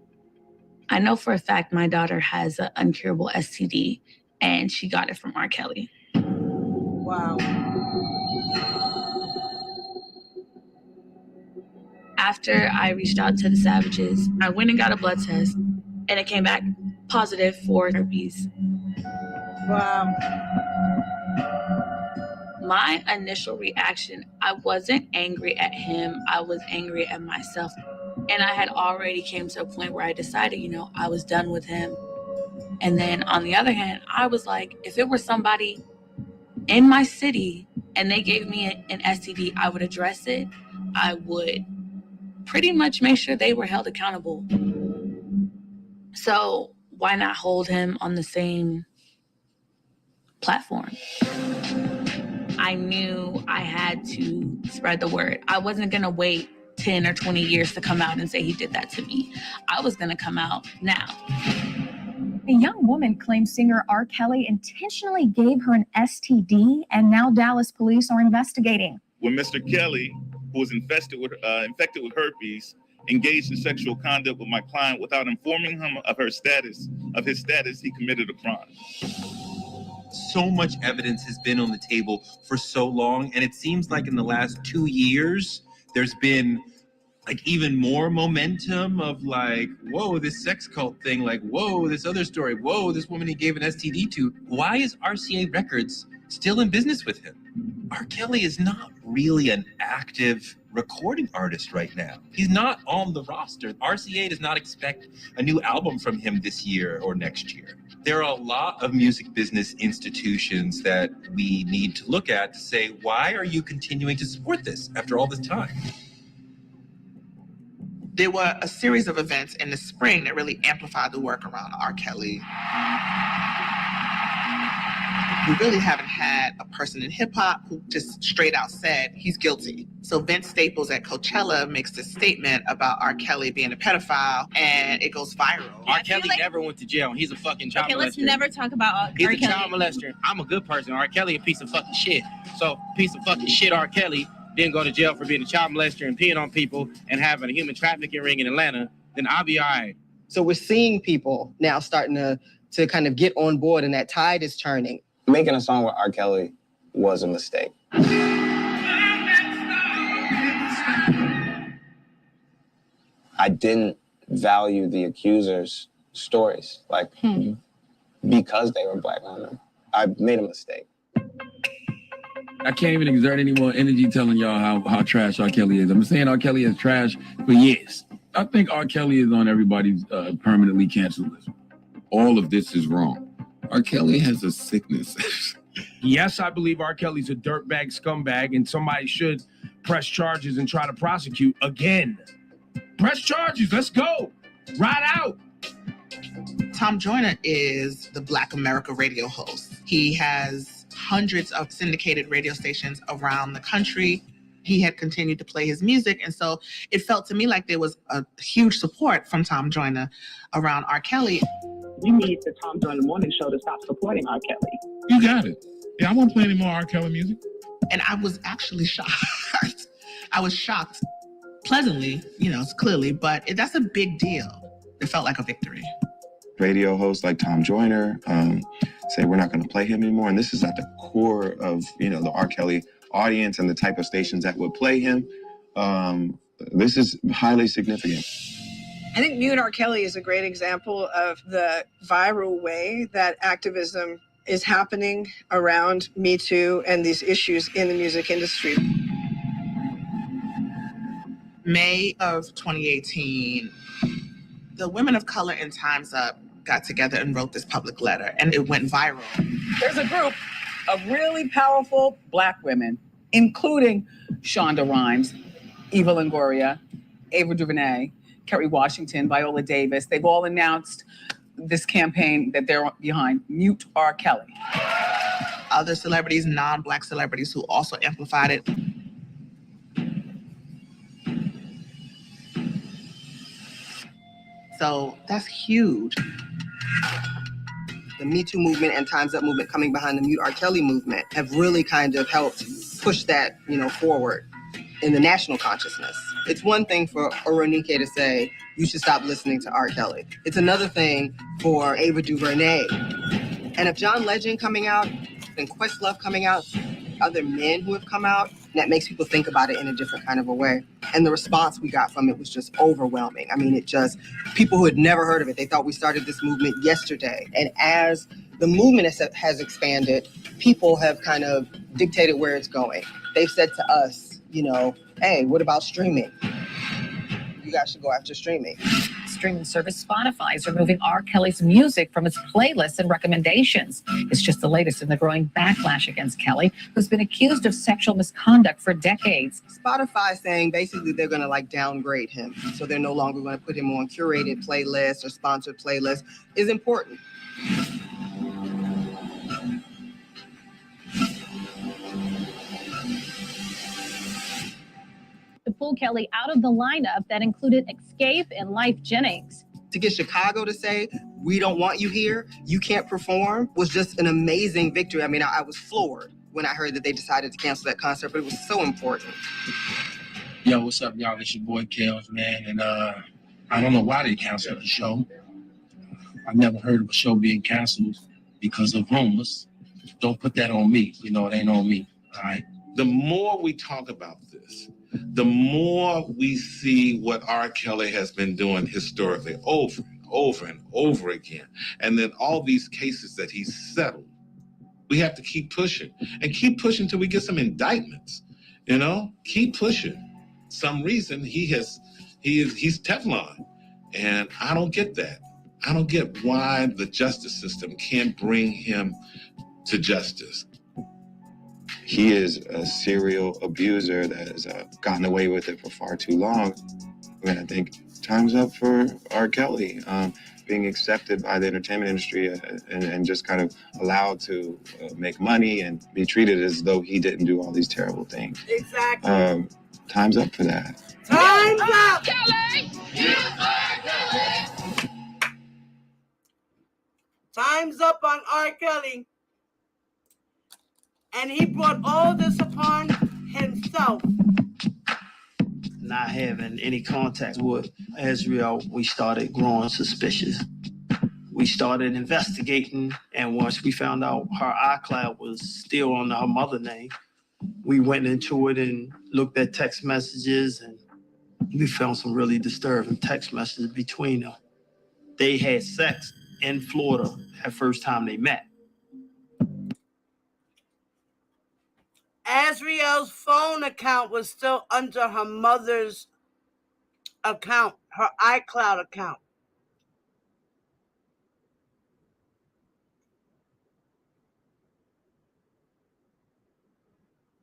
I know for a fact my daughter has an uncurable STD and she got it from R. Kelly. Wow. After I reached out to the Savages, I went and got a blood test and it came back positive for herpes. Wow. My initial reaction, I wasn't angry at him. I was angry at myself. And I had already came to a point where I decided, I was done with him. And then on the other hand, I was like, if it were somebody in my city and they gave me an STD, I would address it. I would pretty much make sure they were held accountable. So why not hold him on the same platform? I knew I had to spread the word. I wasn't going to wait 10 or 20 years to come out and say he did that to me. I was going to come out now. A young woman claims singer R. Kelly intentionally gave her an STD, and now Dallas police are investigating. When Mr. Kelly, who was infected with herpes, engaged in sexual conduct with my client without informing him of his status, he committed a crime. So much evidence has been on the table for so long, and it seems like in the last 2 years, there's been even more momentum of whoa, this sex cult thing, whoa, this other story, whoa, this woman he gave an STD to. Why is RCA Records still in business with him? R. Kelly is not really an active recording artist right now. He's not on the roster. RCA does not expect a new album from him this year or next year. There are a lot of music business institutions that we need to look at to say, why are you continuing to support this after all this time? There were a series of events in the spring that really amplified the work around R. Kelly. We really haven't had a person in hip hop who just straight out said he's guilty. So Vince Staples at Coachella makes this statement about R. Kelly being a pedophile, and it goes viral. R. Kelly never went to jail. He's a fucking child molester. Okay, let's never talk about R. He's Kelly. a child molester. I'm a good person. R. Kelly a piece of fucking shit. So piece of fucking shit R. Kelly didn't go to jail for being a child molester and peeing on people and having a human trafficking ring in Atlanta, then I'll be all right. So we're seeing people now starting to kind of get on board, and that tide is turning. Making a song with R. Kelly was a mistake. I didn't value the accusers' stories, like, because they were Black women. I made a mistake. I can't even exert any more energy telling y'all how trash R. Kelly is. I'm saying R. Kelly is trash, but yes, I think R. Kelly is on everybody's permanently canceled list. All of this is wrong. R. Kelly has a sickness. Yes, I believe R. Kelly's a dirtbag scumbag, and somebody should press charges and try to prosecute again. Press charges, let's go. Ride out. Tom Joyner is the Black America radio host. He has hundreds of syndicated radio stations around the country. He had continued to play his music, and so it felt to me like there was a huge support from Tom Joyner around R. Kelly. You need the Tom Joyner Morning Show to stop supporting R. Kelly. You got it. Yeah, I won't play any more R. Kelly music. And I was actually shocked. I was shocked. Pleasantly, clearly, but that's a big deal. It felt like a victory. Radio hosts like Tom Joyner say we're not going to play him anymore. And this is at the core of, the R. Kelly audience and the type of stations that would play him. This is highly significant. I think Mute R. Kelly is a great example of the viral way that activism is happening around Me Too and these issues in the music industry. May of 2018, the women of color in Time's Up got together and wrote this public letter, and it went viral. There's a group of really powerful Black women, including Shonda Rhimes, Eva Longoria, Ava DuVernay, Kerry Washington, Viola Davis. They've all announced this campaign that they're behind, Mute R. Kelly. Other celebrities, non-Black celebrities who also amplified it. So that's huge. The Me Too movement and Time's Up movement coming behind the Mute R. Kelly movement have really kind of helped push that, forward in the national consciousness. It's one thing for Oronike to say, you should stop listening to R. Kelly. It's another thing for Ava DuVernay. And if John Legend coming out and Questlove coming out, other men who have come out, that makes people think about it in a different kind of a way. And the response we got from it was just overwhelming. I mean, people who had never heard of it, they thought we started this movement yesterday. And as the movement has expanded, people have kind of dictated where it's going. They've said to us, hey, what about streaming? You guys should go after streaming. Streaming service Spotify is removing R. Kelly's music from its playlists and recommendations. It's just the latest in the growing backlash against Kelly, who's been accused of sexual misconduct for decades. Spotify saying basically they're going to downgrade him. So they're no longer going to put him on curated playlists or sponsored playlists is important. To pull Kelly out of the lineup that included Escape and Life Jennings. To get Chicago to say, we don't want you here, you can't perform, was just an amazing victory. I mean, I was floored when I heard that they decided to cancel that concert, but it was so important. Yo, what's up, y'all? It's your boy Kels, man. And I don't know why they canceled the show. I've never heard of a show being canceled because of homeless. Don't put that on me. It ain't on me, all right? The more we talk about this, the more we see what R. Kelly has been doing historically over and over and over again. And then all these cases that he's settled, we have to keep pushing and keep pushing till we get some indictments, keep pushing. Some reason he's Teflon. And I don't get that. I don't get why the justice system can't bring him to justice. He is a serial abuser that has gotten away with it for far too long. And I think time's up for R. Kelly. being accepted by the entertainment industry and just kind of allowed to make money and be treated as though he didn't do all these terrible things. Exactly. Time's up for that. Time's up! Time's up on R. Kelly. And he brought all this upon himself. Not having any contact with Azriel, we started growing suspicious. We started investigating, and once we found out her iCloud was still on her mother name, we went into it and looked at text messages, and we found some really disturbing text messages between them. They had sex in Florida that first time they met. Azriel's phone account was still under her mother's account, her iCloud account.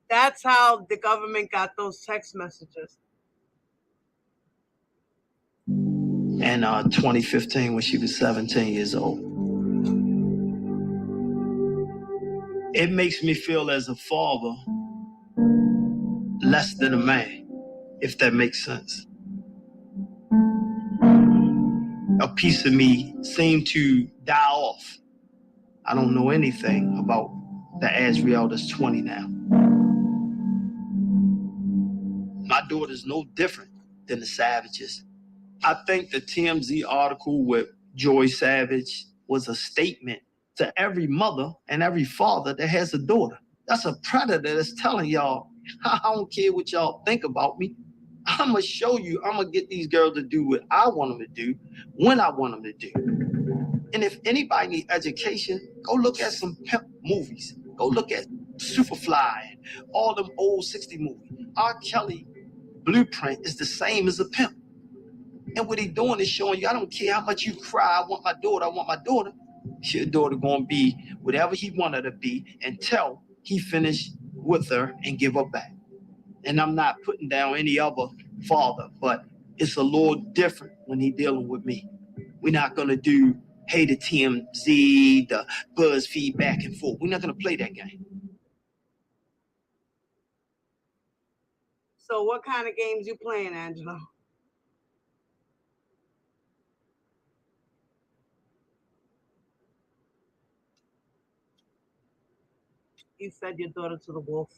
That's how the government got those text messages. In 2015, when she was 17 years old. It makes me feel as a father less than a man, if that makes sense. A piece of me seemed to die off. I don't know anything about the Azriel that's 20 now. My daughter's no different than the Savages. I think the TMZ article with Joy Savage was a statement to every mother and every father that has a daughter. That's a predator that's telling y'all, I don't care what y'all think about me. I'm going to show you, I'm going to get these girls to do what I want them to do, when I want them to do. And if anybody needs education, go look at some pimp movies. Go look at Superfly and all them old 60 movies. R. Kelly blueprint is the same as a pimp. And what he doing is showing you, I don't care how much you cry, I want my daughter, I want my daughter. Your daughter gonna be whatever he want her to be until he finish with her and give her back. And I'm not putting down any other father, but it's a little different when he dealing with me. We're not gonna do, hey, the TMZ, the BuzzFeed back and forth. We're not gonna play that game. So what kind of games you playing, Angela? You fed your daughter to the wolf.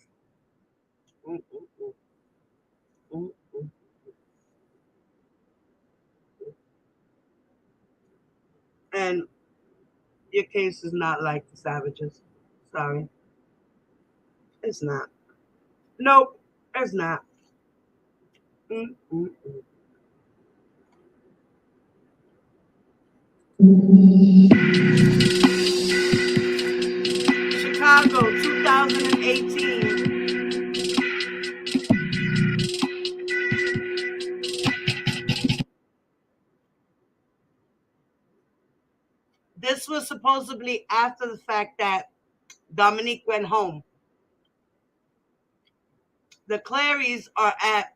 And your case is not like the Savages. Sorry. It's not. Nope, it's not. Chicago, 2018. This was supposedly after the fact that Dominique went home. The Clarys are at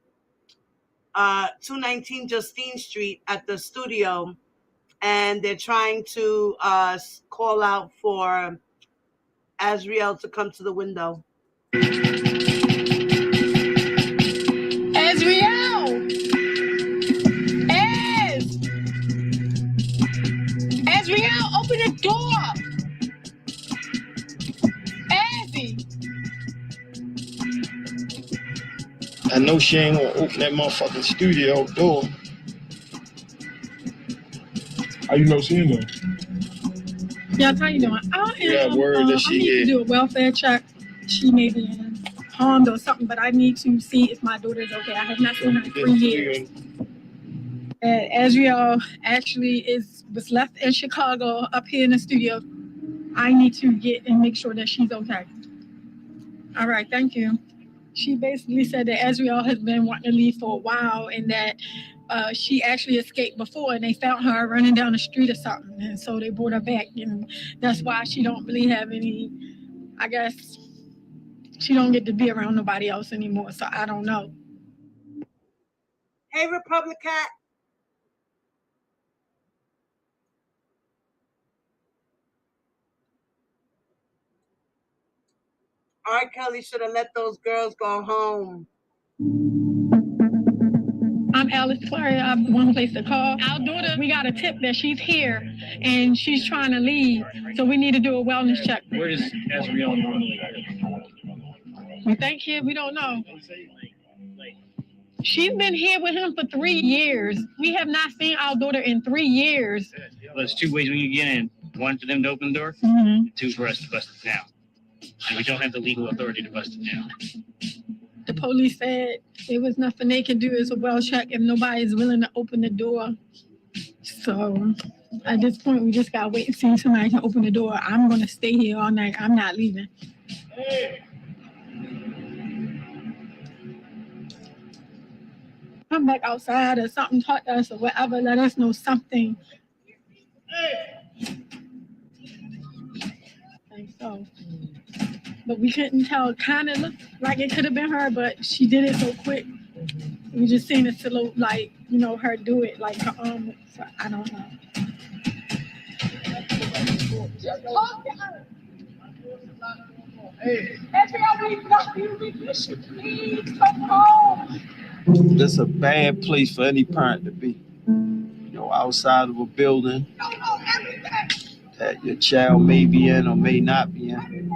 219 Justine Street at the studio, and they're trying to call out for Azriel to come to the window. Azriel! Azriel, open the door! Azzy! I know she ain't gonna open that motherfucking studio door. How you know she in there? Yes, how you doing? I Yeah, word that she I need here. to do a welfare check. She may be harmed or something, but I need to see if my daughter is okay. I have not seen her in 3 years. Azriel actually was left in Chicago up here in the studio. I need to get and make sure that she's okay. All right, thank you. She basically said that Azriel has been wanting to leave for a while and that she actually escaped before and they found her running down the street or something. And so they brought her back. And that's why she don't really have any, I guess, she don't get to be around nobody else anymore. So I don't know. Hey, Republican. R. Kelly should have let those girls go home. I'm Alice Clary. I'm the one who placed the call. Our daughter, we got a tip that she's here and she's trying to leave. So we need to do a wellness check. Where does Azriel normally live? We think here, we don't know. She's been here with him for 3 years. We have not seen our daughter in 3 years. Well, there's two ways we can get in. One for them to open the door, two for us to bust it down. And we don't have the legal authority to bust it down. The police said there was nothing they can do as a well check if nobody's willing to open the door. So at this point, we just gotta wait and see if somebody can open the door. I'm gonna stay here all night. I'm not leaving. Come back outside or something taught us or whatever. Let us know something. I think so. But we couldn't tell. It kind of looked like it could have been her, but she did it so quick. We just seen a silhouette, like, you know, her do it, like her arm. So I don't know. Hey. Please come home. That's a bad place for any parent to be. You know, outside of a building that your child may be in or may not be in.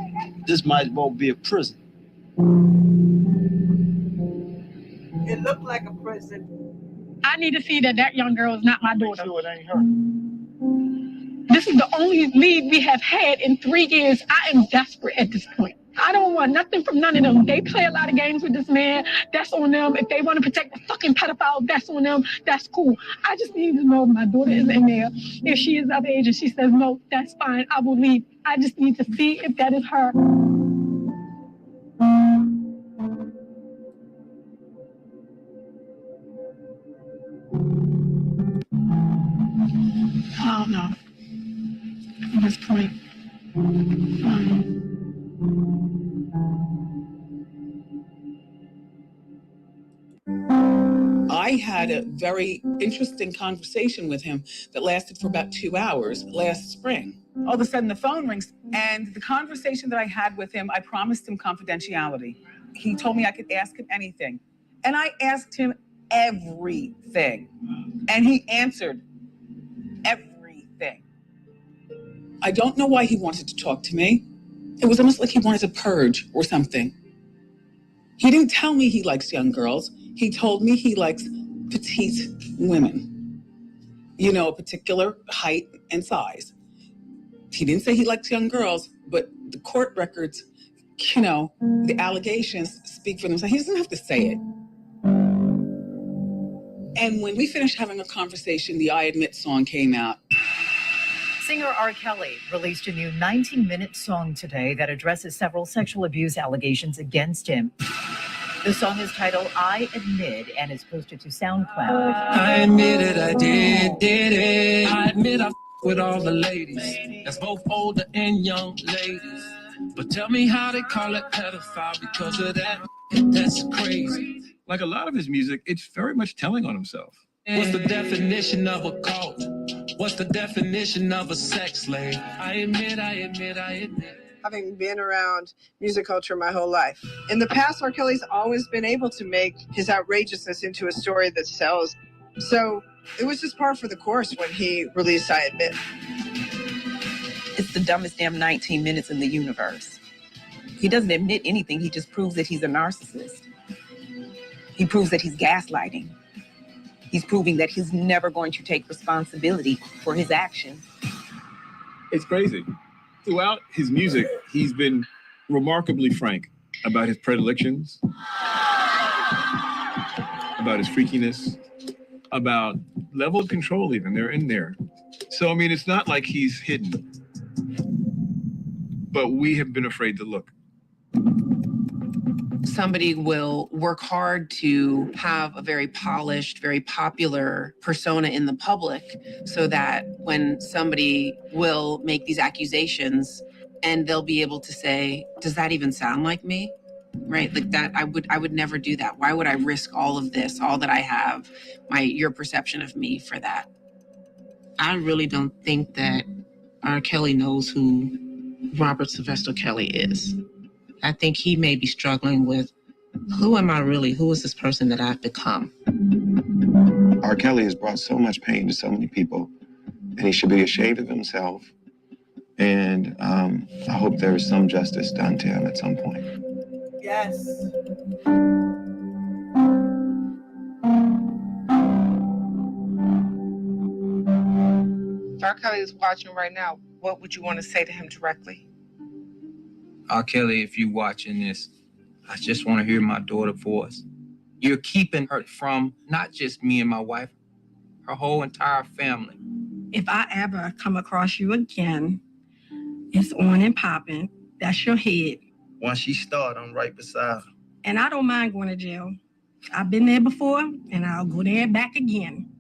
This might as well be a prison. It looked like a prison. I need to see that young girl is not my daughter. Sure, it ain't her. This is the only lead we have had in 3 years. I am desperate at this point. I don't want nothing from none of them. They play a lot of games with this man. That's on them. If they want to protect the fucking pedophile, that's on them. That's cool. I just need to know if my daughter is in there. If she is of age and she says no, that's fine. I will leave. I just need to see if that is her. I don't know. At this point. I had a very interesting conversation with him that lasted for about 2 hours last spring. All of a sudden the phone rings, and the conversation that I had with him, I promised him confidentiality. He told me I could ask him anything. And I asked him everything. And he answered everything. I don't know why he wanted to talk to me. It was almost like he wanted to purge or something. He didn't tell me he likes young girls. He told me he likes petite women. You know, a particular height and size. He didn't say he likes young girls, but the court records, you know, the allegations speak for themselves. He doesn't have to say it. And when we finished having a conversation, the I Admit song came out. Singer R. Kelly released a new 19-minute song today that addresses several sexual abuse allegations against him. The song is titled I Admit and is posted to SoundCloud. I admit it, I did it. I admit I with all the ladies. That's both older and young ladies. But tell me how they call it pedophile because of that. That's crazy. Like a lot of his music, it's very much telling on himself. What's the definition of a cult? What's the definition of a sex slave? I admit. Having been around music culture my whole life. In the past, R. Kelly's always been able to make his outrageousness into a story that sells. So it was just par for the course when he released I Admit. It's the dumbest damn 19 minutes in the universe. He doesn't admit anything. He just proves that he's a narcissist. He proves that he's gaslighting. He's proving that he's never going to take responsibility for his actions. It's crazy. Throughout his music, he's been remarkably frank about his predilections, about his freakiness, about level of control even. They're in there. So, I mean, it's not like he's hidden. But we have been afraid to look. Somebody will work hard to have a very polished, very popular persona in the public so that when somebody will make these accusations and they'll be able to say, does that even sound like me? Right? Like that, I would never do that. Why would I risk all of this, all that I have, your perception of me for that? I really don't think that R. Kelly knows who Robert Sylvester Kelly is. I think he may be struggling with, who am I really? Who is this person that I've become? R. Kelly has brought so much pain to so many people, and he should be ashamed of himself. And I hope there is some justice done to him at some point. Yes. If R. Kelly is watching right now, what would you want to say to him directly? R. Kelly, if you're watching this, I just want to hear my daughter's voice. You're keeping her from not just me and my wife, her whole entire family. If I ever come across you again, it's on and popping. That's your head. Once she start, I'm right beside her. And I don't mind going to jail. I've been there before, and I'll go there back again.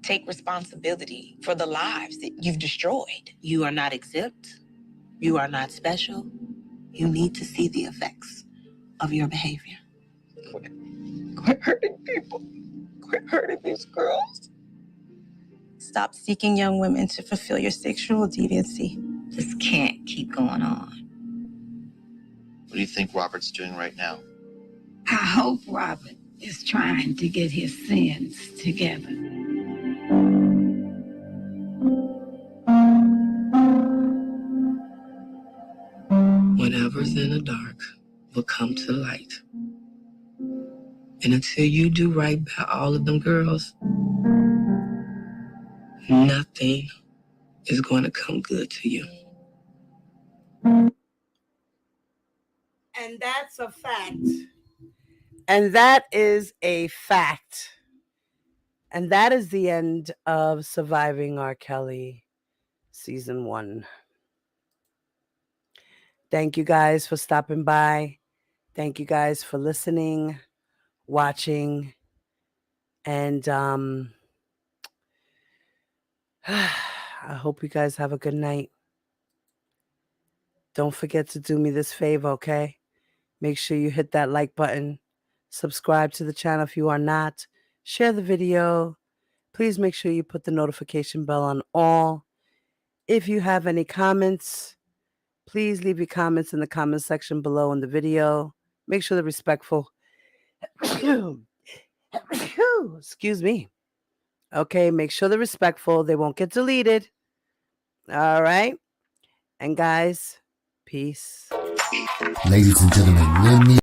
Take responsibility for the lives that you've destroyed. You are not exempt. You are not special. You need to see the effects of your behavior. Quit hurting people. Quit hurting these girls. Stop seeking young women to fulfill your sexual deviancy. This can't keep going on. What do you think Robert's doing right now? I hope Robert is trying to get his sins together. Whatever's in the dark will come to light. And until you do right by all of them girls, nothing is going to come good to you. And that's a fact. And that is a fact. And that is the end of Surviving R. Kelly Season 1. Thank you guys for stopping by. Thank you guys for listening, watching, and I hope you guys have a good night. Don't forget to do me this favor, okay? Make sure you hit that like button. Subscribe to the channel if you are not. Share the video. Please make sure you put the notification bell on all. If you have any comments, please leave your comments in the comment section below in the video. Make sure they're respectful. Excuse me. Okay, make sure they're respectful. They won't get deleted. All right. And guys, peace. Ladies and gentlemen,